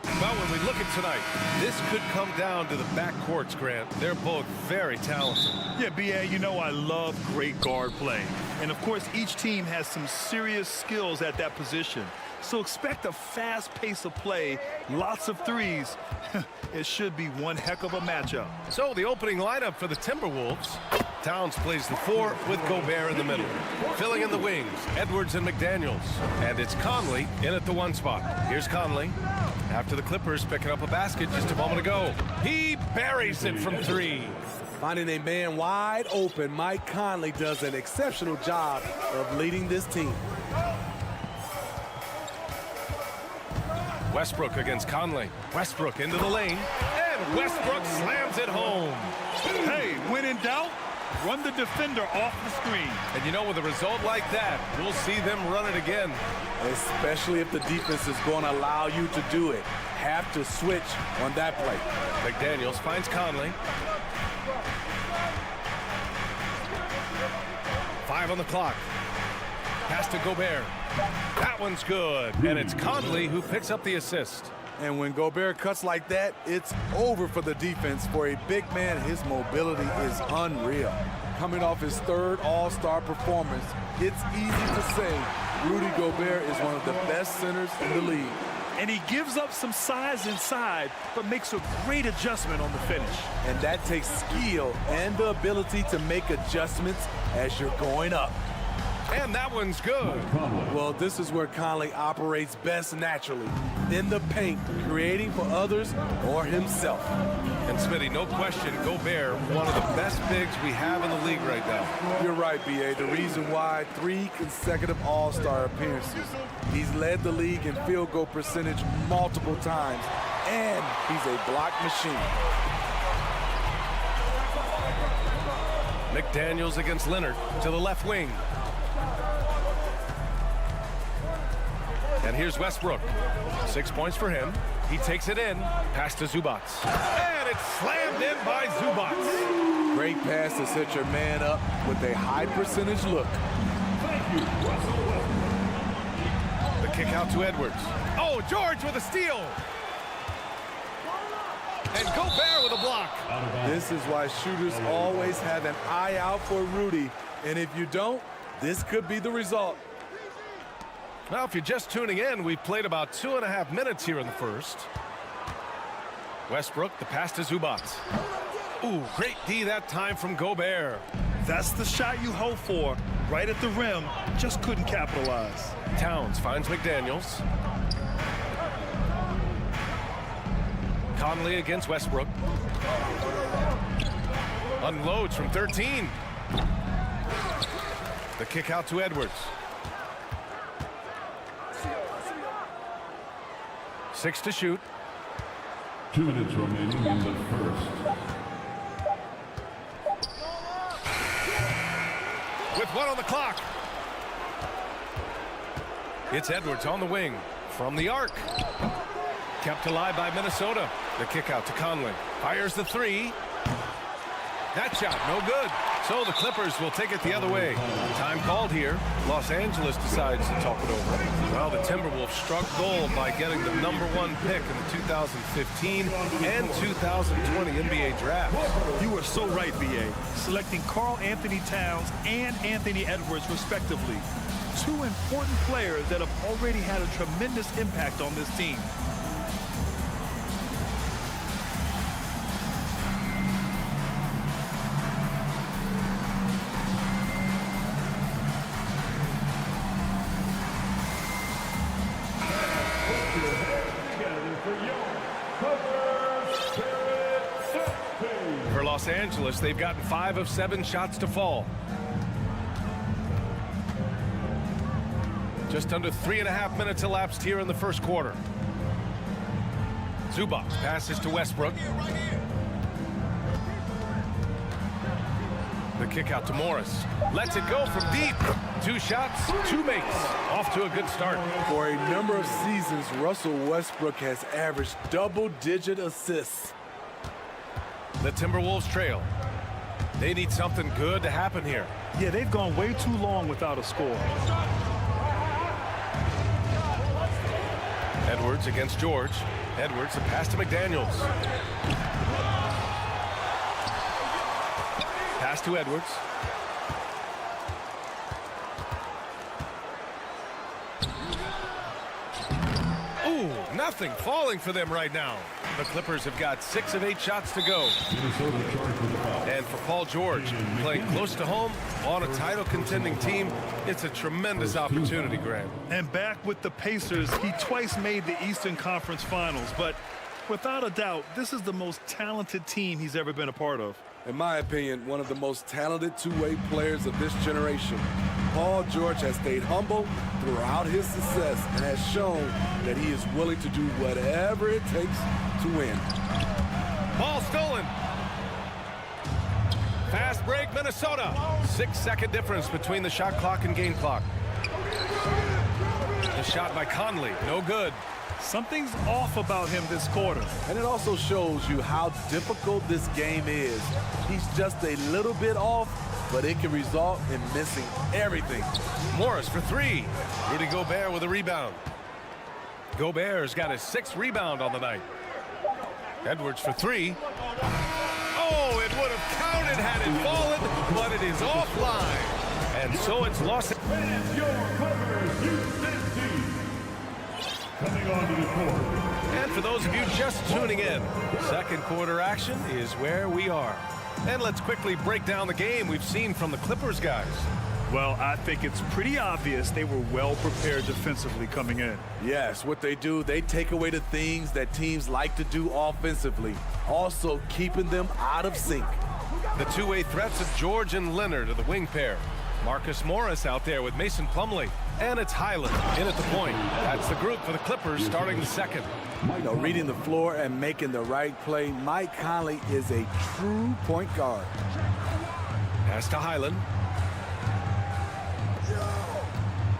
Well, when we look at tonight, this could come down to the backcourts, Grant. They're both very talented. Yeah, B.A., you know I love great guard play. And, of course, each team has some serious skills at that position. So expect a fast pace of play, lots of threes. It should be one heck of a matchup. So the opening lineup for the Timberwolves. Towns plays the 4 with Gobert in the middle. Filling in the wings, Edwards and McDaniels. And it's Conley in at the 1 spot. Here's Conley. After the Clippers picking up a basket just a moment ago. He buries it from 3. Finding a man wide open, Mike Conley does an exceptional job of leading this team. Westbrook against Conley. Westbrook into the lane. And Westbrook slams it home. Hey, when in doubt, run the defender off the screen. And you know, with a result like that, we'll see them run it again. Especially if the defense is going to allow you to do it. Have to switch on that play. McDaniels finds Conley. 5 on the clock. Pass to Gobert. That one's good. And it's Conley who picks up the assist. And when Gobert cuts like that, it's over for the defense. For a big man, his mobility is unreal. Coming off his 3rd All-Star performance, it's easy to say Rudy Gobert is one of the best centers in the league. And he gives up some size inside, but makes a great adjustment on the finish. And that takes skill and the ability to make adjustments as you're going up. And that one's good. Well, this is where Conley operates best naturally. In the paint, creating for others or himself. And Smitty, no question, Gobert, one of the best bigs we have in the league right now. You're right, B.A. The reason why 3 consecutive All-Star appearances. He's led the league in field goal percentage multiple times. And he's a block machine. McDaniels against Leonard to the left wing. And here's Westbrook. 6 points for him. He takes it in. Pass to Zubac. And it's slammed in by Zubac. Great pass to set your man up with a high percentage look. The kick out to Edwards. Oh, George with a steal. And Gobert with a block. This is why shooters always have an eye out for Rudy. And if you don't, this could be the result. Now, if you're just tuning in, we've played about 2.5 minutes here in the first. Westbrook, the pass to Zubac. Ooh, great D that time from Gobert. That's the shot you hope for. Right at the rim, just couldn't capitalize. Towns finds McDaniels. Conley against Westbrook. Unloads from 13. The kick out to Edwards. 6 to shoot. 2 minutes remaining in the first. With 1 on the clock. It's Edwards on the wing from the arc. Kept alive by Minnesota. The kick out to Conley. Fires the 3. That shot, no good. So the Clippers will take it the other way. Time called here. Los Angeles decides to talk it over. Well, the Timberwolves struck gold by getting the #1 pick in the 2015 and 2020 NBA draft. You are so right, B.A. Selecting Karl Anthony Towns and Anthony Edwards, respectively. 2 important players that have already had a tremendous impact on this team. For Los Angeles, they've gotten 5 of 7 shots to fall. Just under 3.5 minutes elapsed here in the first quarter. Zubac passes to Westbrook. The kick out to Morris. Lets it go from deep. 2 shots, 2 makes. Off to a good start. For a number of seasons, Russell Westbrook has averaged double-digit assists. The Timberwolves trail. They need something good to happen here. Yeah, they've gone way too long without a score. Edwards against George. Edwards, the pass to McDaniels. Pass to Edwards. Ooh, nothing falling for them right now. The Clippers have got 6 of 8 shots to go. And for Paul George, playing close to home on a title contending team, it's a tremendous opportunity, Grant. And back with the Pacers, he twice made the Eastern Conference Finals, but without a doubt, this is the most talented team he's ever been a part of. In my opinion, one of the most talented two-way players of this generation. Paul George has stayed humble throughout his success and has shown that he is willing to do whatever it takes to win. Ball stolen. Fast break, Minnesota. 6-second difference between the shot clock and game clock. The shot by Conley, no good. Something's off about him this quarter. And it also shows you how difficult this game is. He's just a little bit off, but it can result in missing everything. Morris for 3. Rudy Gobert with a rebound. Gobert's got his 6th rebound on the night. Edwards for 3. Oh, it would have counted had it fallen, but it is offline. And so it's lost. And your Clippers Houston team. Coming onto the court. And for those of you just tuning in, second quarter action is where we are. And let's quickly break down the game we've seen from the Clippers guys. Well, I think it's pretty obvious they were well prepared defensively coming in. Yes, what they do, they take away the things that teams like to do offensively, also keeping them out of sync. The two-way threats of George and Leonard are the wing pair. Marcus Morris out there with Mason Plumlee. And it's Highland in at the point. That's the group for the Clippers starting the second. You know, reading the floor and making the right play, Mike Conley is a true point guard. Pass to Highland.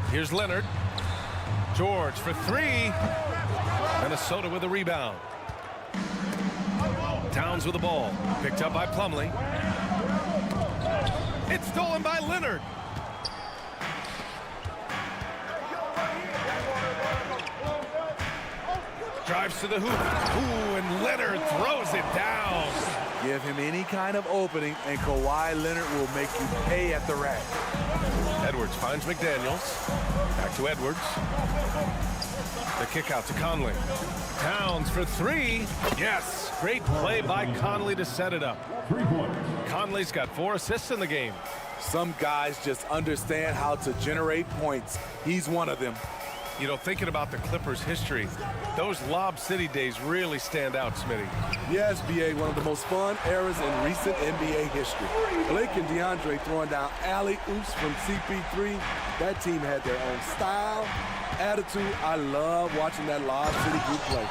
Here's Leonard. George for 3. Minnesota with a rebound. Towns with the ball. Picked up by Plumlee. It's stolen by Leonard. Drives to the hoop. Ooh, and Leonard throws it down. Give him any kind of opening, and Kawhi Leonard will make you pay at the rack. Edwards finds McDaniels. Back to Edwards. The kick out to Conley. Towns for 3. Yes, great play by Conley to set it up. 3 points. Conley's got 4 assists in the game. Some guys just understand how to generate points. He's one of them. You know, thinking about the Clippers' history, those Lob City days really stand out, Smitty. Yes, B.A., one of the most fun eras in recent NBA history. Blake and DeAndre throwing down alley-oops from CP3. That team had their own style, attitude. I love watching that Lob City group play.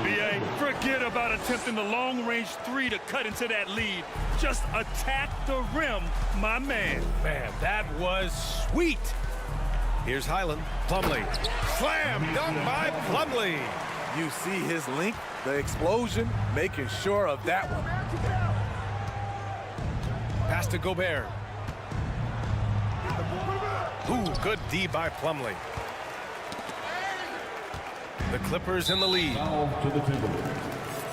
B.A., forget about attempting the long-range 3 to cut into that lead. Just attack the rim, my man. Man, that was sweet. Here's Highland. Plumlee. Slam dunk by Plumlee. You see his length, the explosion, making sure of that one. Pass to Gobert. Ooh, good D by Plumlee. The Clippers in the lead.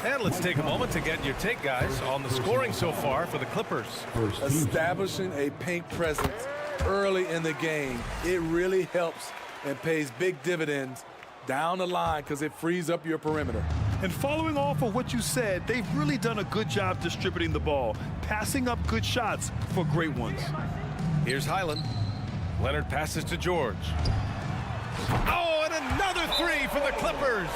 And let's take a moment to get your take, guys, on the scoring so far for the Clippers. Establishing a paint presence early in the game, it really helps and pays big dividends down the line because it frees up your perimeter. And following off of what you said, they've really done a good job distributing the ball, passing up good shots for great ones. Here's Highland. Leonard passes to George. Oh, and another 3 for the Clippers.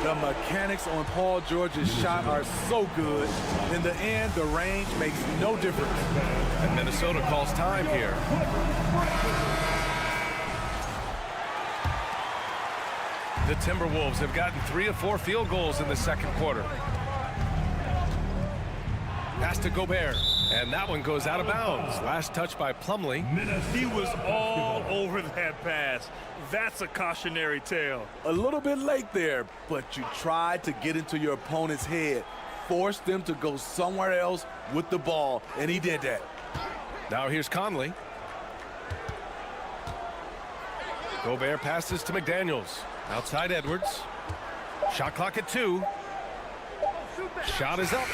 The mechanics on Paul George's shot are so good. In the end, the range makes no difference. And Minnesota calls time here. The Timberwolves have gotten 3 of 4 field goals in the second quarter. Pass to Gobert, and that one goes out of bounds. Last touch by Plumlee. He was all over that pass. That's a cautionary tale. A little bit late there, but you tried to get into your opponent's head, force them to go somewhere else with the ball, and he did that. Now here's Conley. Gobert passes to McDaniels. Outside Edwards. Shot clock at 2. Shot is up.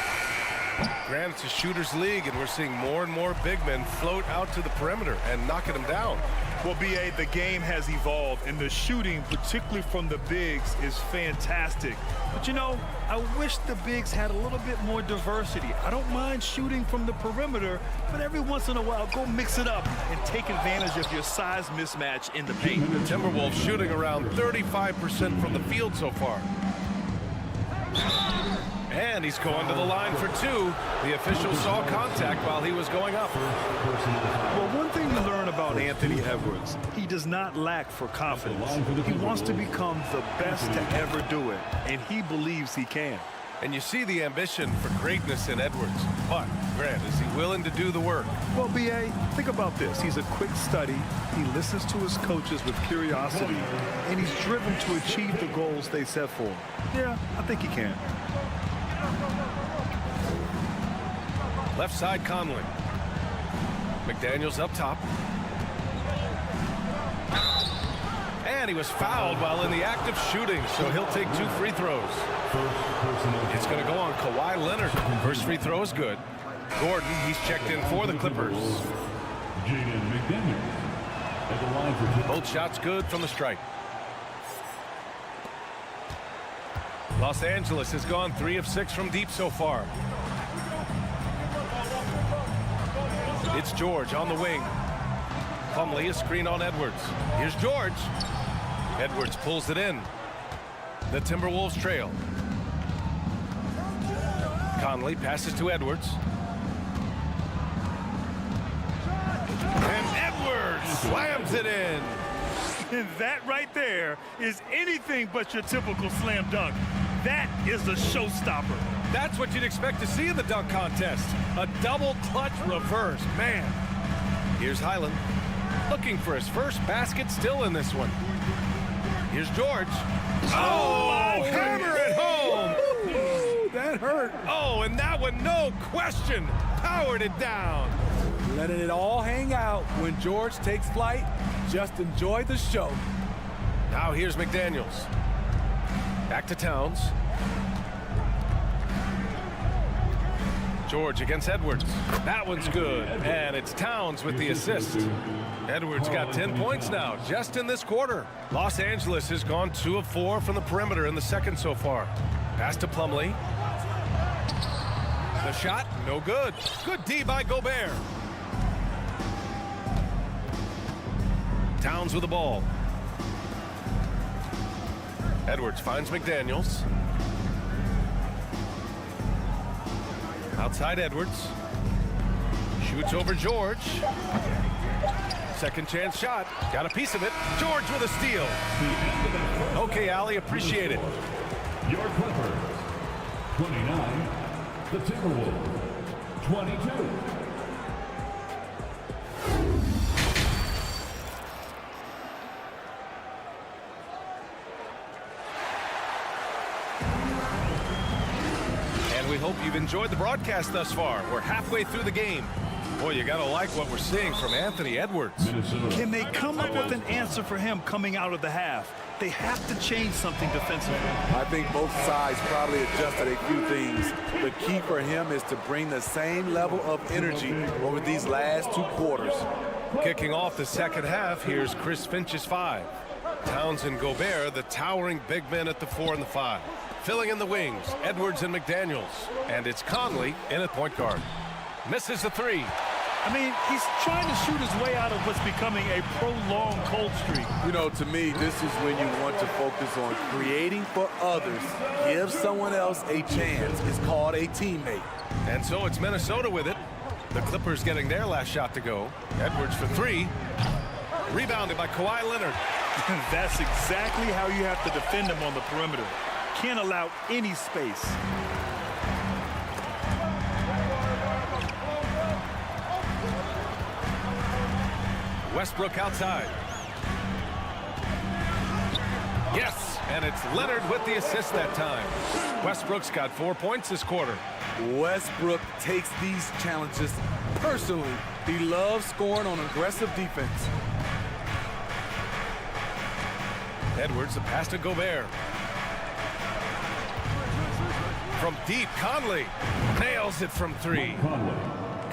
Grant, it's a shooter's league, and we're seeing more and more big men float out to the perimeter and knocking them down. Well, B.A., the game has evolved, and the shooting, particularly from the bigs, is fantastic. But, you know, I wish the bigs had a little bit more diversity. I don't mind shooting from the perimeter, but every once in a while, go mix it up and take advantage of your size mismatch in the paint. The Timberwolves shooting around 35% from the field so far. And he's going to the line for 2. The official saw contact while he was going up. Well, one thing to learn about Anthony Edwards, he does not lack for confidence. He wants to become the best to ever do it, and he believes he can. And you see the ambition for greatness in Edwards. But, Grant, is he willing to do the work? Well, B.A., think about this. He's a quick study. He listens to his coaches with curiosity, and he's driven to achieve the goals they set for him. Yeah, I think he can. Left side, Conley. McDaniels up top. And he was fouled while in the act of shooting, so he'll take 2 free throws. It's going to go on Kawhi Leonard. First free throw is good. Gordon, he's checked in for the Clippers. Both shots good from the stripe. Los Angeles has gone 3 of 6 from deep so far. It's George on the wing. Plumlee, a screen on Edwards. Here's George. Edwards pulls it in. The Timberwolves trail. Conley passes to Edwards. And Edwards slams it in. And that right there is anything but your typical slam dunk. That is a showstopper. That's what you'd expect to see in the dunk contest. A double clutch reverse. Man. Here's Highland. Looking for his first basket, still in this one. Here's George. Oh, hammer it home. Ooh, that hurt. Oh, and that one, no question, powered it down. Letting it all hang out when George takes flight. Just enjoy the show. Now here's McDaniels. Back to Towns. George against Edwards. That one's good. And it's Towns with the assist. Edwards got 10 points now, just in this quarter. Los Angeles has gone 2 of 4 from the perimeter in the second so far. Pass to Plumlee. The shot, no good. Good D by Gobert. Towns with the ball. Edwards finds McDaniels. Outside Edwards. Shoots over George. Second chance shot. Got a piece of it. George with a steal. Okay, Allie, appreciate it. Your Clippers, 29. The Timberwolves, 22. And we hope you've enjoyed the broadcast thus far. We're halfway through the game. Boy, you gotta like what we're seeing from Anthony Edwards. Can they come up with an answer for him coming out of the half? They have to change something defensively. I think both sides probably adjusted a few things. The key for him is to bring the same level of energy over these last 2 quarters. Kicking off the second half, here's Chris Finch's 5. Towns and Gobert, the towering big men at the 4 and the 5. Filling in the wings, Edwards and McDaniels. And it's Conley in at point guard. Misses the 3. I mean, he's trying to shoot his way out of what's becoming a prolonged cold streak. You know, to me, this is when you want to focus on creating for others. Give someone else a chance. It's called a teammate. And so it's Minnesota with it. The Clippers getting their last shot to go. Edwards for 3. Rebounded by Kawhi Leonard. That's exactly how you have to defend him on the perimeter. Can't allow any space. Westbrook outside. Yes, and it's Leonard with the assist that time. Westbrook's got 4 points this quarter. Westbrook takes these challenges personally. He loves scoring on aggressive defense. Edwards, the pass to Gobert. From deep, Conley nails it from 3.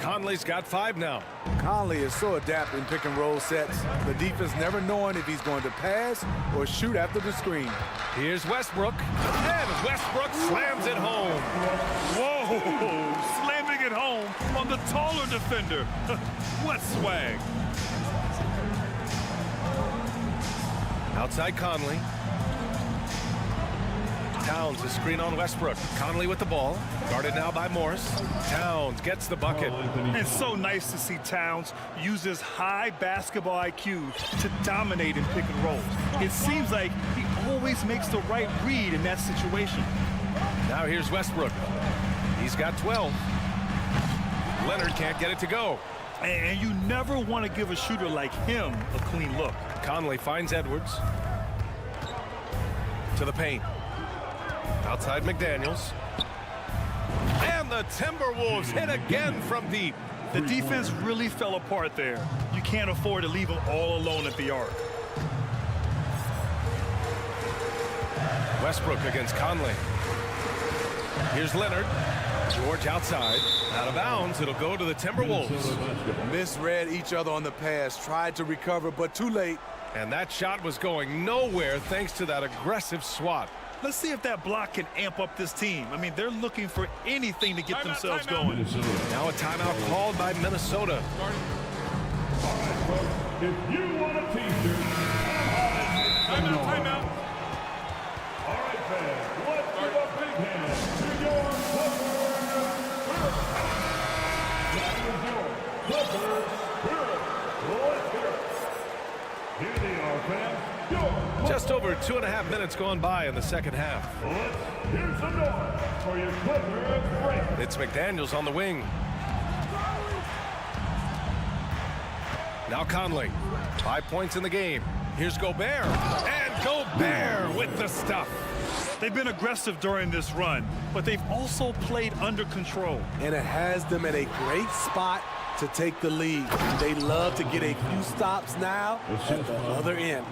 Conley's got 5 now. Conley is so adept in pick and roll sets. The defense never knowing if he's going to pass or shoot after the screen. Here's Westbrook, and Westbrook slams it home. Whoa, slamming it home on the taller defender. What swag. Outside Conley. Towns, a screen on Westbrook. Conley with the ball. Guarded now by Morris. Towns gets the bucket. It's so nice to see Towns use his high basketball IQ to dominate in pick and rolls. It seems like he always makes the right read in that situation. Now here's Westbrook. He's got 12. Leonard can't get it to go. And you never want to give a shooter like him a clean look. Conley finds Edwards. To the paint. Outside McDaniels. And the Timberwolves hit again from deep. The defense really fell apart there. You can't afford to leave them all alone at the arc. Westbrook against Conley. Here's Leonard. George outside. Out of bounds. It'll go to the Timberwolves. Misread each other on the pass. Tried to recover, but too late. And that shot was going nowhere thanks to that aggressive swat. Let's see if that block can amp up this team. I mean, they're looking for anything to get themselves going. Now a timeout called by Minnesota. If you want a t-shirt, timeout. All right, fans, let's give a big hand to your Clippers Spirit. Let's hear it. Here they are, fans. Just over 2.5 minutes gone by in the second half. Here's the noise for your Clippers break. It's McDaniels on the wing. Now Conley. 5 points in the game. Here's Gobert. And Gobert with the stuff. They've been aggressive during this run, but they've also played under control. And it has them at a great spot to take the lead. They love to get a few stops now at the other end.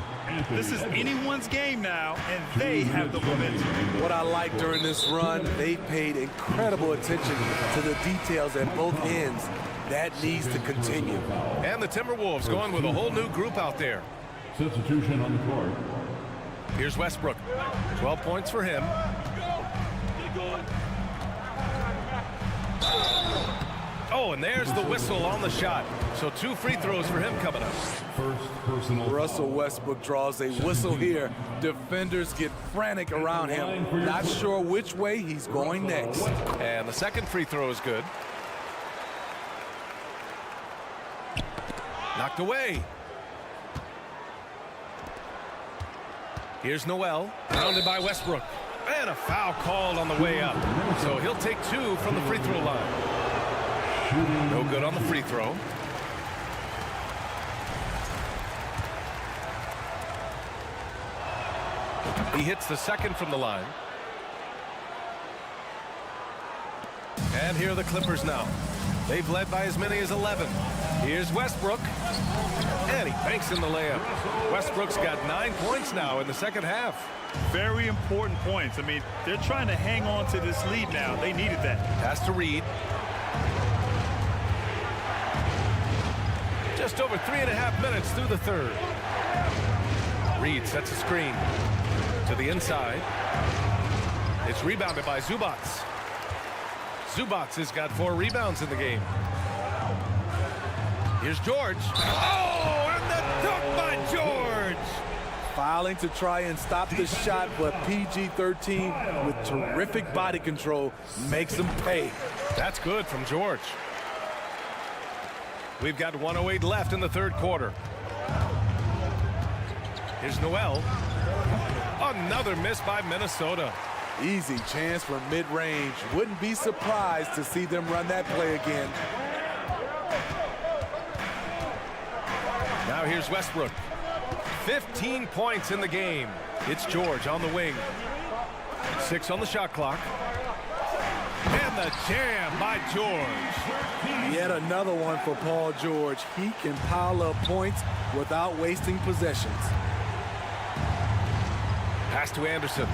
This is anyone's game now, and they have the momentum. What I like during this run, they paid incredible attention to the details at both ends. That needs to continue. And the Timberwolves going with a whole new group out there. Substitution on the court. Here's Westbrook. 12 points for him. Oh, and there's the whistle on the shot. So 2 free throws for him coming up. First personal. Russell Westbrook draws a whistle here. Defenders get frantic around him. Not sure which way he's going next. And the second free throw is good. Knocked away. Here's Noel. Pounded by Westbrook. And a foul called on the way up. So he'll take 2 from the free throw line. No good on the free throw. He hits the second from the line. And here are the Clippers now. They've led by as many as 11. Here's Westbrook. And he banks in the layup. Westbrook's got 9 points now in the second half. Very important points. I mean, they're trying to hang on to this lead now. They needed that. Pass to Reed. Just over 3.5 minutes through the third. Reed sets a screen to the inside. It's rebounded by Zubats. Zubats has got 4 rebounds in the game. Here's George. Oh, and the dunk by George. Fouling to try and stop the shot, but PG-13 with terrific body control makes him pay. That's good from George. We've got 1:08 left in the third quarter. Here's Noel. Another miss by Minnesota. Easy chance from mid-range. Wouldn't be surprised to see them run that play again. Now here's Westbrook. 15 points in the game. It's George on the wing. 6 on the shot clock. And the jam by George. Yet another one for Paul George. He can pile up points without wasting possessions. Pass to Anderson.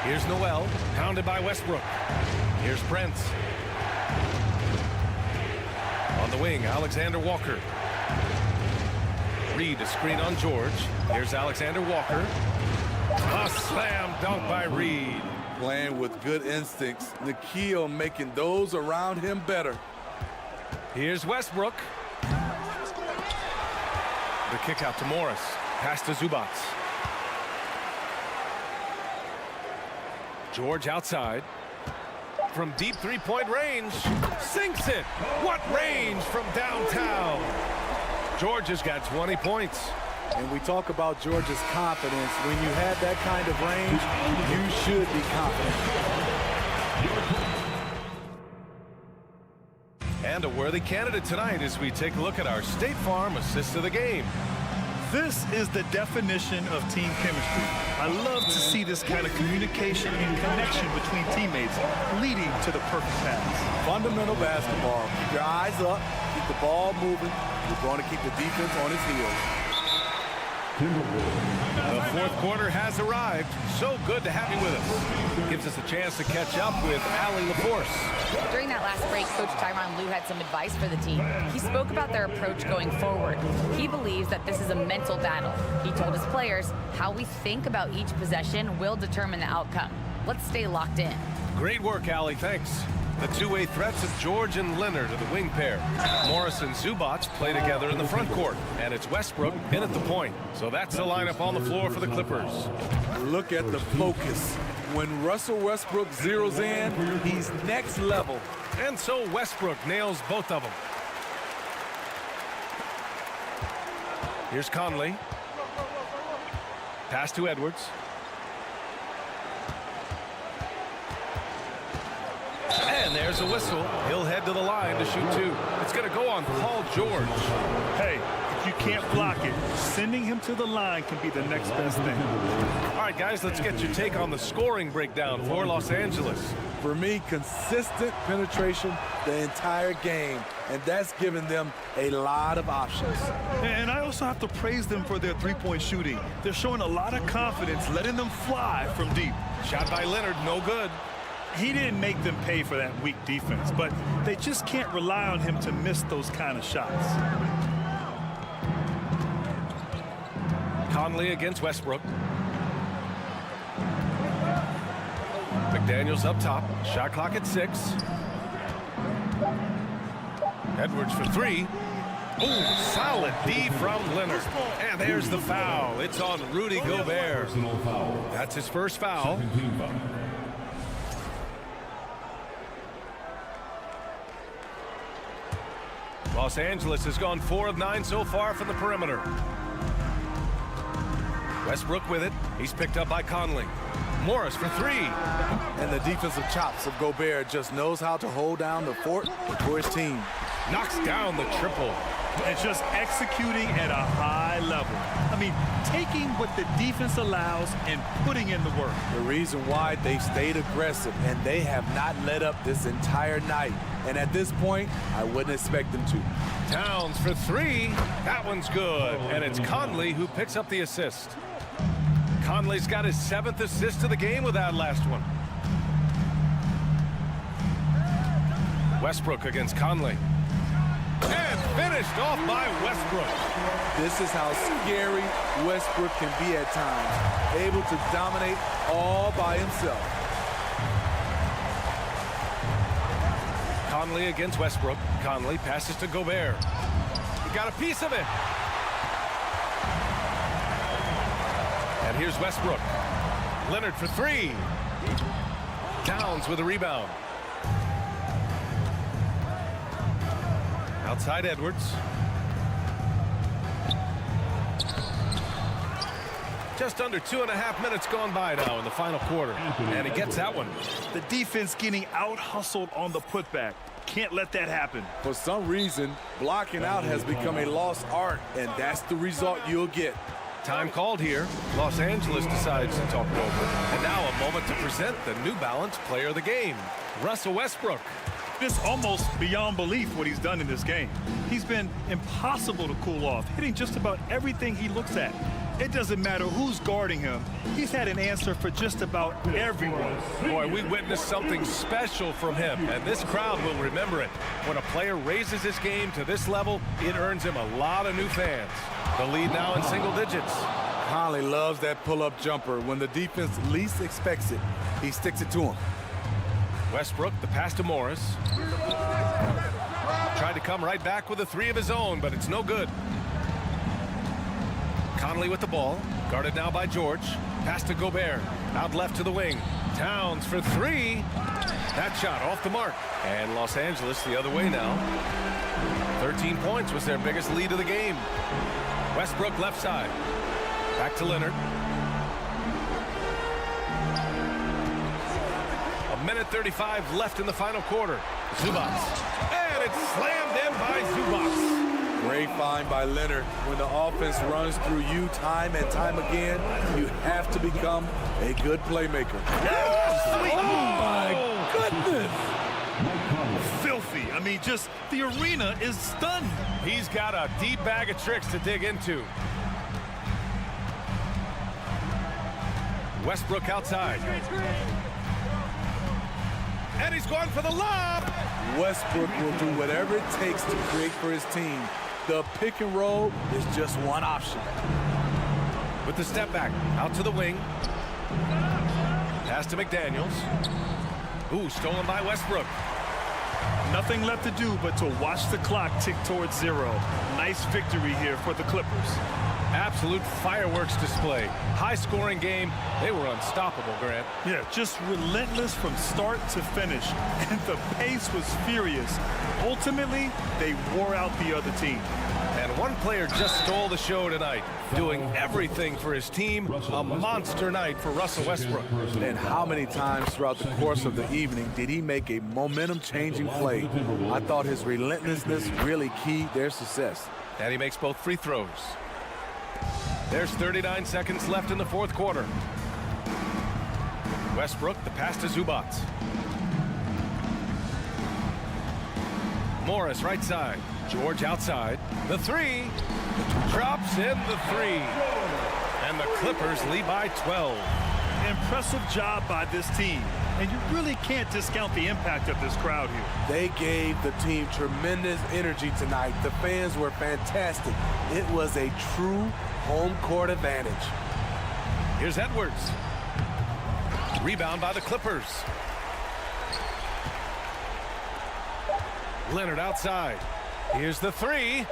Here's Noel, pounded by Westbrook. Here's Prince. On the wing, Alexander Walker. Reed, a screen on George. Here's Alexander Walker. A slam dunk by Reed. Playing with good instincts. The key on making those around him better. Here's Westbrook. The kick out to Morris. Pass to Zubac. George outside. From deep three-point range. Sinks it. What range from downtown. George has got 20 points. And we talk about George's confidence. When you have that kind of range, you should be confident. And a worthy candidate tonight as we take a look at our State Farm assist of the game. This is the definition of team chemistry. I love to see this kind of communication and connection between teammates leading to the perfect pass. Fundamental basketball. Keep your eyes up. Keep the ball moving. You're going to keep the defense on its heels. The fourth quarter has arrived. So good to have you with us. Gives us a chance to catch up with Allie LaForce. During that last break, Coach Tyronn Lue had some advice for the team. He spoke about their approach going forward. He believes that this is a mental battle. He told his players how we think about each possession will determine the outcome. Let's stay locked in. Great work, Allie. Thanks. The two-way threats of George and Leonard are the wing pair. Morris and Zubac play together in the front court. And it's Westbrook in at the point. So that's the lineup on the floor for the Clippers. Look at the focus. When Russell Westbrook zeroes in, he's next level. And so Westbrook nails both of them. Here's Conley. Pass to Edwards. And there's a whistle. He'll head to the line to shoot two. It's going to go on Paul George. Hey, if you can't block it, sending him to the line can be the next best thing. All right, guys, let's get your take on the scoring breakdown for Los Angeles. For me, consistent penetration the entire game, and that's given them a lot of options. And I also have to praise them for their three-point shooting. They're showing a lot of confidence, letting them fly from deep. Shot by Leonard, no good. He didn't make them pay for that weak defense, but they just can't rely on him to miss those kind of shots. Conley against Westbrook. McDaniels up top. Shot clock at 6. Edwards for 3. Ooh, solid D from Leonard. And there's the foul. It's on Rudy Gobert. That's his first foul. Los Angeles has gone 4 of 9 so far from the perimeter. Westbrook with it. He's picked up by Conley. Morris for 3. And the defensive chops of Gobert just knows how to hold down the fort for his team. Knocks down the triple. And just executing at a high level. I mean, taking what the defense allows and putting in the work. The reason why they stayed aggressive, and they have not let up this entire night. And at this point, I wouldn't expect them to. Towns for 3. That one's good. And it's Conley who picks up the assist. Conley's got his 7th assist of the game with that last one. Westbrook against Conley. And finished off by Westbrook. This is how scary Westbrook can be at times. Able to dominate all by himself. Conley against Westbrook. Conley passes to Gobert. He got a piece of it. And here's Westbrook. Leonard for 3. Towns with a rebound. Outside Edwards. Just under 2.5 minutes gone by now in the final quarter. And he gets that one. The defense getting out-hustled on the putback. Can't let that happen. For some reason, blocking out has become a lost art, and that's the result you'll get. Time called here. Los Angeles decides to talk it over. And now a moment to present the New Balance Player of the Game, Russell Westbrook. It's almost beyond belief what he's done in this game. He's been impossible to cool off, hitting just about everything he looks at. It doesn't matter who's guarding him. He's had an answer for just about everyone. Boy, we witnessed something special from him, and this crowd will remember it. When a player raises his game to this level, it earns him a lot of new fans. The lead now in single digits. Conley loves that pull-up jumper. When the defense least expects it, he sticks it to him. Westbrook, the pass to Morris. Tried to come right back with a three of his own, but it's no good. Conley with the ball, guarded now by George. Pass to Gobert, out left to the wing. Towns for three. That shot off the mark. And Los Angeles the other way now. 13 points was their biggest lead of the game. Westbrook left side. Back to Leonard. A minute 35 left in the final quarter. Zubac. And it's slammed in by Zubac. Great find by Leonard. When the offense runs through you time and time again, you have to become a good playmaker. Oh, my goodness. Filthy. I mean, just the arena is stunned. He's got a deep bag of tricks to dig into. Westbrook outside. And he's going for the lob. Westbrook will do whatever it takes to create for his team. The pick and roll is just one option. With the step back, out to the wing. Pass to McDaniels. Ooh, stolen by Westbrook. Nothing left to do but to watch the clock tick towards zero. Nice victory here for the Clippers. Absolute fireworks display. High-scoring game. They were unstoppable, Grant. Yeah, just relentless from start to finish. And the pace was furious. Ultimately, they wore out the other team. And one player just stole the show tonight, doing everything for his team. A monster night for Russell Westbrook. And how many times throughout the course of the evening did he make a momentum-changing play? I thought his relentlessness really keyed their success. And he makes both free throws. There's 39 seconds left in the fourth quarter. Westbrook, the pass to Zubac. Morris right side. George outside. The three. Drops in the three. And the Clippers lead by 12. Impressive job by this team. And you really can't discount the impact of this crowd here. They gave the team tremendous energy tonight. The fans were fantastic. It was a true home court advantage. Here's Edwards. Rebound by the Clippers. Leonard outside. Here's the three.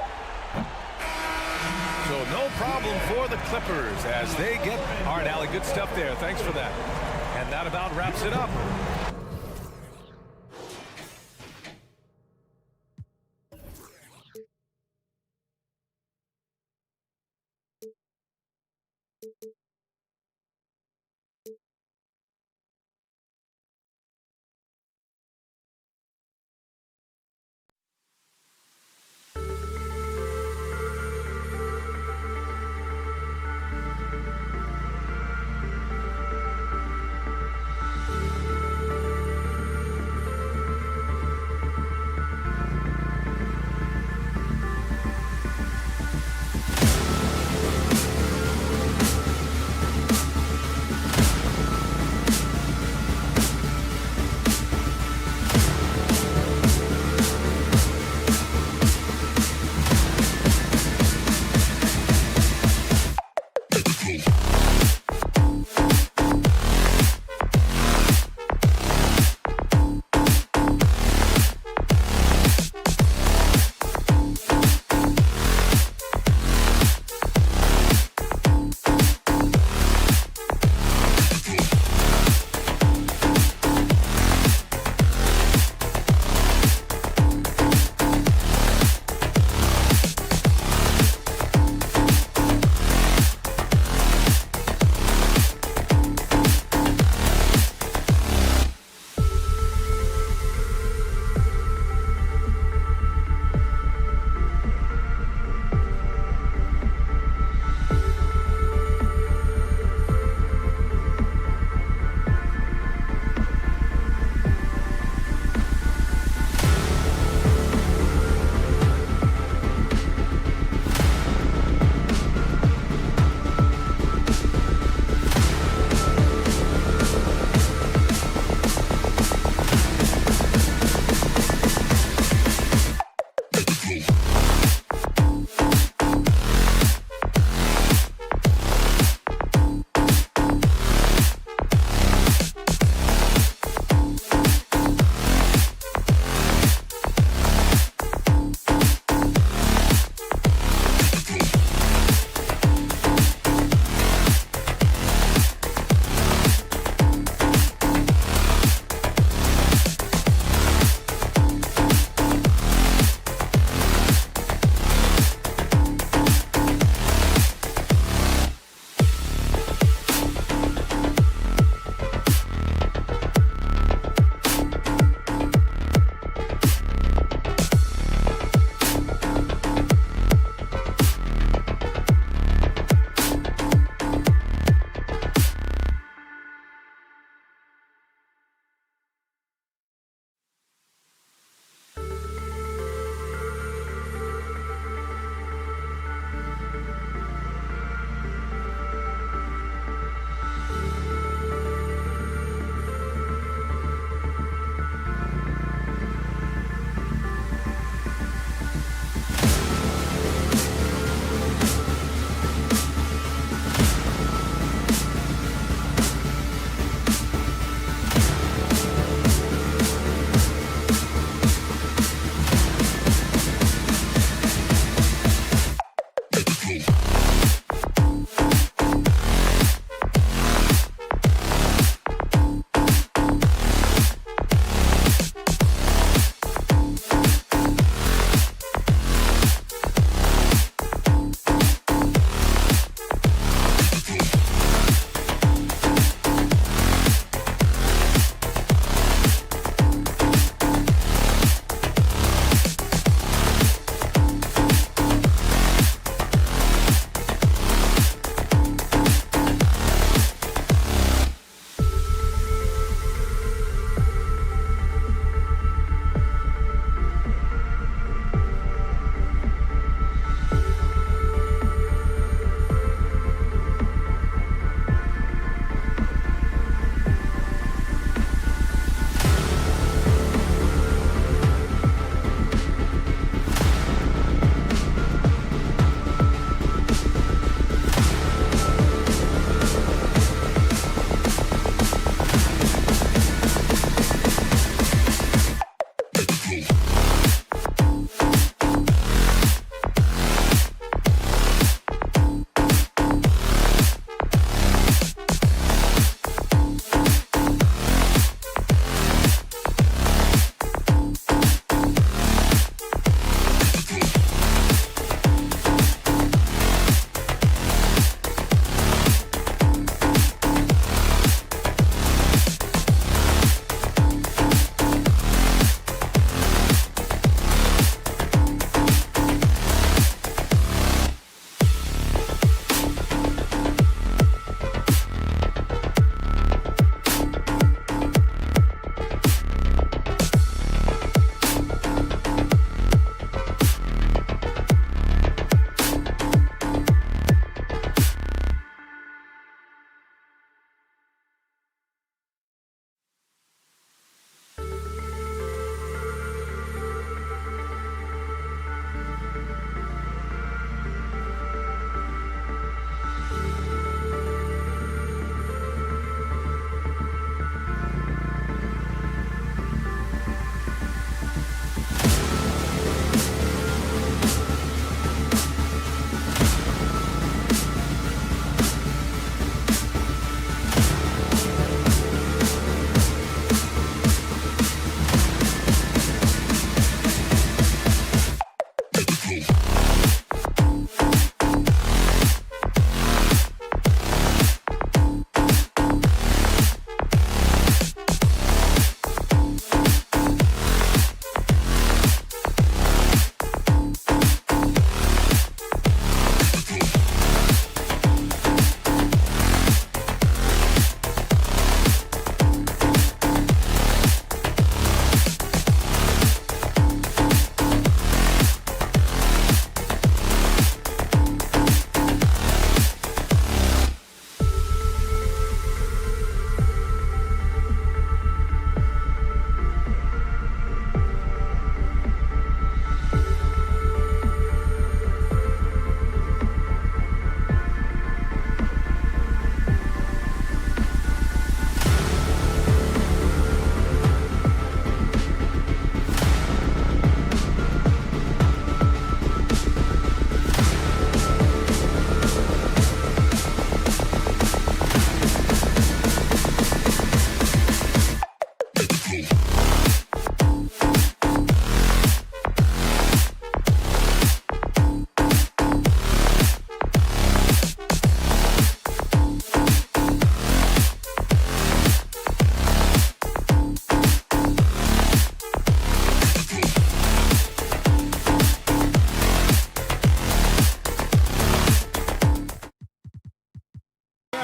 So no problem for the Clippers as they get... All right, Allie, good stuff there. Thanks for that. And that about wraps it up.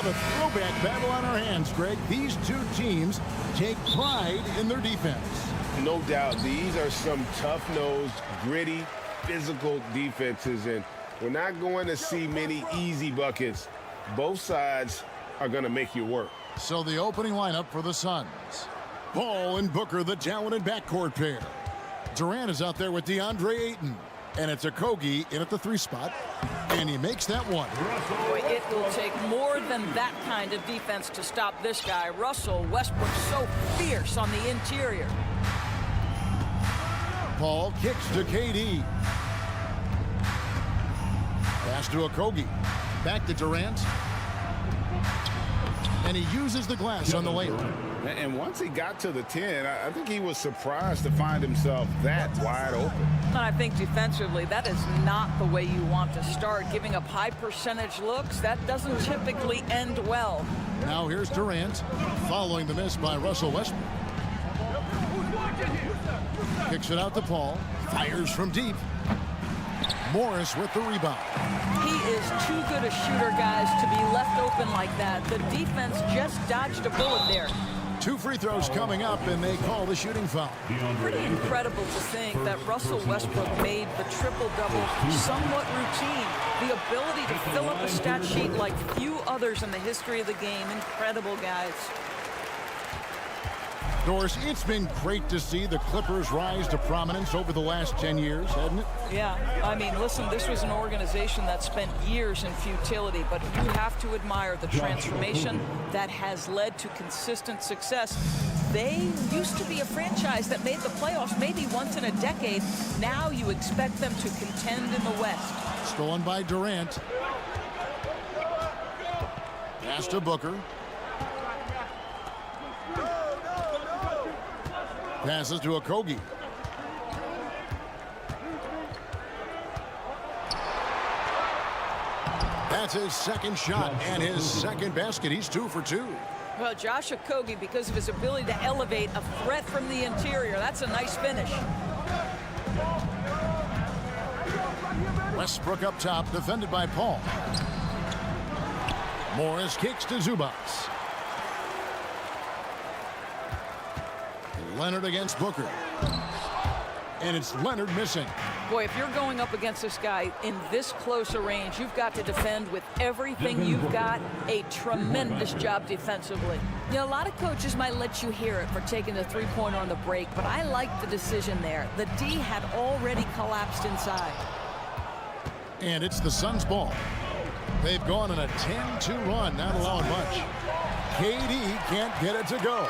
have a throwback battle on our hands, Greg. These two teams take pride in their defense. No doubt. These are some tough-nosed, gritty, physical defenses, and we're not going to see many easy buckets. Both sides are going to make you work. So the opening lineup for the Suns. Paul and Booker, the talented backcourt pair. Durant is out there with DeAndre Ayton. And it's Okogie in at the 3 spot. And he makes that one. Boy, it will take more than that kind of defense to stop this guy. Russell Westbrook so fierce on the interior. Paul kicks to KD. Pass to Okogie. Back to Durant. And he uses the glass on the layup. And once he got to the 10, I think he was surprised to find himself that wide open. And I think defensively, that is not the way you want to start. Giving up high percentage looks, that doesn't typically end well. Now here's Durant, following the miss by Russell Westbrook. Kicks it out to Paul, fires from deep. Morris with the rebound. He is too good a shooter, guys, to be left open like that. The defense just dodged a bullet there. 2 free throws coming up, and they call the shooting foul. Pretty incredible to think that Russell Westbrook made the triple-double somewhat routine. The ability to fill up a stat sheet like few others in the history of the game. Incredible, guys. Doris, it's been great to see the Clippers rise to prominence over the last 10 years, hasn't it? Yeah, I mean, listen, this was an organization that spent years in futility, but you have to admire the transformation that has led to consistent success. They used to be a franchise that made the playoffs maybe once in a decade. Now you expect them to contend in the West. Stolen by Durant. Pass to Booker. Passes to Okogie. That's his second shot and his second basket. He's 2 for 2. Well, Josh Okogie, because of his ability to elevate a threat from the interior, that's a nice finish. Westbrook up top, defended by Paul. Morris kicks to Zubac. Leonard against Booker. And it's Leonard missing. Boy, if you're going up against this guy in this close a range, you've got to defend with everything you've got. A tremendous job defensively. You know, a lot of coaches might let you hear it for taking the three-pointer on the break, but I like the decision there. The D had already collapsed inside. And it's the Suns' ball. They've gone on a 10-2 run, not allowing much. KD can't get it to go.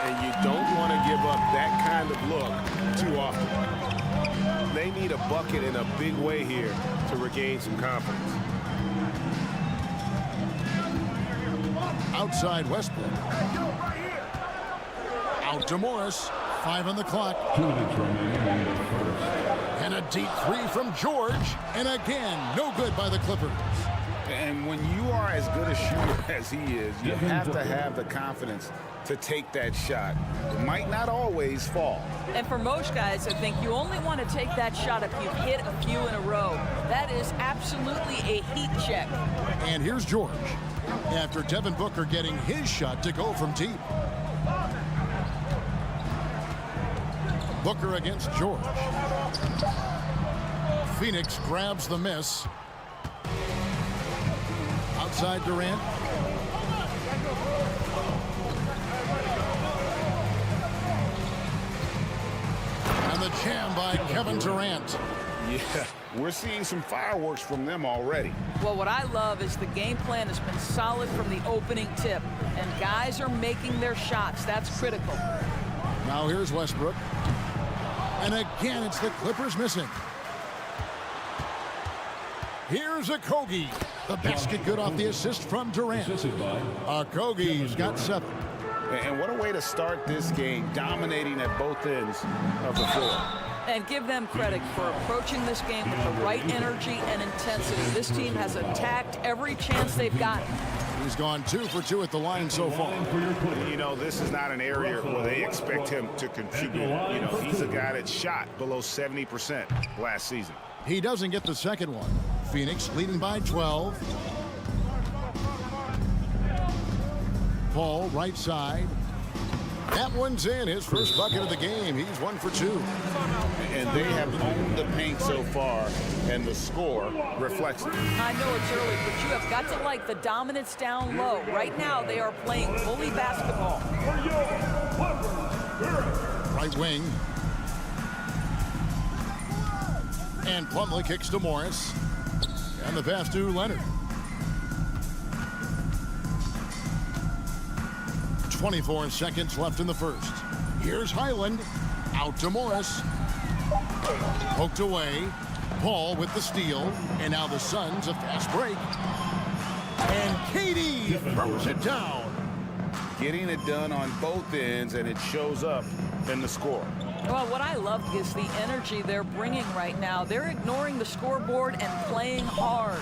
And you don't want to give up that kind of look too often. They need a bucket in a big way here to regain some confidence. Outside Westbrook. Out to Morris. 5 on the clock. 2 minutes remaining in the first. And a deep 3 from George. And again, no good by the Clippers. And when you are as good a shooter as he is, you have to have the confidence to take that shot. It might not always fall. And for most guys, I think you only want to take that shot if you've hit a few in a row. That is absolutely a heat check. And here's George. After Devin Booker getting his shot to go from deep. Booker against George. Phoenix grabs the miss. Outside Durant. And the jam by Kevin Durant. Yeah, we're seeing some fireworks from them already. Well, what I love is the game plan has been solid from the opening tip, and guys are making their shots. That's critical. Now here's Westbrook. And again, it's the Clippers missing. Here's Okogie. The basket good off the assist from Durant. Okogie's got 7. And what a way to start this game, dominating at both ends of the floor. And give them credit for approaching this game with the right energy and intensity. This team has attacked every chance they've gotten. He's gone 2 for 2 at the line so far. You know, this is not an area where they expect him to contribute. You know, he's a guy that shot below 70% last season. He doesn't get the second one. Phoenix leading by 12. Paul, right side. That one's in. His first bucket of the game. He's 1 for 2. And they have owned the paint so far, and the score reflects it. I know it's early, but you have got to like the dominance down low. Right now, they are playing bully basketball. Right wing. And Plumlee kicks to Morris. And the pass to Leonard. 24 seconds left in the first. Here's Highland. Out to Morris. Poked away. Paul with the steal. And now the Suns a fast break. And Katie throws it down. Getting it done on both ends, and it shows up in the score. Well, what I love is the energy they're bringing right now. They're ignoring the scoreboard and playing hard.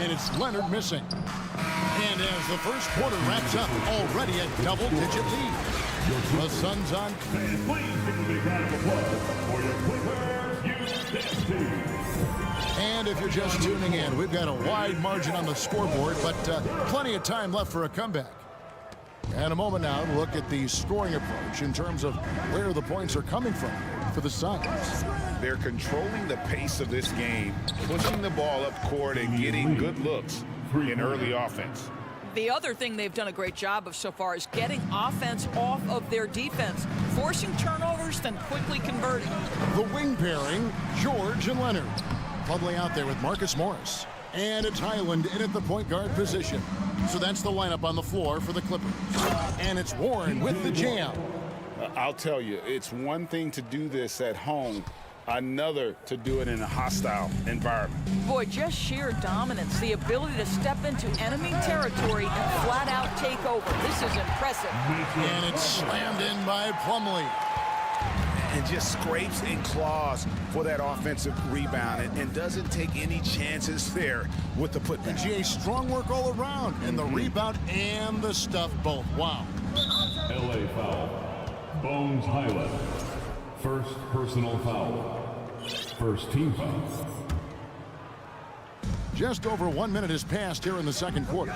And it's Leonard missing. And as the first quarter wraps up, already a double-digit lead. The Suns on. And please give a big round of applause for your Quick Wear team. And if you're just tuning in, we've got a wide margin on the scoreboard, but plenty of time left for a comeback. And a moment now to look at the scoring approach in terms of where the points are coming from for the Suns. They're controlling the pace of this game, pushing the ball up court and getting good looks in early offense. The other thing they've done a great job of so far is getting offense off of their defense, forcing turnovers, then quickly converting. The wing pairing, George and Leonard. Plumlee out there with Marcus Morris. And it's Highland in at the point guard position. So that's the lineup on the floor for the Clippers. And it's Warren with the jam. I'll tell you, it's one thing to do this at home, another to do it in a hostile environment. Boy, just sheer dominance, the ability to step into enemy territory and flat out take over. This is impressive. And it's slammed in by Plumlee. And just scrapes and claws for that offensive rebound and doesn't take any chances there with the putback. GA, strong work all around, and the rebound and the stuff both. Wow. LA foul. Bones Highland. First personal foul. First team foul. Just over 1 minute has passed here in the second quarter.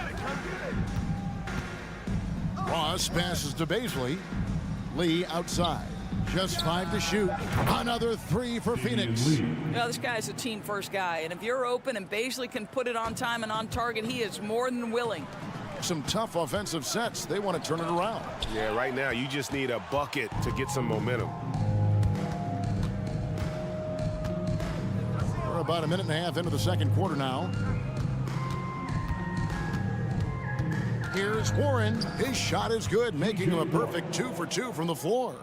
Ross passes to Baisley. Lee outside. Just 5 to shoot. Another 3 for Phoenix. You know, this guy's a team-first guy, and if you're open and Baisley can put it on time and on target, he is more than willing. Some tough offensive sets. They want to turn it around. Yeah, right now you just need a bucket to get some momentum. We're about a minute and a half into the second quarter now. Here's Warren. His shot is good, making him a perfect 2 for 2 from the floor.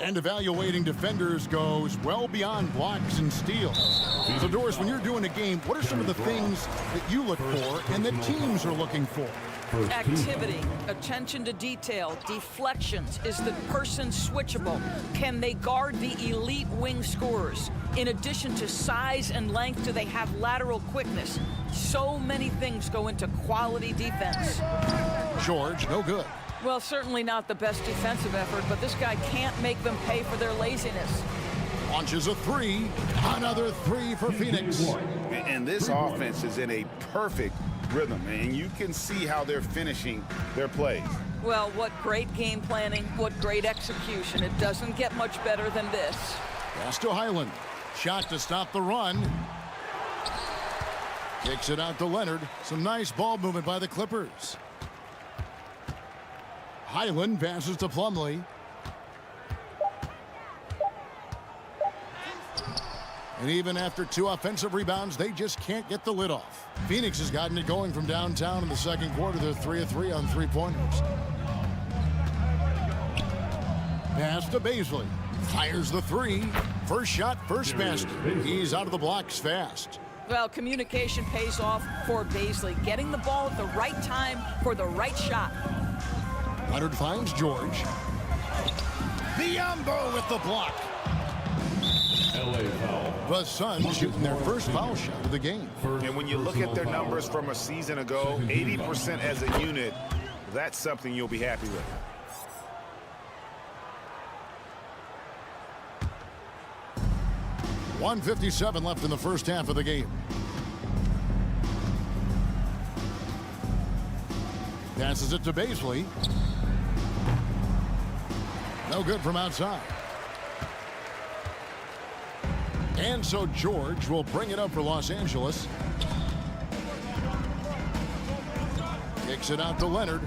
And evaluating defenders goes well beyond blocks and steals. So, Doris, when you're doing a game, what are some of the things that you look for and that teams are looking for? Activity, attention to detail, deflections. Is the person switchable? Can they guard the elite wing scorers? In addition to size and length, do they have lateral quickness? So many things go into quality defense. George, no good. Well, certainly not the best defensive effort, but this guy can't make them pay for their laziness. Launches a 3. Another 3 for Phoenix. And this offense is in a perfect rhythm, and you can see how they're finishing their plays. Well, what great game planning, what great execution. It doesn't get much better than this. Pass to Highland. Shot to stop the run. Kicks it out to Leonard. Some nice ball movement by the Clippers. Highland passes to Plumlee. And even after 2 offensive rebounds, they just can't get the lid off. Phoenix has gotten it going from downtown in the second quarter. They're 3 of 3 on 3-pointers. Pass to Baisley. Fires the 3. First shot, first basket. He's out of the blocks fast. Well, communication pays off for Baisley. Getting the ball at the right time for the right shot. Leonard finds George. Biombo with the block. LA foul. The Suns shooting their first foul shot of the game. And when you look at their numbers from a season ago, 80% as a unit, that's something you'll be happy with. .157 left in the first half of the game. Passes it to Bobslay. No good from outside. And so George will bring it up for Los Angeles. Kicks it out to Leonard.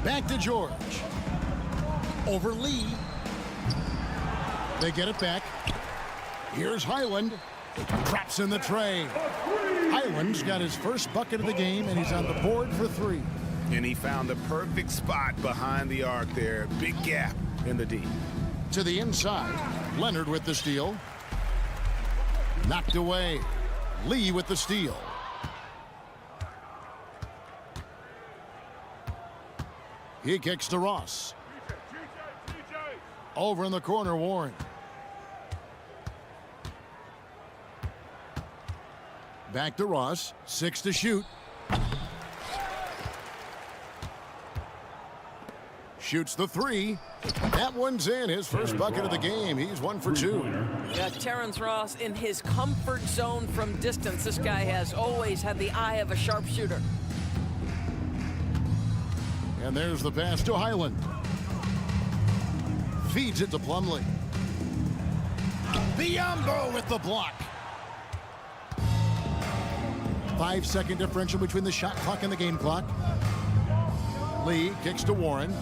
Back to George. Over Lee. They get it back. Here's Highland. Traps in the tray. Highland's got his first bucket of the game, and he's on the board for 3. And he found the perfect spot behind the arc there. Big gap in the D. To the inside. Leonard with the steal. Knocked away. Lee with the steal. He kicks to Ross. Over in the corner, Warren. Back to Ross. 6 to shoot. Shoots the 3. That one's in. His first bucket of the game. He's 1 for 2. Yeah, Terrence Ross in his comfort zone from distance. This guy has always had the eye of a sharpshooter. And there's the pass to Highland. Feeds it to Plumlee. Biyombo with the block. 5-second differential between the shot clock and the game clock. Lee kicks to Warren.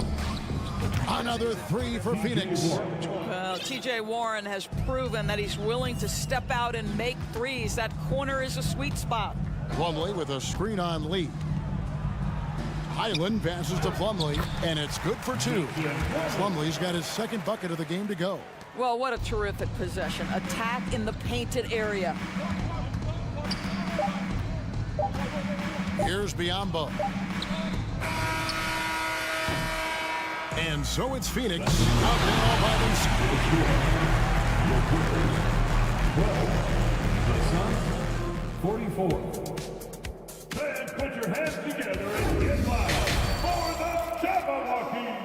Another 3 for Phoenix. Well, TJ Warren has proven that he's willing to step out and make threes. That corner is a sweet spot. Plumlee with a screen on Lee. Highland passes to Plumlee, and it's good for 2. Plumlee's got his second bucket of the game to go. Well, what a terrific possession. Attack in the painted area. Here's Biyombo. And so it's Phoenix out there all by themselves. 44. Then put your hands together and get live for the Jabberwockies.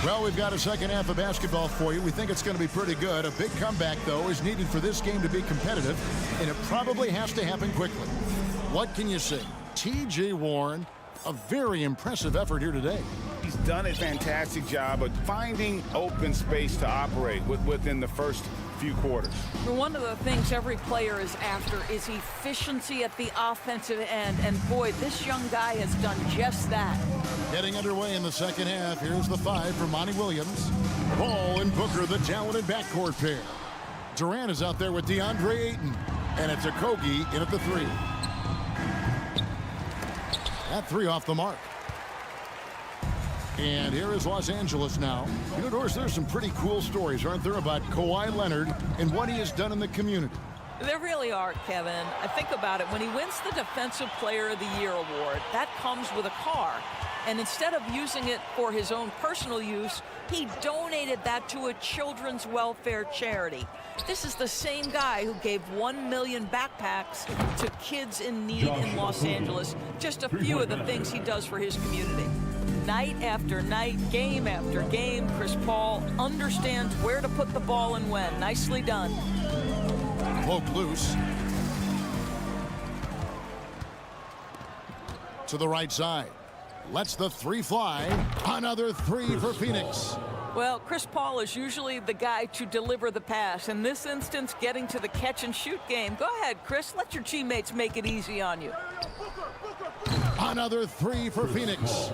Well, we've got a second half of basketball for you. We think it's going to be pretty good. A big comeback, though, is needed for this game to be competitive, and it probably has to happen quickly. What can you say? TJ Warren, a very impressive effort here today. He's done a fantastic job of finding open space to operate within the first few quarters. One of the things every player is after is efficiency at the offensive end, and boy, this young guy has done just that. Getting underway in the second half. Here's the 5 for Monty Williams. Ball and Booker, the talented backcourt pair. Durant is out there with DeAndre Ayton, and it's Okogie in at the 3. That 3 off the mark. And here is Los Angeles now. You know, Doris, there's some pretty cool stories, aren't there, about Kawhi Leonard and what he has done in the community. There really are, Kevin. I think about it. When he wins the Defensive Player of the Year award, that comes with a car. And instead of using it for his own personal use, he donated that to a children's welfare charity. This is the same guy who gave 1 million backpacks to kids in need in Los Angeles. Just a few of the things he does for his community. Night after night, game after game, Chris Paul understands where to put the ball and when. Nicely done. Poke loose. To the right side. Lets the 3 fly. Another 3 for Phoenix. Well, Chris Paul is usually the guy to deliver the pass. In this instance, getting to the catch-and-shoot game. Go ahead, Chris. Let your teammates make it easy on you. Another 3 for Phoenix.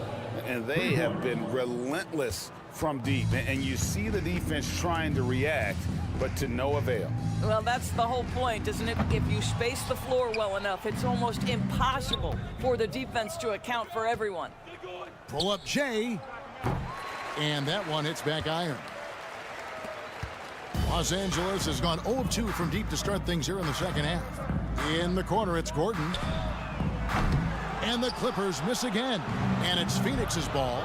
And they have been relentless from deep. And you see the defense trying to react, but to no avail. Well, that's the whole point, isn't it? If you space the floor well enough, it's almost impossible for the defense to account for everyone. Pull up Jay. And that one hits back iron. Los Angeles has gone 0 of 2 from deep to start things here in the second half. In the corner, it's Gordon. And the Clippers miss again. And it's Phoenix's ball.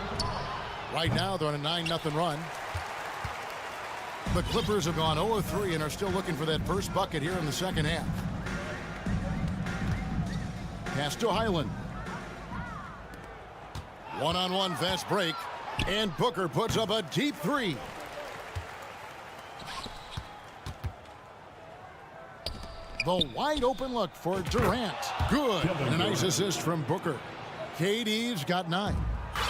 Right now, they're on a 9-0 run. The Clippers have gone 0 of 3 and are still looking for that first bucket here in the second half. Pass to Highland. One-on-one fast break. And Booker puts up a deep 3. The wide open look for Durant. Good. And a nice assist from Booker. KD's got 9.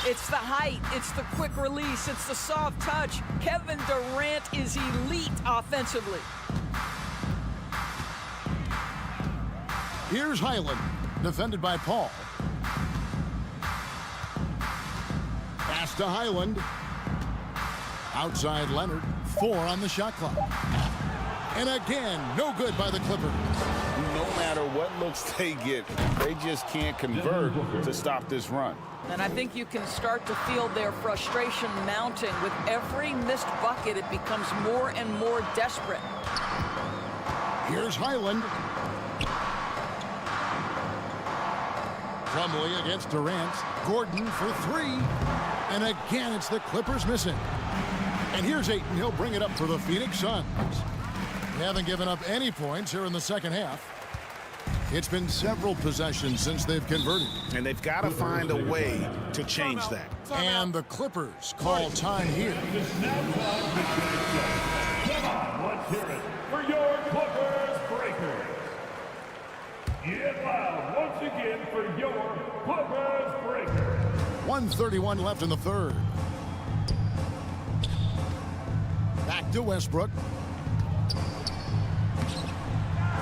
It's the height, it's the quick release, it's the soft touch. Kevin Durant is elite offensively. Here's Highland, defended by Paul. Pass to Highland. Outside Leonard, 4 on the shot clock. And again, no good by the Clippers. No matter what looks they get, they just can't convert to stop this run. And I think you can start to feel their frustration mounting. With every missed bucket, it becomes more and more desperate. Here's Highland. Plumlee against Durant. Gordon for 3. And again, it's the Clippers missing. And here's Ayton. He'll bring it up for the Phoenix Suns. They haven't given up any points here in the second half. It's been several possessions since they've converted. And they've got to find a way to change that. And the Clippers call time here. Come on, let's hear it for your Clippers breaker. Get loud once again for your Clippers breaker. 1:31 left in the third. Back to Westbrook.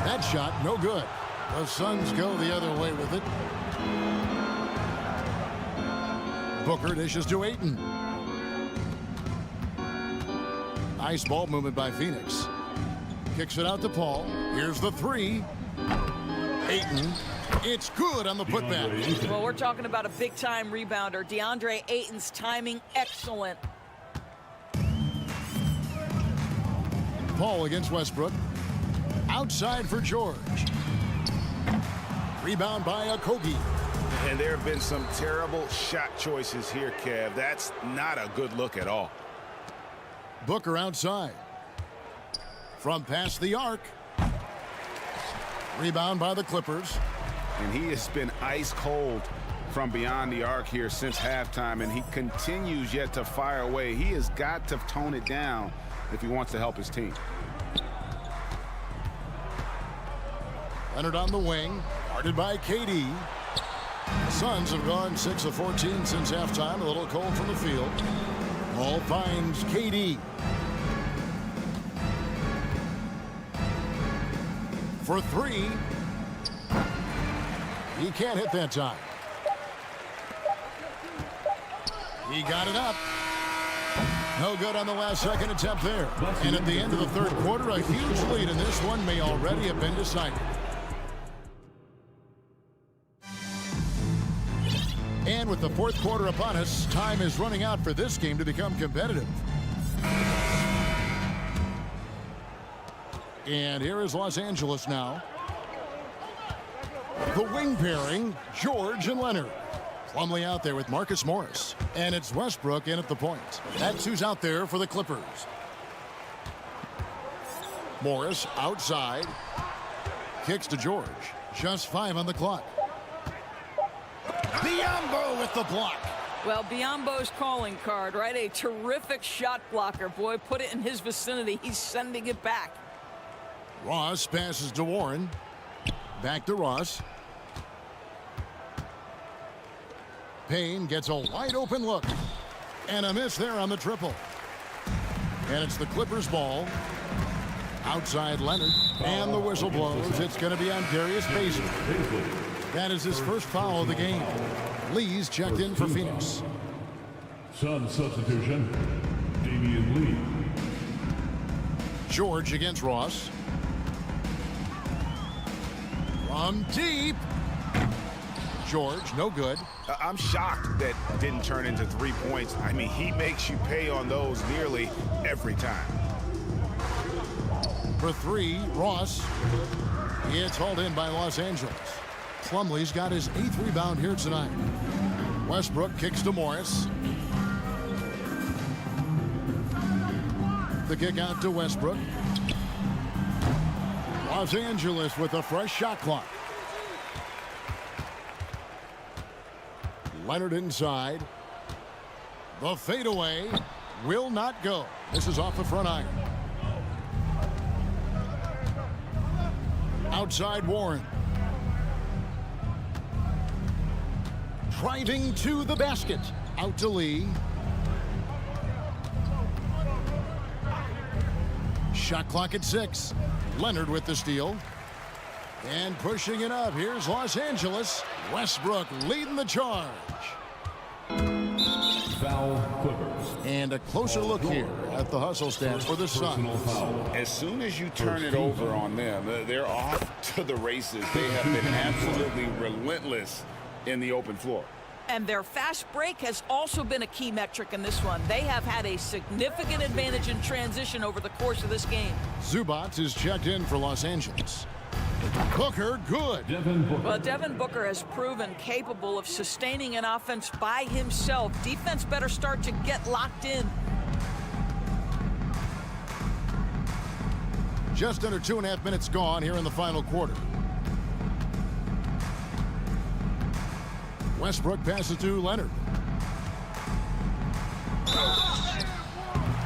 That shot, no good. The Suns go the other way with it. Booker dishes to Ayton. Nice ball movement by Phoenix. Kicks it out to Paul. Here's the 3. Ayton. It's good on the putback. Well, we're talking about a big-time rebounder. DeAndre Ayton's timing, excellent. Paul against Westbrook. Outside for George. Rebound by Okogie. And there have been some terrible shot choices here, Kev. That's not a good look at all. Booker outside. From past the arc. Rebound by the Clippers. And he has been ice cold from beyond the arc here since halftime, and he continues yet to fire away. He has got to tone it down if he wants to help his team. Leonard on the wing, guarded by KD. The Suns have gone 6 of 14 since halftime. A little cold from the field. Ball finds KD. For 3. He can't hit that time. He got it up. No good on the last second attempt there. And at the end of the third quarter, a huge lead in this one may already have been decided. And with the fourth quarter upon us, time is running out for this game to become competitive. And here is Los Angeles now. The wing pairing, George and Leonard. Plumlee out there with Marcus Morris. And it's Westbrook in at the point. That's who's out there for the Clippers. Morris outside. Kicks to George. Just 5 on the clock. Biyombo with the block. Well, Biyombo's calling card, right? A terrific shot blocker. Boy, put it in his vicinity. He's sending it back. Ross passes to Warren. Back to Ross. Payne gets a wide open look. And a miss there on the triple. And it's the Clippers ball. Outside Leonard. And the whistle blows. It's going to be on Darius Bazley. That is his first foul of the game. Lee's checked in for Phoenix. Sun substitution, Damian Lee. George against Ross. From deep. George, no good. I'm shocked that didn't turn into 3 points. I mean, he makes you pay on those nearly every time. For 3, Ross. It's hauled in by Los Angeles. Plumlee's got his 8th rebound here tonight. Westbrook kicks to Morris. The kick out to Westbrook. Los Angeles with a fresh shot clock. Leonard inside. The fadeaway will not go. This is off the front iron. Outside Warren. Driving to the basket. Out to Lee. Shot clock at 6. Leonard with the steal. And pushing it up. Here's Los Angeles. Westbrook leading the charge. Foul Clippers. And a closer look here at the hustle stats for the Suns. As soon as you turn it over on them, they're off to the races. They have been absolutely relentless in the open floor. And their fast break has also been a key metric in this one. They have had a significant advantage in transition over the course of this game. Zubac is checked in for Los Angeles. Booker, good. Well, Devin Booker has proven capable of sustaining an offense by himself. Defense better start to get locked in. Just under 2.5 minutes gone here in the final quarter. Westbrook passes to Leonard.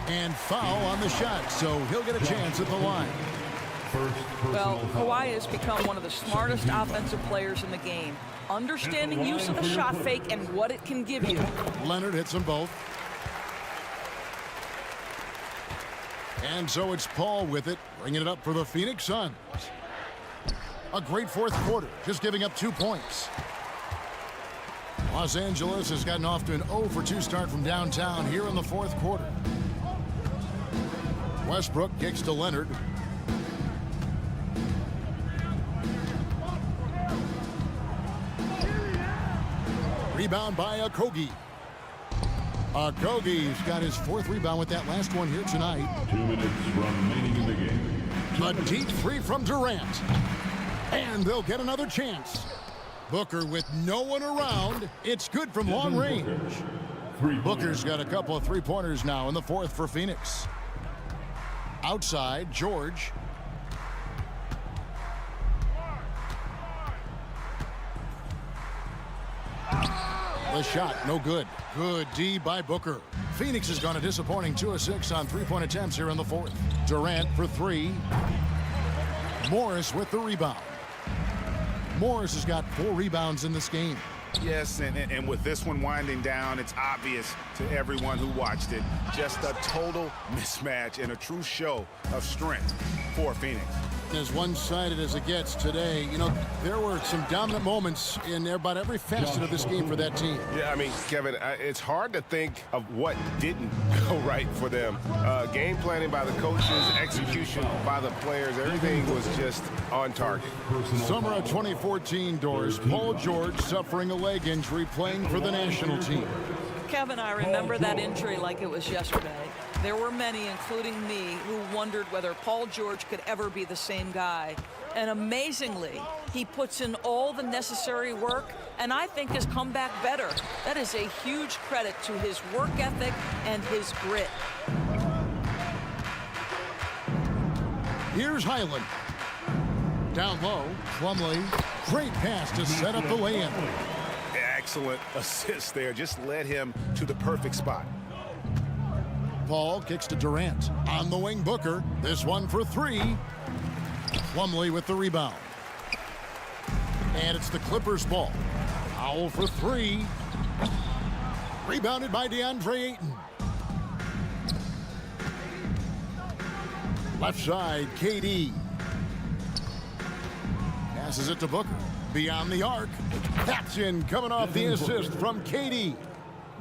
And foul on the shot, so he'll get a chance at the line. Well, Kawhi has become one of the smartest offensive players in the game. Understanding use of the shot fake and what it can give you. Leonard hits them both. And so it's Paul with it, bringing it up for the Phoenix Suns. A great fourth quarter, just giving up 2 points. Los Angeles has gotten off to an 0-for-2 start from downtown here in the fourth quarter. Westbrook kicks to Leonard. Rebound by Okogie. Okogie's got his 4th rebound with that last one here tonight. 2 minutes remaining in the game. A deep 3 from Durant. And they'll get another chance. Booker with no one around. It's good from long range. Booker's got a couple of 3-pointers now in the 4th for Phoenix. Outside, George. The shot, no good. Good D by Booker. Phoenix has gone a disappointing 2 of 6 on 3-point attempts here in the 4th. Durant for 3. Morris with the rebound. Morris has got 4 rebounds in this game. Yes, and with this one winding down, it's obvious to everyone who watched it. Just a total mismatch and a true show of strength for Phoenix. As one-sided as it gets today, you know, there were some dominant moments in about every facet of this game for that team. Yeah, I mean, Kevin, it's hard to think of what didn't go right for them. Game planning by the coaches, execution by the players, everything was just on target. Summer of 2014 doors, Paul George suffering a leg injury playing for the national team. Kevin, I remember that injury like it was yesterday. There were many, including me, who wondered whether Paul George could ever be the same guy. And amazingly, he puts in all the necessary work and I think has come back better. That is a huge credit to his work ethic and his grit. Here's Highland. Down low, Plumlee. Great pass to set up the lay-in. Excellent assist there. Just led him to the perfect spot. Paul kicks to Durant. On the wing, Booker. This one for 3. Plumlee with the rebound. And it's the Clippers' ball. Powell for 3. Rebounded by DeAndre Ayton. Left side, KD. Passes it to Booker. Beyond the arc. That's in, coming off the assist from KD.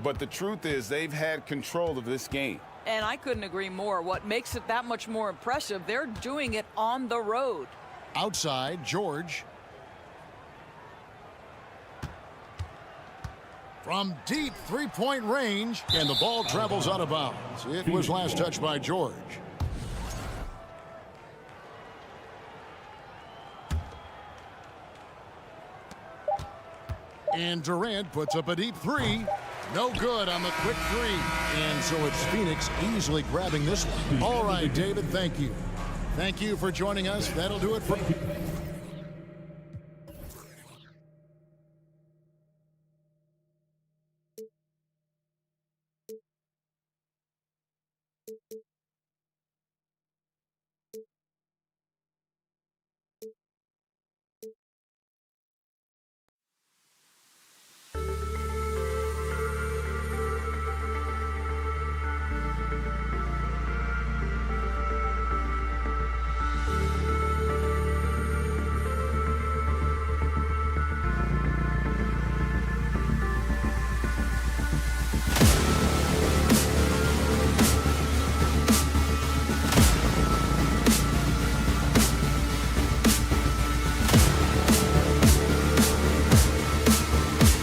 But the truth is, they've had control of this game. And I couldn't agree more. What makes it that much more impressive, they're doing it on the road. Outside, George. From deep 3-point range, and the ball travels out of bounds. It was last touched by George. And Durant puts up a deep 3. No good on the quick 3. And so it's Phoenix easily grabbing this one. All right, David, thank you. Thank you for joining us. That'll do it for...